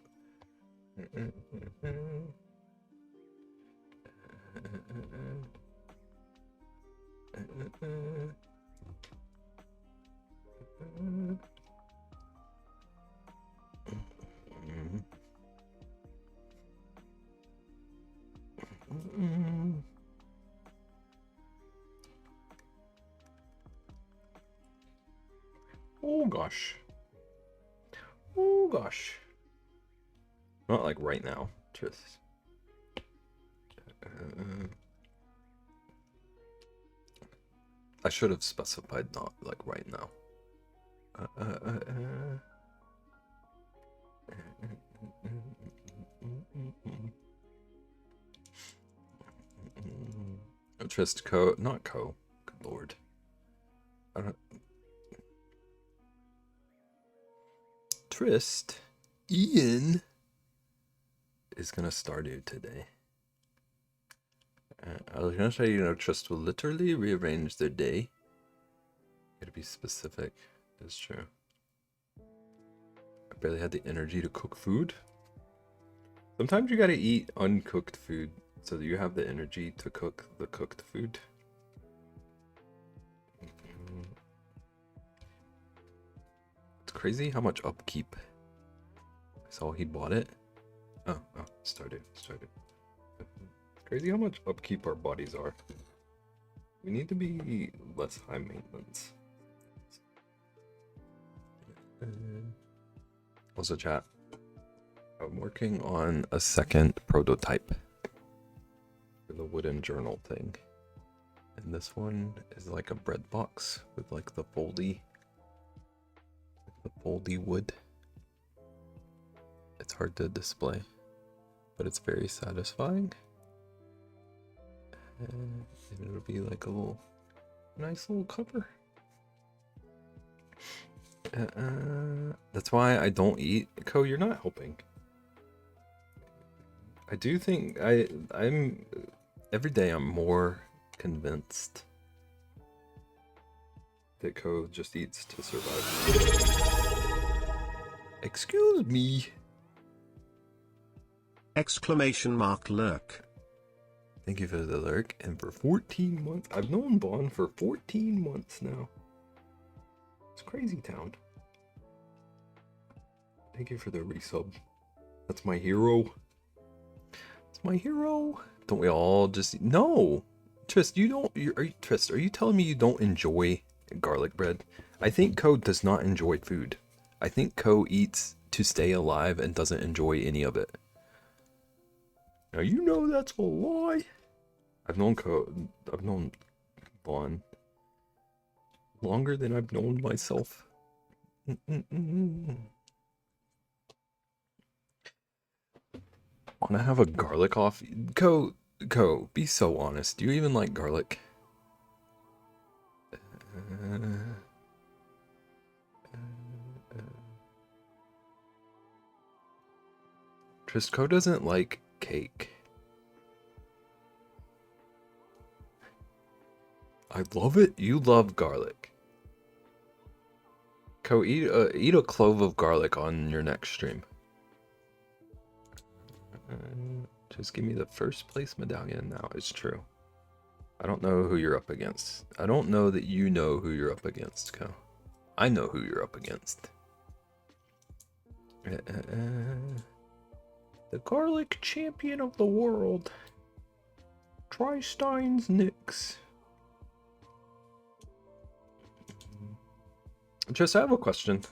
Oh gosh. Oh gosh. Not like right now, just. I should have specified not like right now. Trist Co, not Co. Good lord. I don't. Trist, Ian is gonna Stardew today. I was gonna say, Trist will literally rearrange their day. Gotta be specific. It's true. I barely had the energy to cook food. Sometimes you gotta eat uncooked food so that you have the energy to cook the cooked food. It's crazy how much upkeep. I saw he bought it. Oh, started. Crazy how much upkeep our bodies are. We need to be less high maintenance. Also, chat. I'm working on a second prototype for the wooden journal thing. And this one is like a bread box with like the foldy wood. It's hard to display, but it's very satisfying. And it'll be like a nice little cover. That's why I don't eat. Co, you're not helping. I do think I'm every day I'm more convinced that Co just eats to survive. Excuse me. Exclamation mark lurk. Thank you for the lurk, and for 14 months. I've known Bond for 14 months now. It's crazy town. Thank you for the resub. That's my hero. It's my hero. Don't we all just... No! Trist, you don't... Trist, are you telling me you don't enjoy garlic bread? I think Co does not enjoy food. I think Co eats to stay alive and doesn't enjoy any of it. Now you know that's a lie. I've known Vaughn longer than I've known myself. Wanna have a garlic off? Co, be so honest. Do you even like garlic? Tristco doesn't like cake. I love it. You love garlic. Co, eat a clove of garlic on your next stream. Just give me the first place medallion now. It's true. I don't know who you're up against. I don't know that you know who you're up against, Co. I know who you're up against. The garlic champion of the world. Tristein's Nyx. Just I have a question.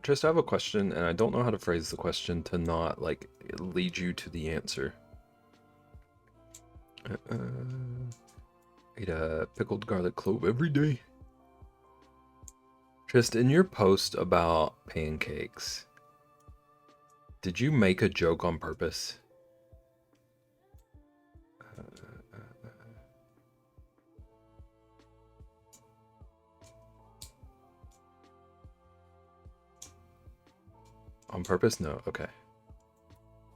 Just I have a question, and I don't know how to phrase the question to not like lead you to the answer. Eat a pickled garlic clove every day. Just in your post about pancakes, did you make a joke on purpose? On purpose? No, okay.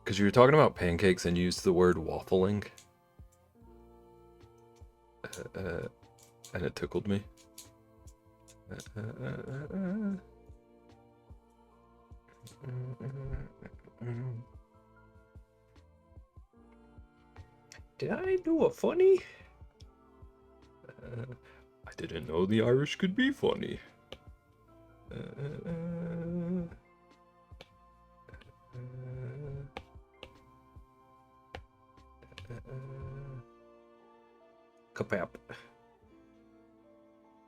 Because you were talking about pancakes and used the word waffling. And it tickled me. Did I do a funny? I didn't know the Irish could be funny. Kapap.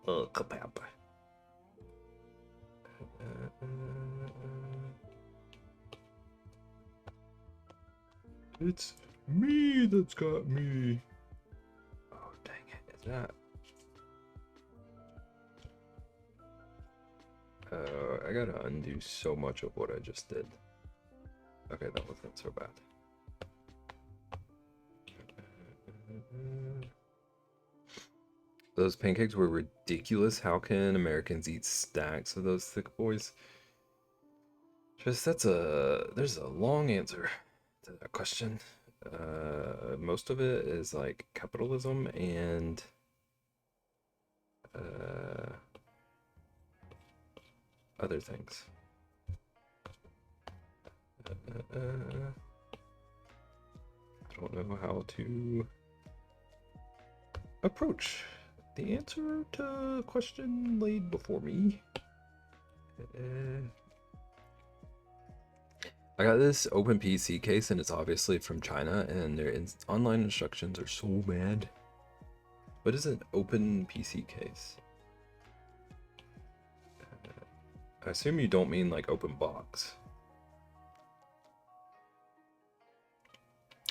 Kapap. It's me that's got me. Oh, dang it. Is that... I gotta undo so much of what I just did. Okay, that wasn't so bad. Those pancakes were ridiculous. How can Americans eat stacks of those thick boys? Just there's a long answer to that question. Most of it is like capitalism and other things. I don't know how to approach the answer to a question laid before me. I got this OpenPC case and it's obviously from China and their online instructions are so bad. What is an OpenPC case? I assume you don't mean like open box.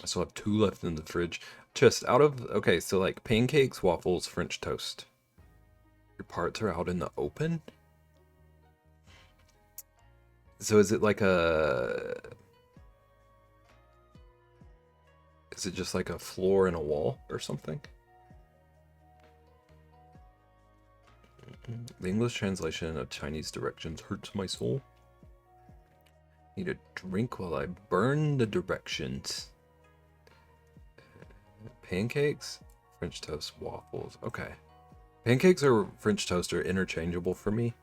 I still have 2 left in the fridge. Just out of, okay, so like pancakes, waffles, French toast. Your parts are out in the open? So is it like is it just like a floor and a wall or something? The English translation of Chinese directions hurts my soul. Need a drink while I burn the directions. Pancakes, French toast, waffles. Okay. Pancakes or French toast are interchangeable for me.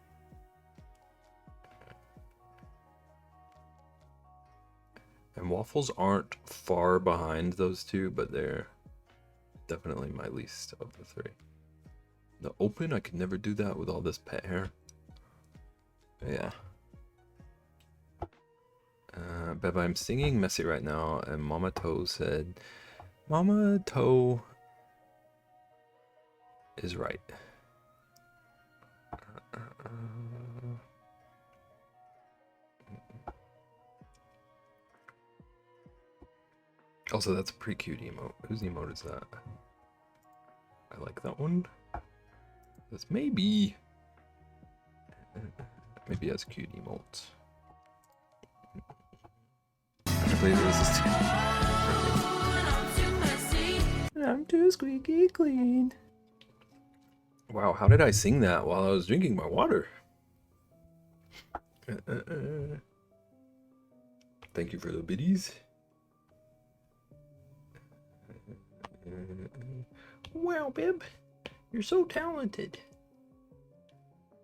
And waffles aren't far behind those two, but they're definitely my least of the 3. The open, I could never do that with all this pet hair. Yeah. Beba, I'm singing Messy right now, and Mama Toe said, Mama Toe is right. Also, that's a pretty cute emote. Whose emote is that? I like that one. This maybe has cute emotes. I believe this is too. I'm too squeaky clean. Wow, how did I sing that while I was drinking my water? Thank you for the biddies. Wow, Bib, you're so talented.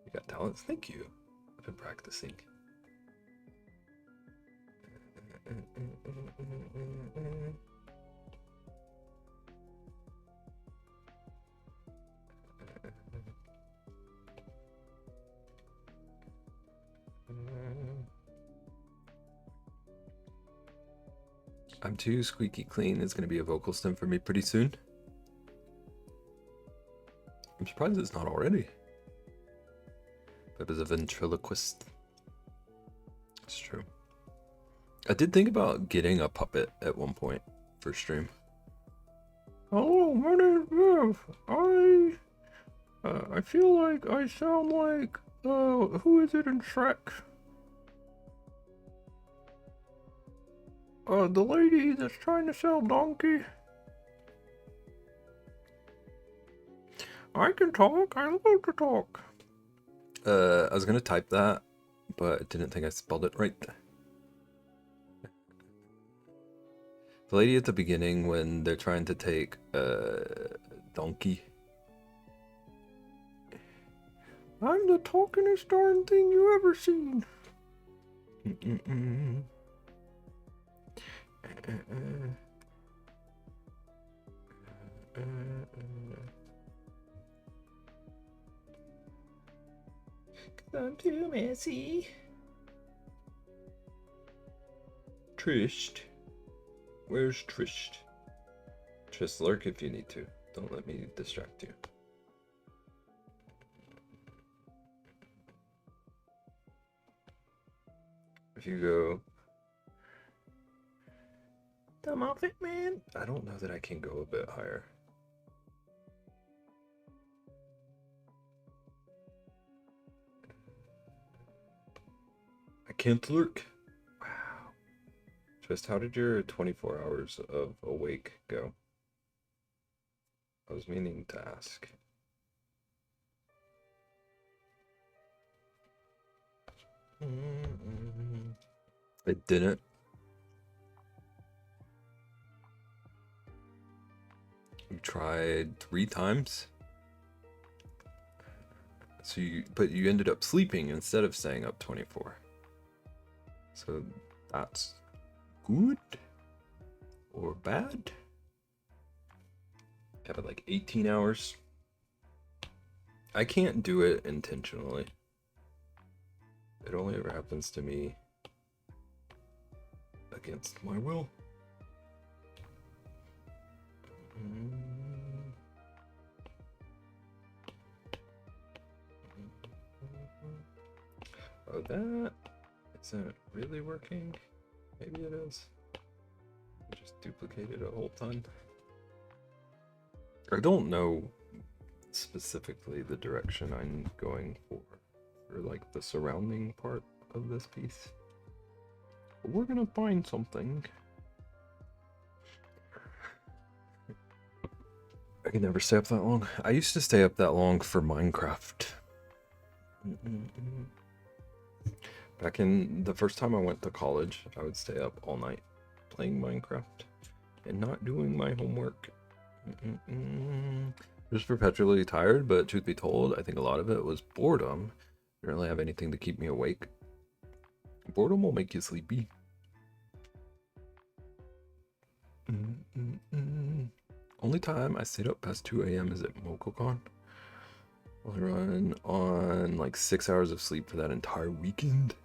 You got talents? Thank you. I've been practicing. I'm too squeaky clean is going to be a vocal stem for me pretty soon. I'm surprised it's not already. But as a ventriloquist. It's true. I did think about getting a puppet at one point for stream. Oh, my name's Viv. I feel like I sound like, who is it in Shrek? The lady that's trying to sell donkey. I can talk. I love to talk. I was gonna type that, but I didn't think I spelled it right. The lady at the beginning when they're trying to take donkey. I'm the talkingest darn thing you ever seen. Cause I'm too messy. Trisht. Where's Trisht? Just lurk if you need to. Don't let me distract you. If you go, dumb outfit, man. I don't know that I can go a bit higher. I can't lurk. Wow. Just how did your 24 hours of awake go? I was meaning to ask. It didn't. You tried 3 times. So but you ended up sleeping instead of staying up 24. So that's good or bad? Have it like 18 hours. I can't do it intentionally. It only ever happens to me against my will. Oh, that isn't really working. Maybe it is. I just duplicated a whole ton. I don't know specifically the direction I'm going for like the surrounding part of this piece. But we're gonna find something. I can never stay up that long. I used to stay up that long for Minecraft. Back in the first time I went to college, I would stay up all night playing Minecraft and not doing my homework. Just perpetually tired, but truth be told, I think a lot of it was boredom. I didn't really have anything to keep me awake. Boredom will make you sleepy. Only time I stayed up past 2 a.m. is at MokoCon. I'll run on like 6 hours of sleep for that entire weekend.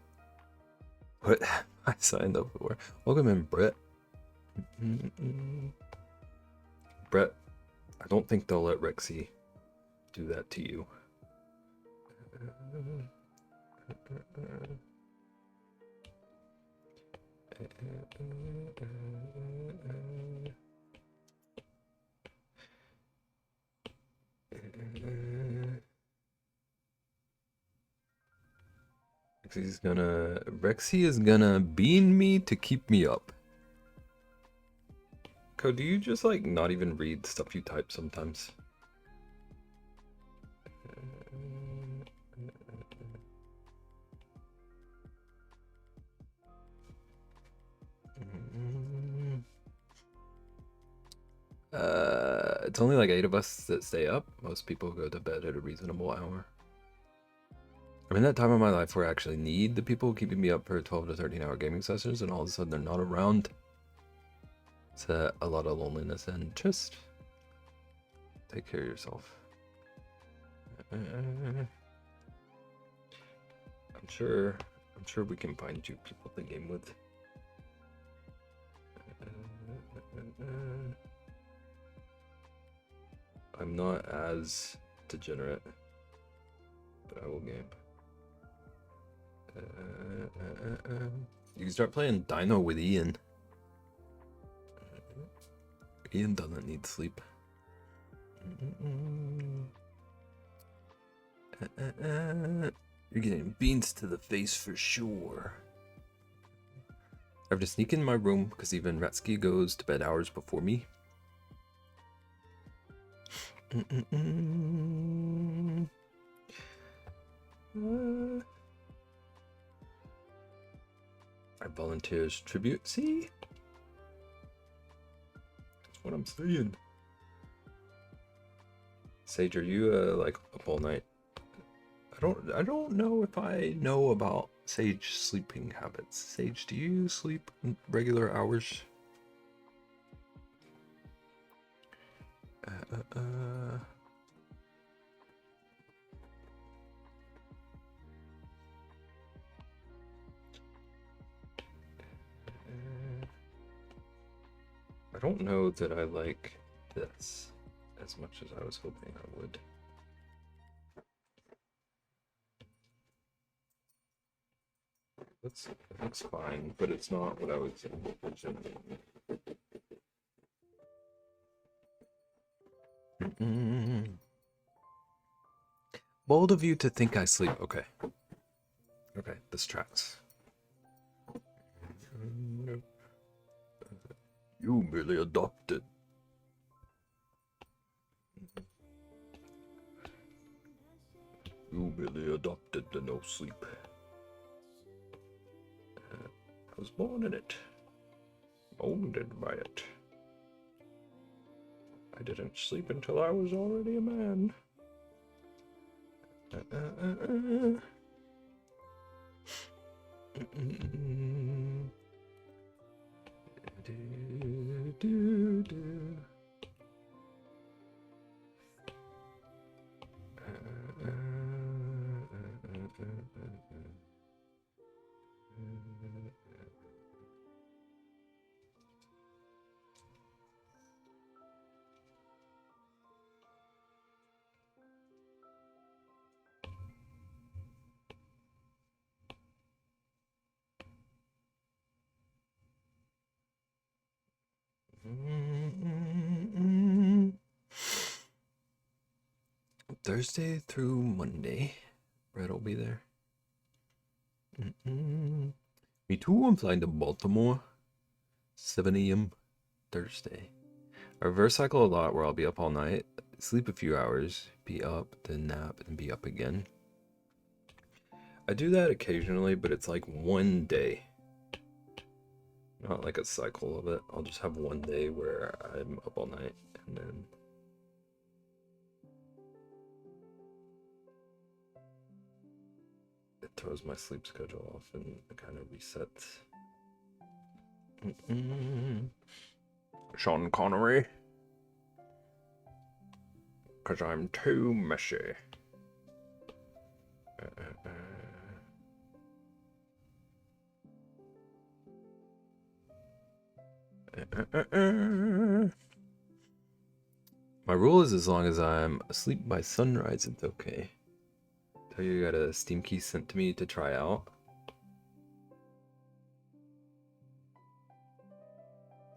What I signed up for. Welcome in, Brett. Brett, I don't think they'll let Rexy do that to you. Rexy is gonna bean me to keep me up. Code, do you just like not even read stuff you type sometimes? It's only like 8 of us that stay up. Most people go to bed at a reasonable hour. I'm in that time of my life where I actually need the people keeping me up for 12 to 13 hour gaming sessions, and all of a sudden they're not around. It's a lot of loneliness, and just take care of yourself. I'm sure we can find you people to game with. I'm not as degenerate, but I will game. You can start playing Dino with Ian. Ian doesn't need sleep. You're getting beans to the face for sure. I have to sneak in my room because even Retsky goes to bed hours before me. I volunteers tribute. See? That's what I'm saying. Sage, are you like up all night? I don't know if I know about Sage sleeping habits. Sage, do you sleep regular hours? I don't know that I like this as much as I was hoping I would. It looks fine, but it's not what I was envisioning. Bold of you to think I sleep. Okay. Okay, this tracks. You merely adopted. You merely adopted the no sleep. I was born in it. Molded by it. I didn't sleep until I was already a man. Thursday through Monday. Red will be there. Me too, I'm flying to Baltimore. 7 a.m. Thursday. I reverse cycle a lot where I'll be up all night, sleep a few hours, be up, then nap, and be up again. I do that occasionally, but it's like one day. Not like a cycle of it. I'll just have one day where I'm up all night, and then... it throws my sleep schedule off and it kind of resets. Sean Connery. Cause I'm too messy. My rule is as long as I'm asleep by sunrise, it's okay. Tell you I got a Steam key sent to me to try out.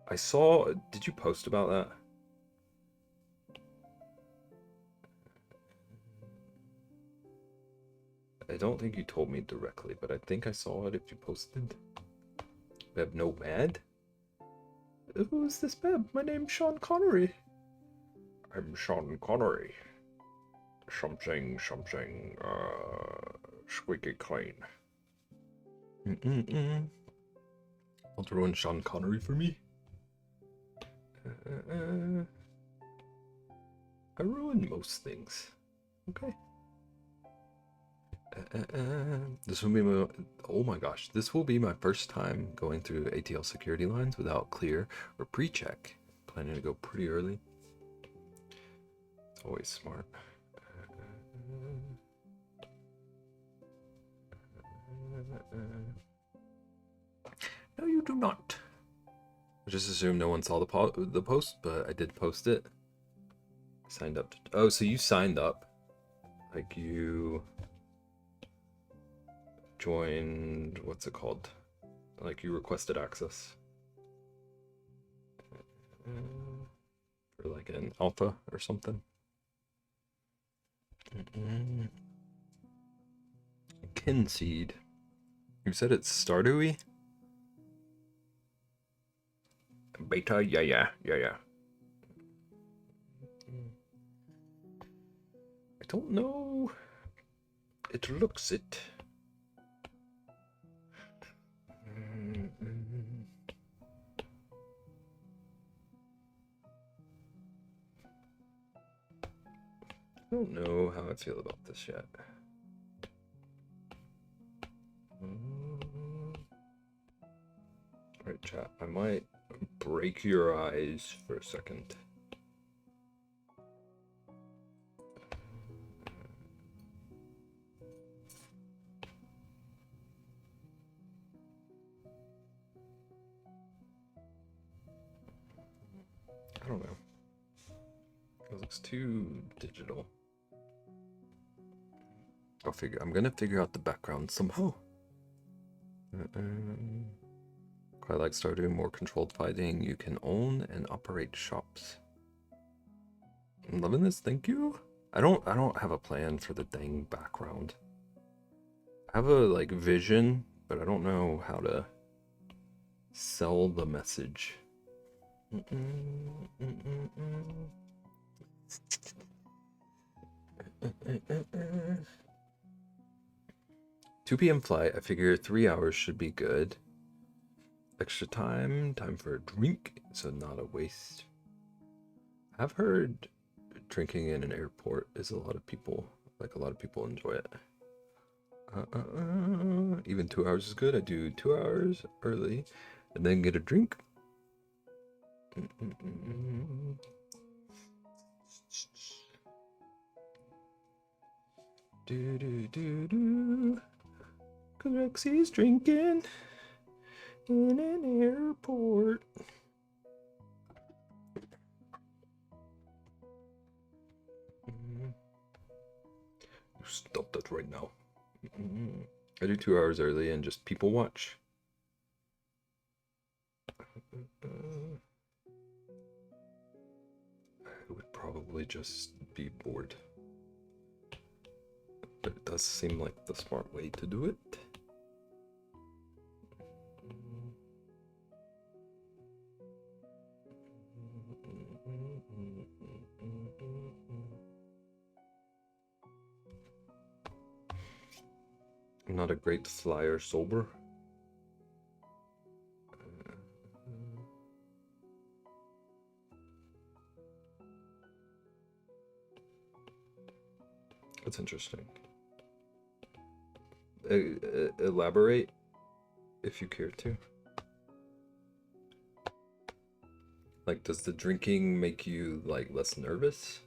I saw, did you post about that? I don't think you told me directly, but I think I saw it if you posted. Beb Nomad? Who's this Beb? My name's Sean Connery. I'm Sean Connery. Something, squeaky clean. Want to ruin Sean Connery for me? I ruin most things. Okay. This will be my, oh my gosh, this will be my first time going through ATL security lines without clear or pre-check. Planning to go pretty early. It's always smart. No, you do not. I just assumed no one saw the post, but I did post it. Signed up. Oh, so you signed up. Like you joined, what's it called? Like you requested access. For like an alpha or something. Kinseed. You said it's Stardewy? Beta, yeah. I don't know. It looks it. I don't know how I feel about this yet. Alright, chat. I might break your eyes for a second. don't know. It looks too digital. I'm gonna figure out the background somehow. Quite like Stardew, more controlled fighting. You can own and operate shops. I'm loving this, thank you. I don't have a plan for the dang background. I have a like vision, but I don't know how to sell the message. 2 p.m. flight. I figure 3 hours should be good. Extra time for a drink, so not a waste. I've heard drinking in an airport is a lot of people enjoy it. Even 2 hours is good. I do 2 hours early and then get a drink. Cause Rexy's drinking in an airport. Stop that right now. I do 2 hours early and just people watch. I would probably just be bored. But it does seem like the smart way to do it. I'm not a great flyer sober. That's interesting. Elaborate if you care to. Like, does the drinking make you like less nervous?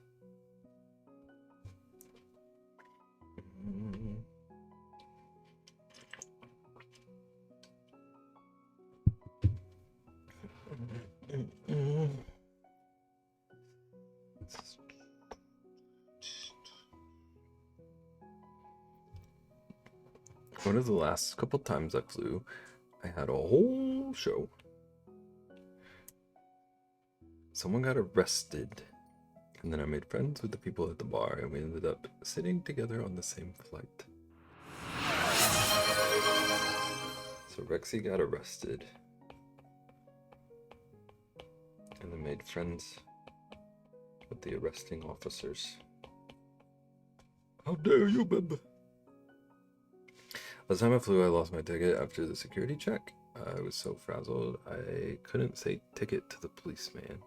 One of the last couple times I flew, I had a whole show. Someone got arrested, and then I made friends with the people at the bar, and we ended up sitting together on the same flight. So Rexy got arrested, and then made friends with the arresting officers. How dare you, Beb? Last time I flew, I lost my ticket after the security check. I was so frazzled, I couldn't say ticket to the policeman.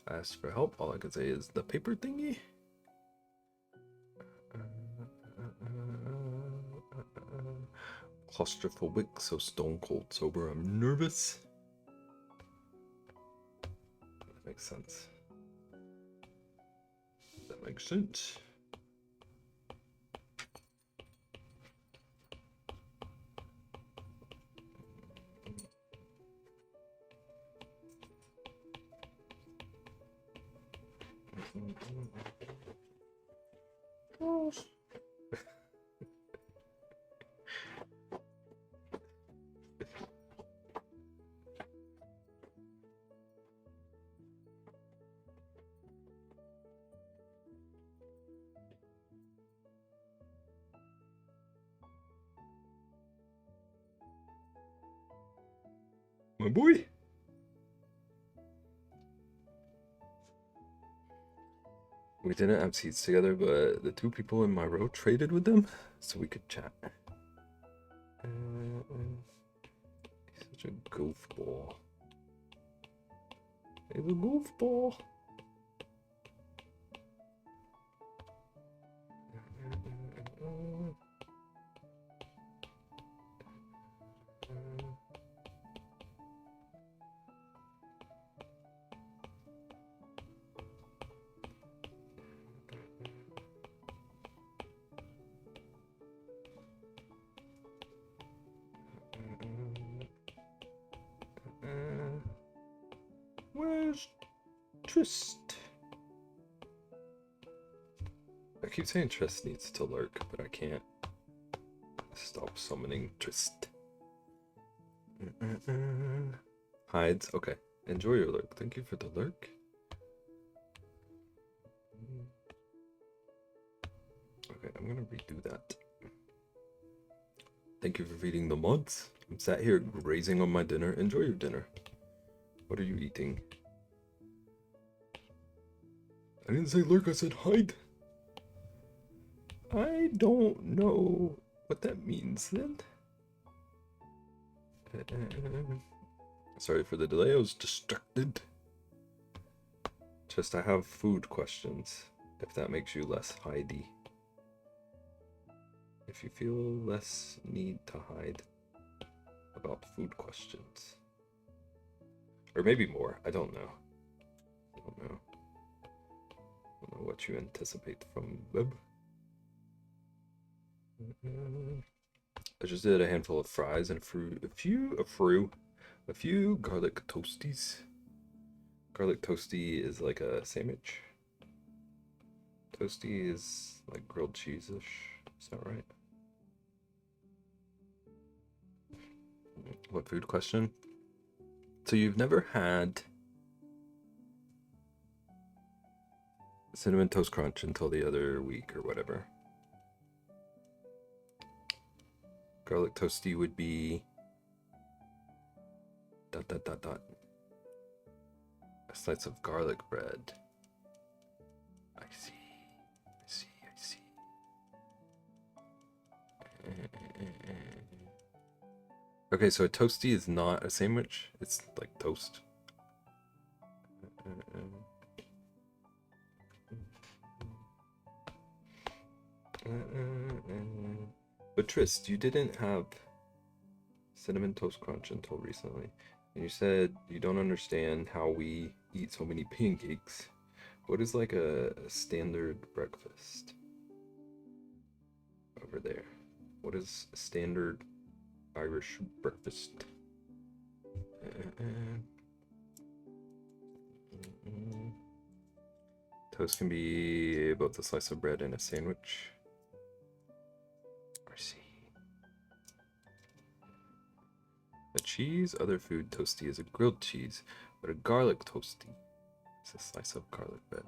I asked for help. All I could say is the paper thingy. Claustrophobic, so stone cold sober. I'm nervous. That makes sense. That makes sense. My boy. We didn't have seats together, but the 2 people in my row traded with them so we could chat. He's such a goofball. He's a goofball. Where's Trist. I keep saying Trist needs to lurk, but I can't stop summoning Trist. Hides. Okay. Enjoy your lurk. Thank you for the lurk. Okay, I'm gonna redo that. Thank you for feeding the mods. I'm sat here grazing on my dinner. Enjoy your dinner. What are you eating? I didn't say lurk, I said hide. I don't know what that means then. Sorry for the delay, I was distracted. Just I have food questions, if that makes you less hidey. If you feel less need to hide about food questions. Or maybe more, I don't know. I don't know what you anticipate from web. I just did a handful of fries and a few garlic toasties. Garlic toasty is like a sandwich. Toasty is like grilled cheese-ish. Is that right? What food question? So you've never had Cinnamon Toast Crunch until the other week or whatever. Garlic toasty would be ... A slice of garlic bread. I see. Okay, so a toasty is not a sandwich. It's like toast. But Trist, you didn't have Cinnamon Toast Crunch until recently. And you said you don't understand how we eat so many pancakes. What is like a standard breakfast over there? What is a standard Irish breakfast? Toast can be both a slice of bread and a sandwich. I see. A cheese, other food toasty is a grilled cheese, but a garlic toasty is a slice of garlic bread.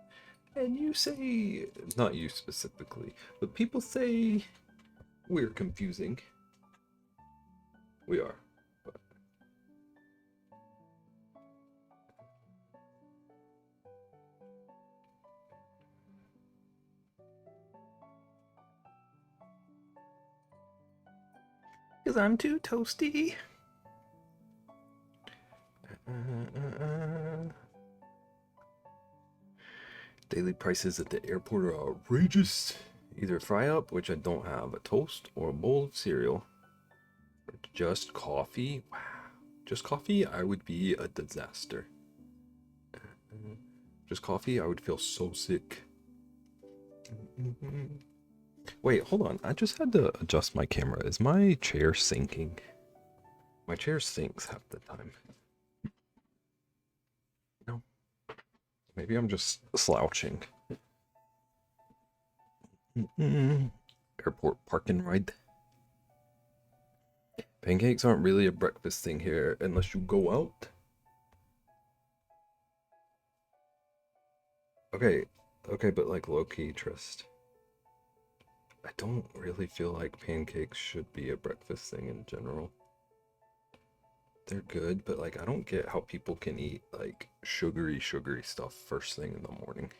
And you say, not you specifically, but people say we're confusing. We are. But... because I'm too toasty. Daily prices at the airport are outrageous. Either fry up, which I don't have, a toast, or a bowl of cereal. Or just coffee. Wow. Just coffee, I would be a disaster. Just coffee, I would feel so sick. Wait, hold on. I just had to adjust my camera. Is my chair sinking? My chair sinks half the time. No. Maybe I'm just slouching. Airport park and ride. Pancakes aren't really a breakfast thing here unless you go out. Okay, but like low-key, Trist. I don't really feel like pancakes should be a breakfast thing in general. They're good, but like I don't get how people can eat like sugary stuff first thing in the morning.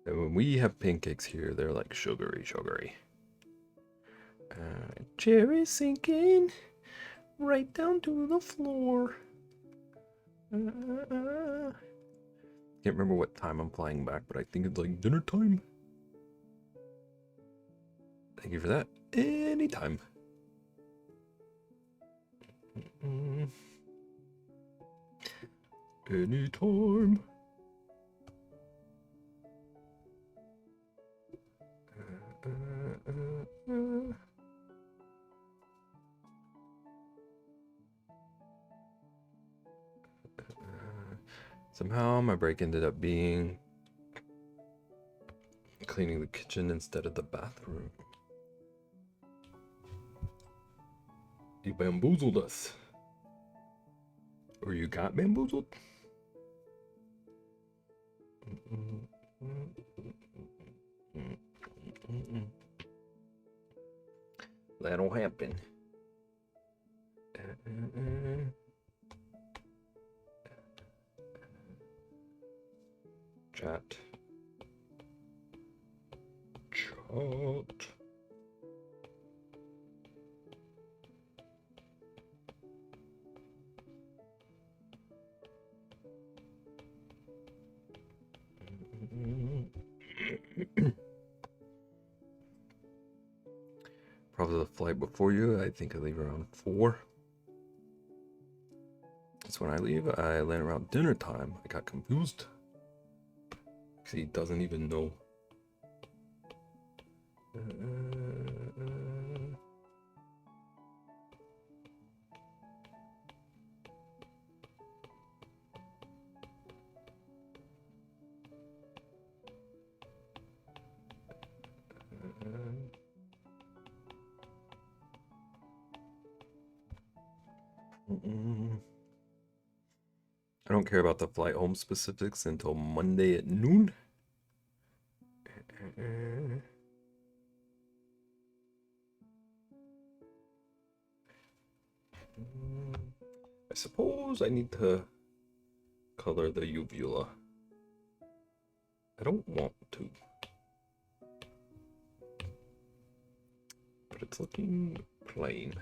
And when we have pancakes here, they're like sugary. Chair is sinking right down to the floor. Can't remember what time I'm flying back, but I think it's like dinner time. Thank you for that. Anytime. Anytime. Somehow my break ended up being cleaning the kitchen instead of the bathroom. You bamboozled us. Or you got bamboozled? That'll happen. Chat. Probably the flight before you. I think I leave around 4. That's when I leave. I land around dinner time. I got confused. Because he doesn't even know. I don't care about the flight home specifics until Monday at noon. I suppose I need to color the uvula. I don't want to. But it's looking plain.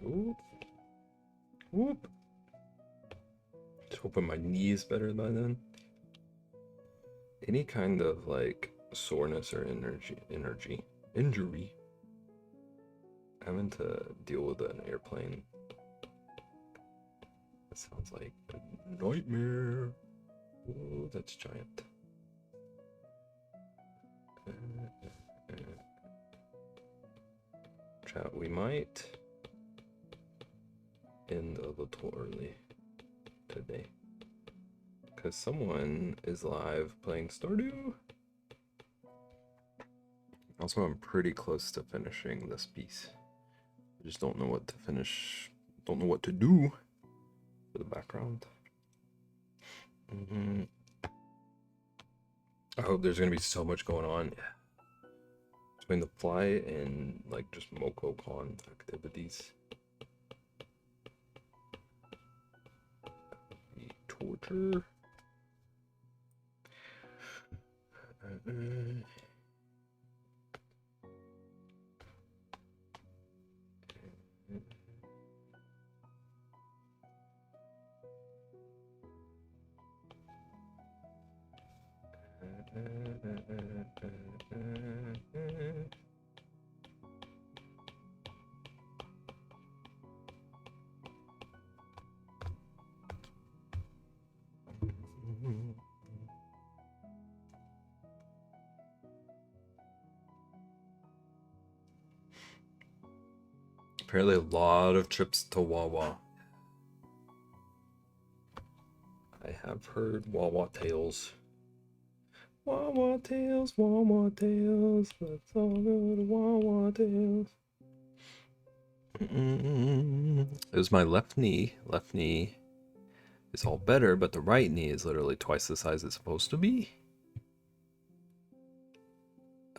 Oop. Whoop. Just hoping my knee is better by then. Any kind of like soreness or injury. Having to deal with an airplane. That sounds like a nightmare. Oh, that's giant. Chat, we might end a little early today because someone is live playing Stardew. Also, I'm pretty close to finishing this piece. I just don't know what to finish, don't know what to do for the background. I hope there's gonna be so much going on between the flight and like just MocoCon activities. Torture. Apparently a lot of trips to Wawa. I have heard Wawa tales. Wawa tales, Wawa tales. Let's all go to Wawa tales. It was my left knee. Left knee is all better, but the right knee is literally twice the size it's supposed to be.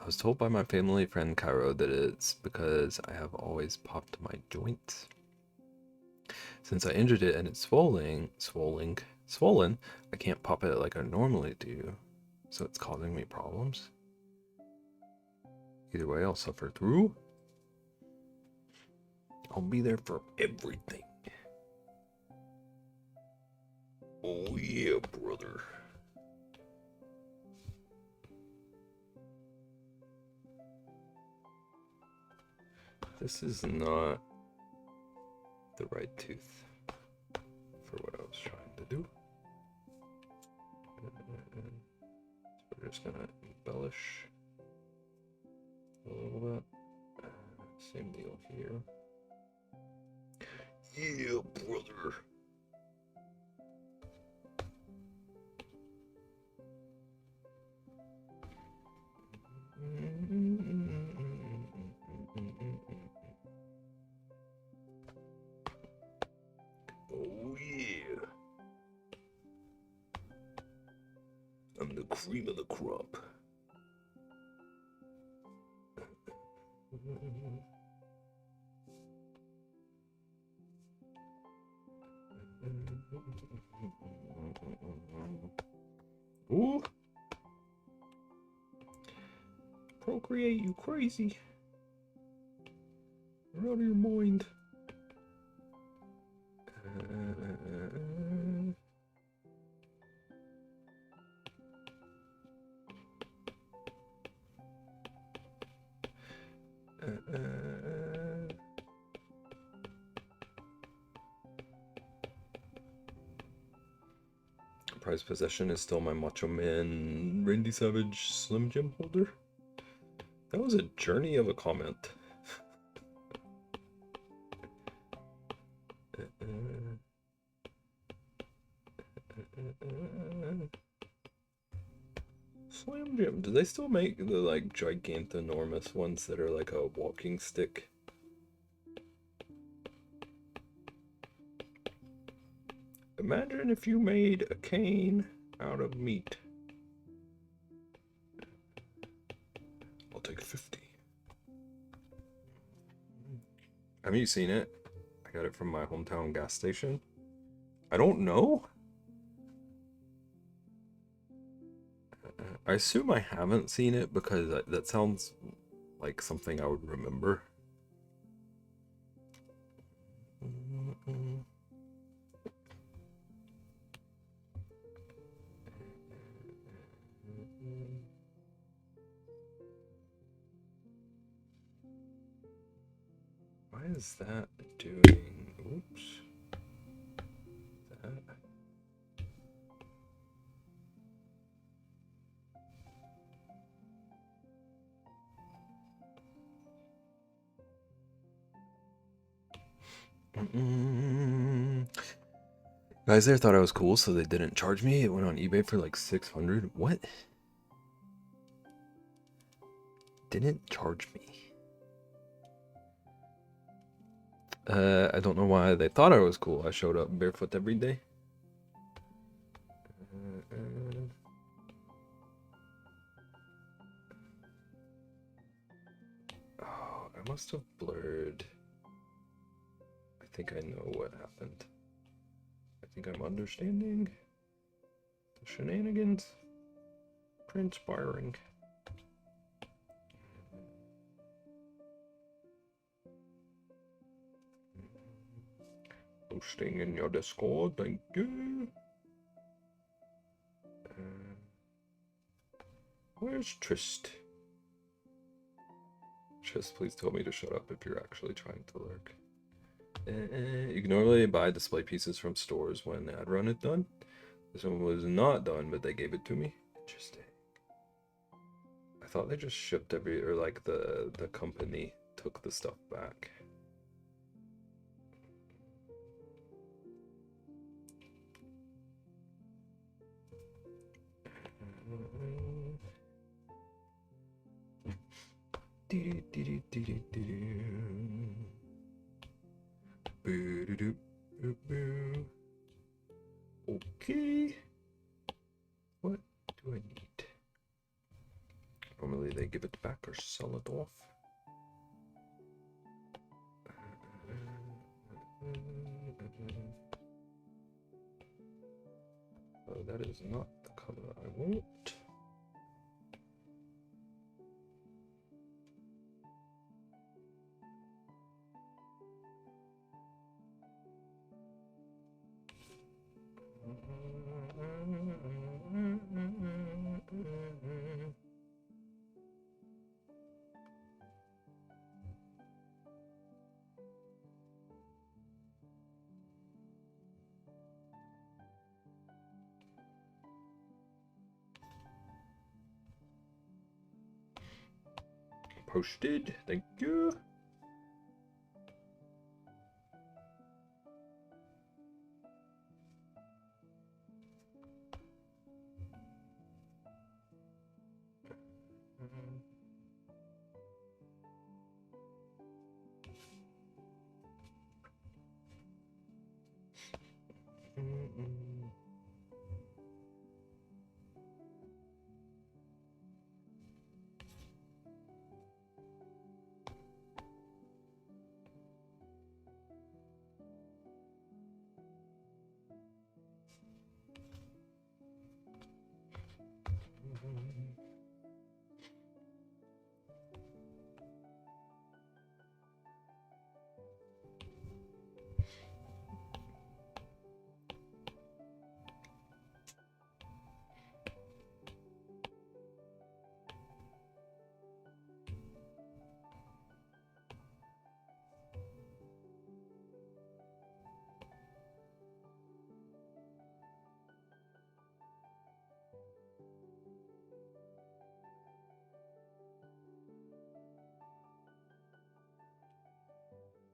I was told by my family friend Cairo that it's because I have always popped my joints. Since I injured it and it's swollen, I can't pop it like I normally do. So it's causing me problems. Either way, I'll suffer through. I'll be there for everything. Oh yeah, brother. This is not the right tooth for what I was trying to do. So we're just gonna embellish a little bit. Same deal here. Yeah, brother. Oh yeah. I'm the cream of the crop. Ooh. Procreate, you crazy. You're out of your mind. Prized possession is still my Macho Man Randy Savage Slim Jim holder. That was a journey of a comment. Slim Jim. Do they still make the like gigantanormous ones that are like a walking stick? Imagine if you made a cane out of meat. I'll take 50. Have you seen it? I got it from my hometown gas station. I don't know. I assume I haven't seen it because that sounds like something I would remember. Why is that doing? Oops. That. Guys there thought I was cool, so they didn't charge me. It went on eBay for like 600. What? Didn't charge me. I don't know why they thought I was cool. I showed up barefoot every day. Oh, I must have blurred. I think I know what happened. I think I'm understanding the shenanigans transpiring. Posting in your Discord, thank you. Where's Trist? Trist, please tell me to shut up if you're actually trying to lurk. You can normally buy display pieces from stores when the ad run is done. This one was not done, but they gave it to me. Interesting. I thought they just shipped or like the company took the stuff back. Okay. What do I need? Normally they give it back or sell it off. Oh, that is not the color I want. posted. Thank you.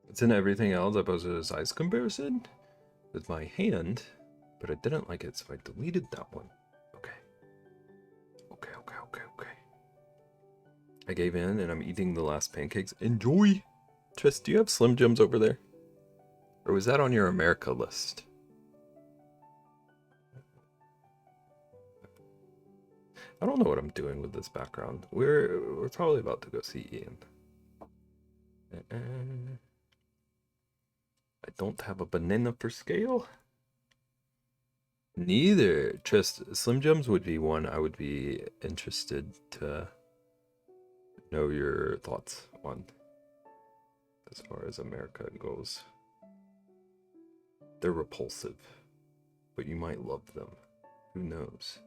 It's in everything else. I posted a size comparison with my hand, but I didn't like it, so I deleted that one. Okay. Okay. I gave in and I'm eating the last pancakes. Enjoy! Trist, do you have Slim Jims over there? Or was that on your America list? I don't know what I'm doing with this background. We're probably about to go see Ian. I don't have a banana for scale. Neither. Trist, Slim Jims would be one I would be interested to know your thoughts on as far as America goes. They're repulsive, but you might love them. Who knows?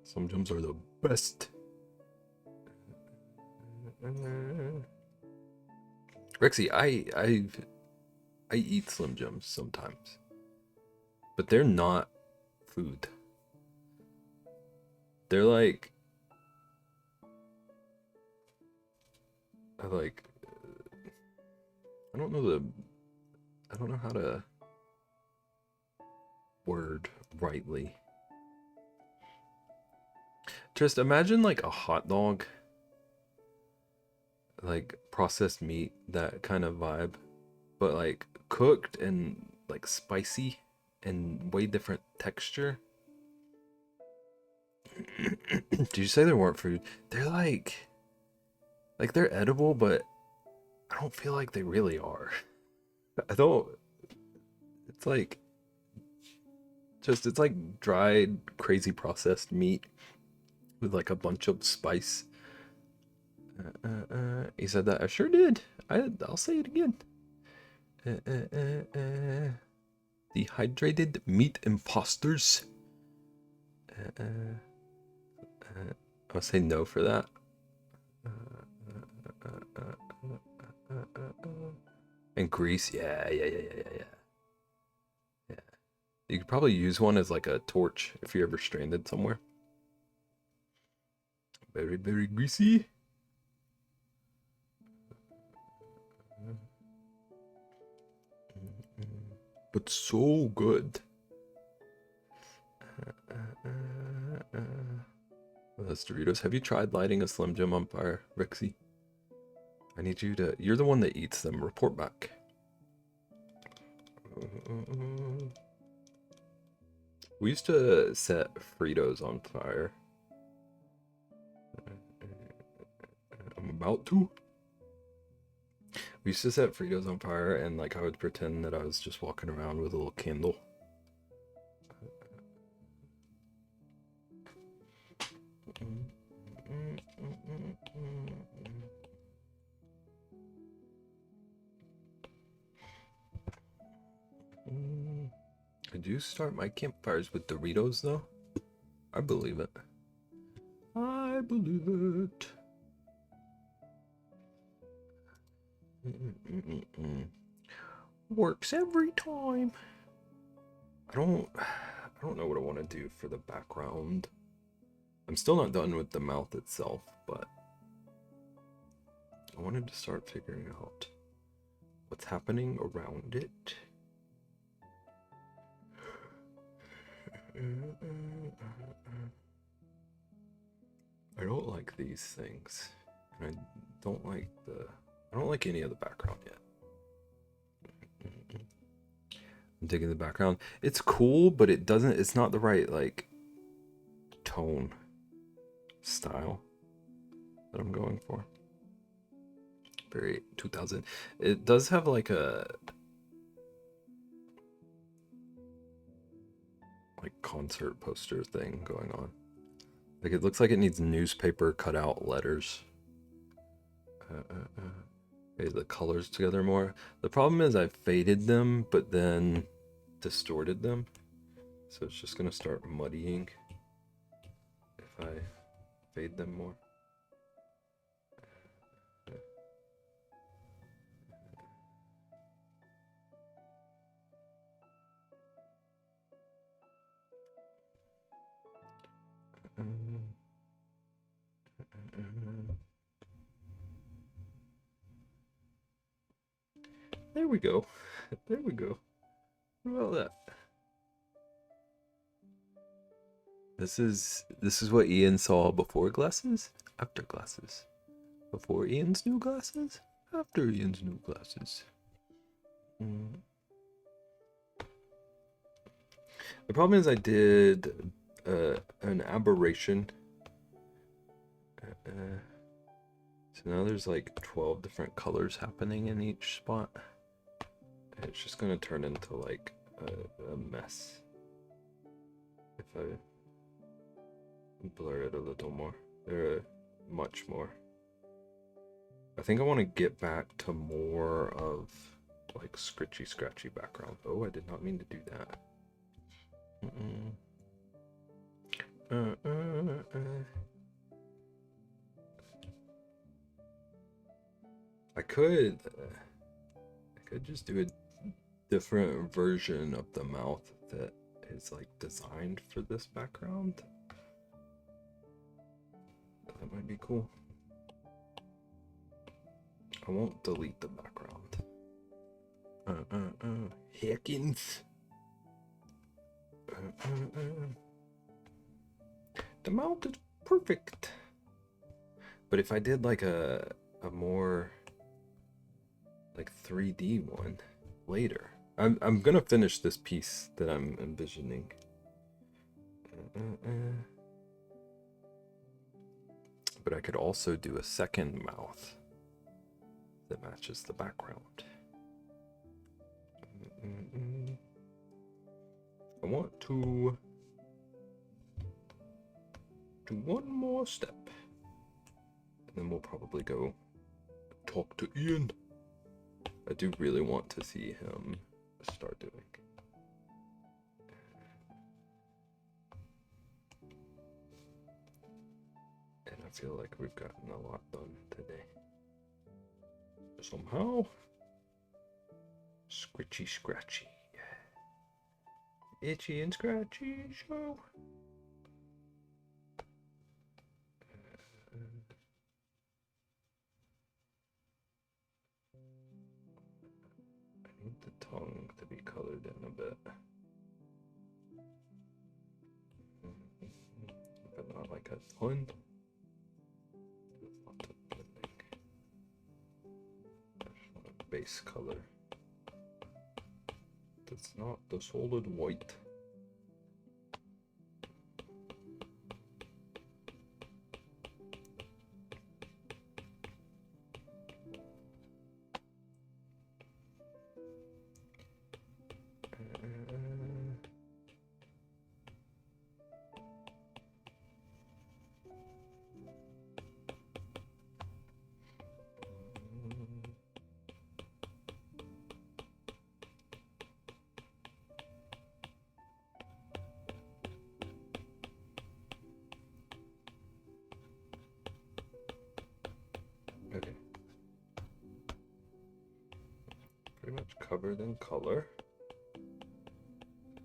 Slim Jims are the best. Rexy, I eat Slim Jims sometimes, but they're not food. They're like I don't know how to word rightly. Just imagine like a hot dog, like processed meat, that kind of vibe, but like cooked and like spicy and way different texture. Did you say they weren't food? They're like they're edible, but I don't feel like they really are. I don't. It's like it's like dried, crazy processed meat with like a bunch of spice. He said that. I sure did. I'll say it again. Dehydrated meat imposters. I'll say no for that. And grease, yeah. You could probably use one as like a torch if you're ever stranded somewhere. Very, very greasy. But so good. That's Doritos. Have you tried lighting a Slim Jim on fire, Rexy? I need you to... You're the one that eats them. Report back. We used to set Fritos on fire. I'm about to. We used to set Fritos on fire, and like I would pretend that I was just walking around with a little candle. I do start my campfires with Doritos, though. I believe it. I believe it. Works every time. I don't know what I want to do for the background. I I'm still not done with the mouth itself, but I wanted to start figuring out what's happening around it. I don't like these things. And I don't like any of the background yet. I'm digging the background. It's cool, but it's not the right like tone style that I'm going for. Very 2000. It does have like a concert poster thing going on. Like it looks like it needs newspaper cutout letters. Okay, the colors together more. The problem is I faded them, but then distorted them. So it's just gonna start muddying if I fade them more. There we go. There we go. What about that? This is what Ian saw before glasses, after glasses. Before Ian's new glasses, after Ian's new glasses. The problem is I did an aberration. So now there's like 12 different colors happening in each spot. And it's just gonna turn into like a mess if I blur it a little more, or much more. I think I want to get back to more of like scratchy background. Oh, I did not mean to do that. I could just do a different version of the mouth that is like designed for this background. That might be cool. I won't delete the background. Hickins. The mouth is perfect. But if I did like a more like 3D one later, I'm gonna finish this piece that I'm envisioning. But I could also do a second mouth that matches the background. I want to do one more step, and then we'll probably go talk to Ian. I do really want to see him start doing. And I feel like we've gotten a lot done today. Somehow. Scratchy. Itchy and scratchy show. I need the tongue to be colored in a bit. But not like a ton. Lots of blending. I just want a base color. That's not the solid white. Okay. Pretty much covered in color.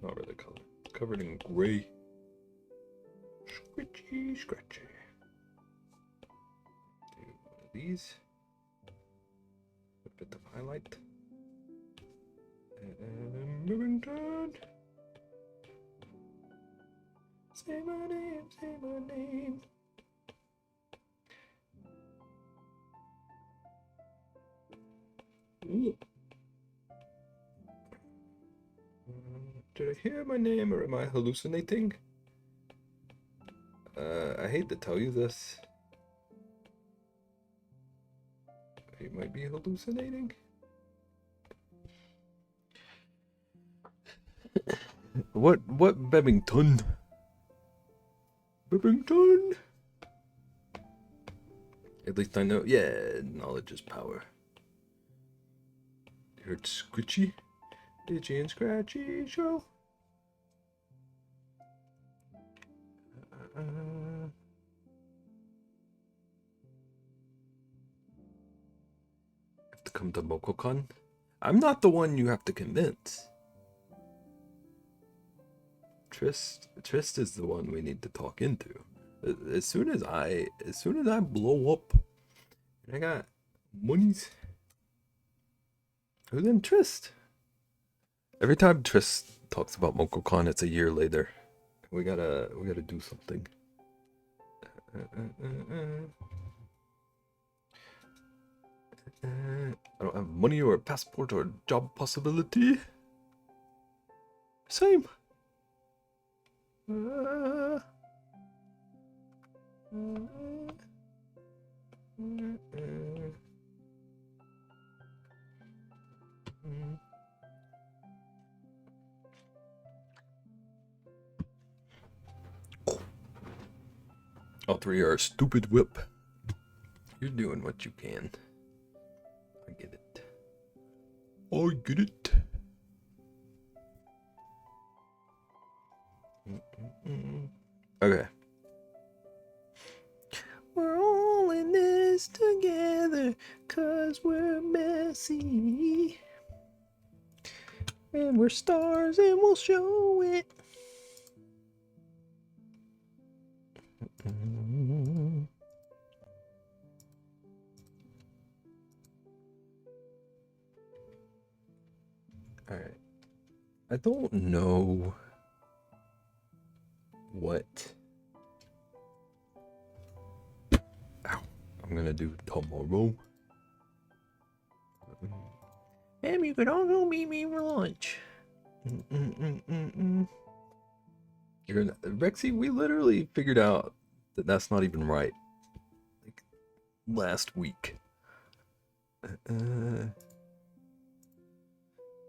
Not really color. It's covered in gray. Scritchy. scratchy. Do one of these. A bit of highlight. And moving turn. Say my name, say my name. Ooh. Did I hear my name or am I hallucinating? I hate to tell you this. You might be hallucinating. What Bebington? Bebington? At least I know. Yeah, knowledge is power. You heard Scritchy? Itchy and Scratchy show. Have to come to MokoCon? I'm not the one you have to convince. Trist is the one we need to talk into. As soon as I blow up and I got monies, who then Trist? Every time Trist talks about MokoCon, it's a year later. We gotta do something. I don't have money or a passport or a job possibility. Same. All three are a stupid whip. You're doing what you can. I get it. I get it. Okay. We're all in this together, 'cause we're messy. And we're stars and we'll show it. Alright. I don't know what I'm gonna do tomorrow. And you could also meet me for lunch. You're gonna, Rexy, we literally figured out that that's not even right. Like last week.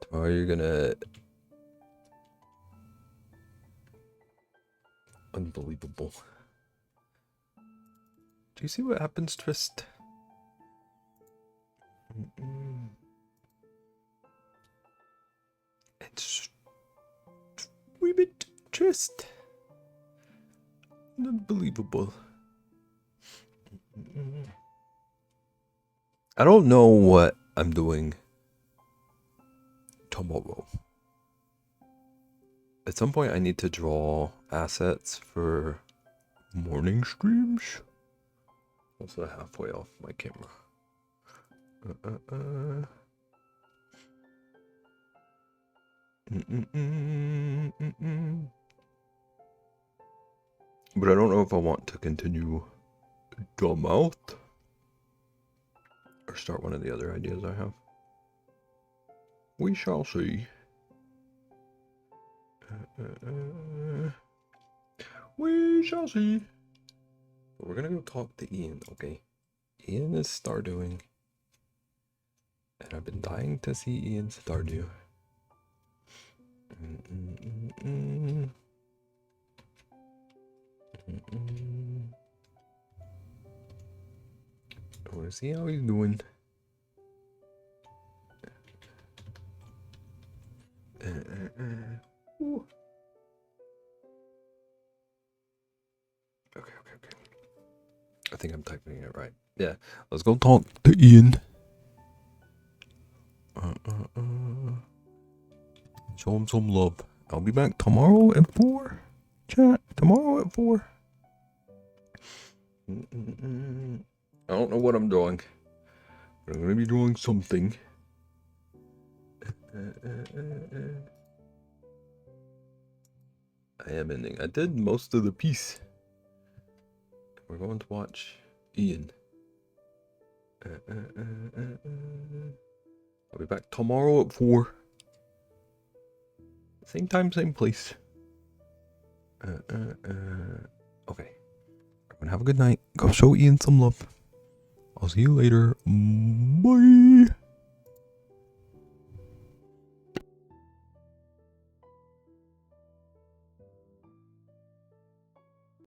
Tomorrow you're gonna. Unbelievable. Do you see what happens, Trist? It's wee bit Trist. Unbelievable. I don't know what I'm doing tomorrow. At some point I need to draw assets for morning streams. Also halfway off my camera. But I don't know if I want to continue draw mouth or start one of the other ideas I have. We shall see. We shall see. But we're gonna go talk to Ian, okay? Ian is Stardewing. And I've been dying to see Ian Stardew. I wanna see how he's doing. Ooh. Okay. I think I'm typing it right. Yeah, let's go talk to Ian. Show him some love. I'll be back tomorrow at 4. Chat, tomorrow at 4. I don't know what I'm doing, but I'm gonna be doing something. I am ending. I did most of the piece. We're going to watch Ian. I'll be back tomorrow at 4. Same time, same place. Okay. Everyone have a good night. Go show Ian some love. I'll see you later. Bye.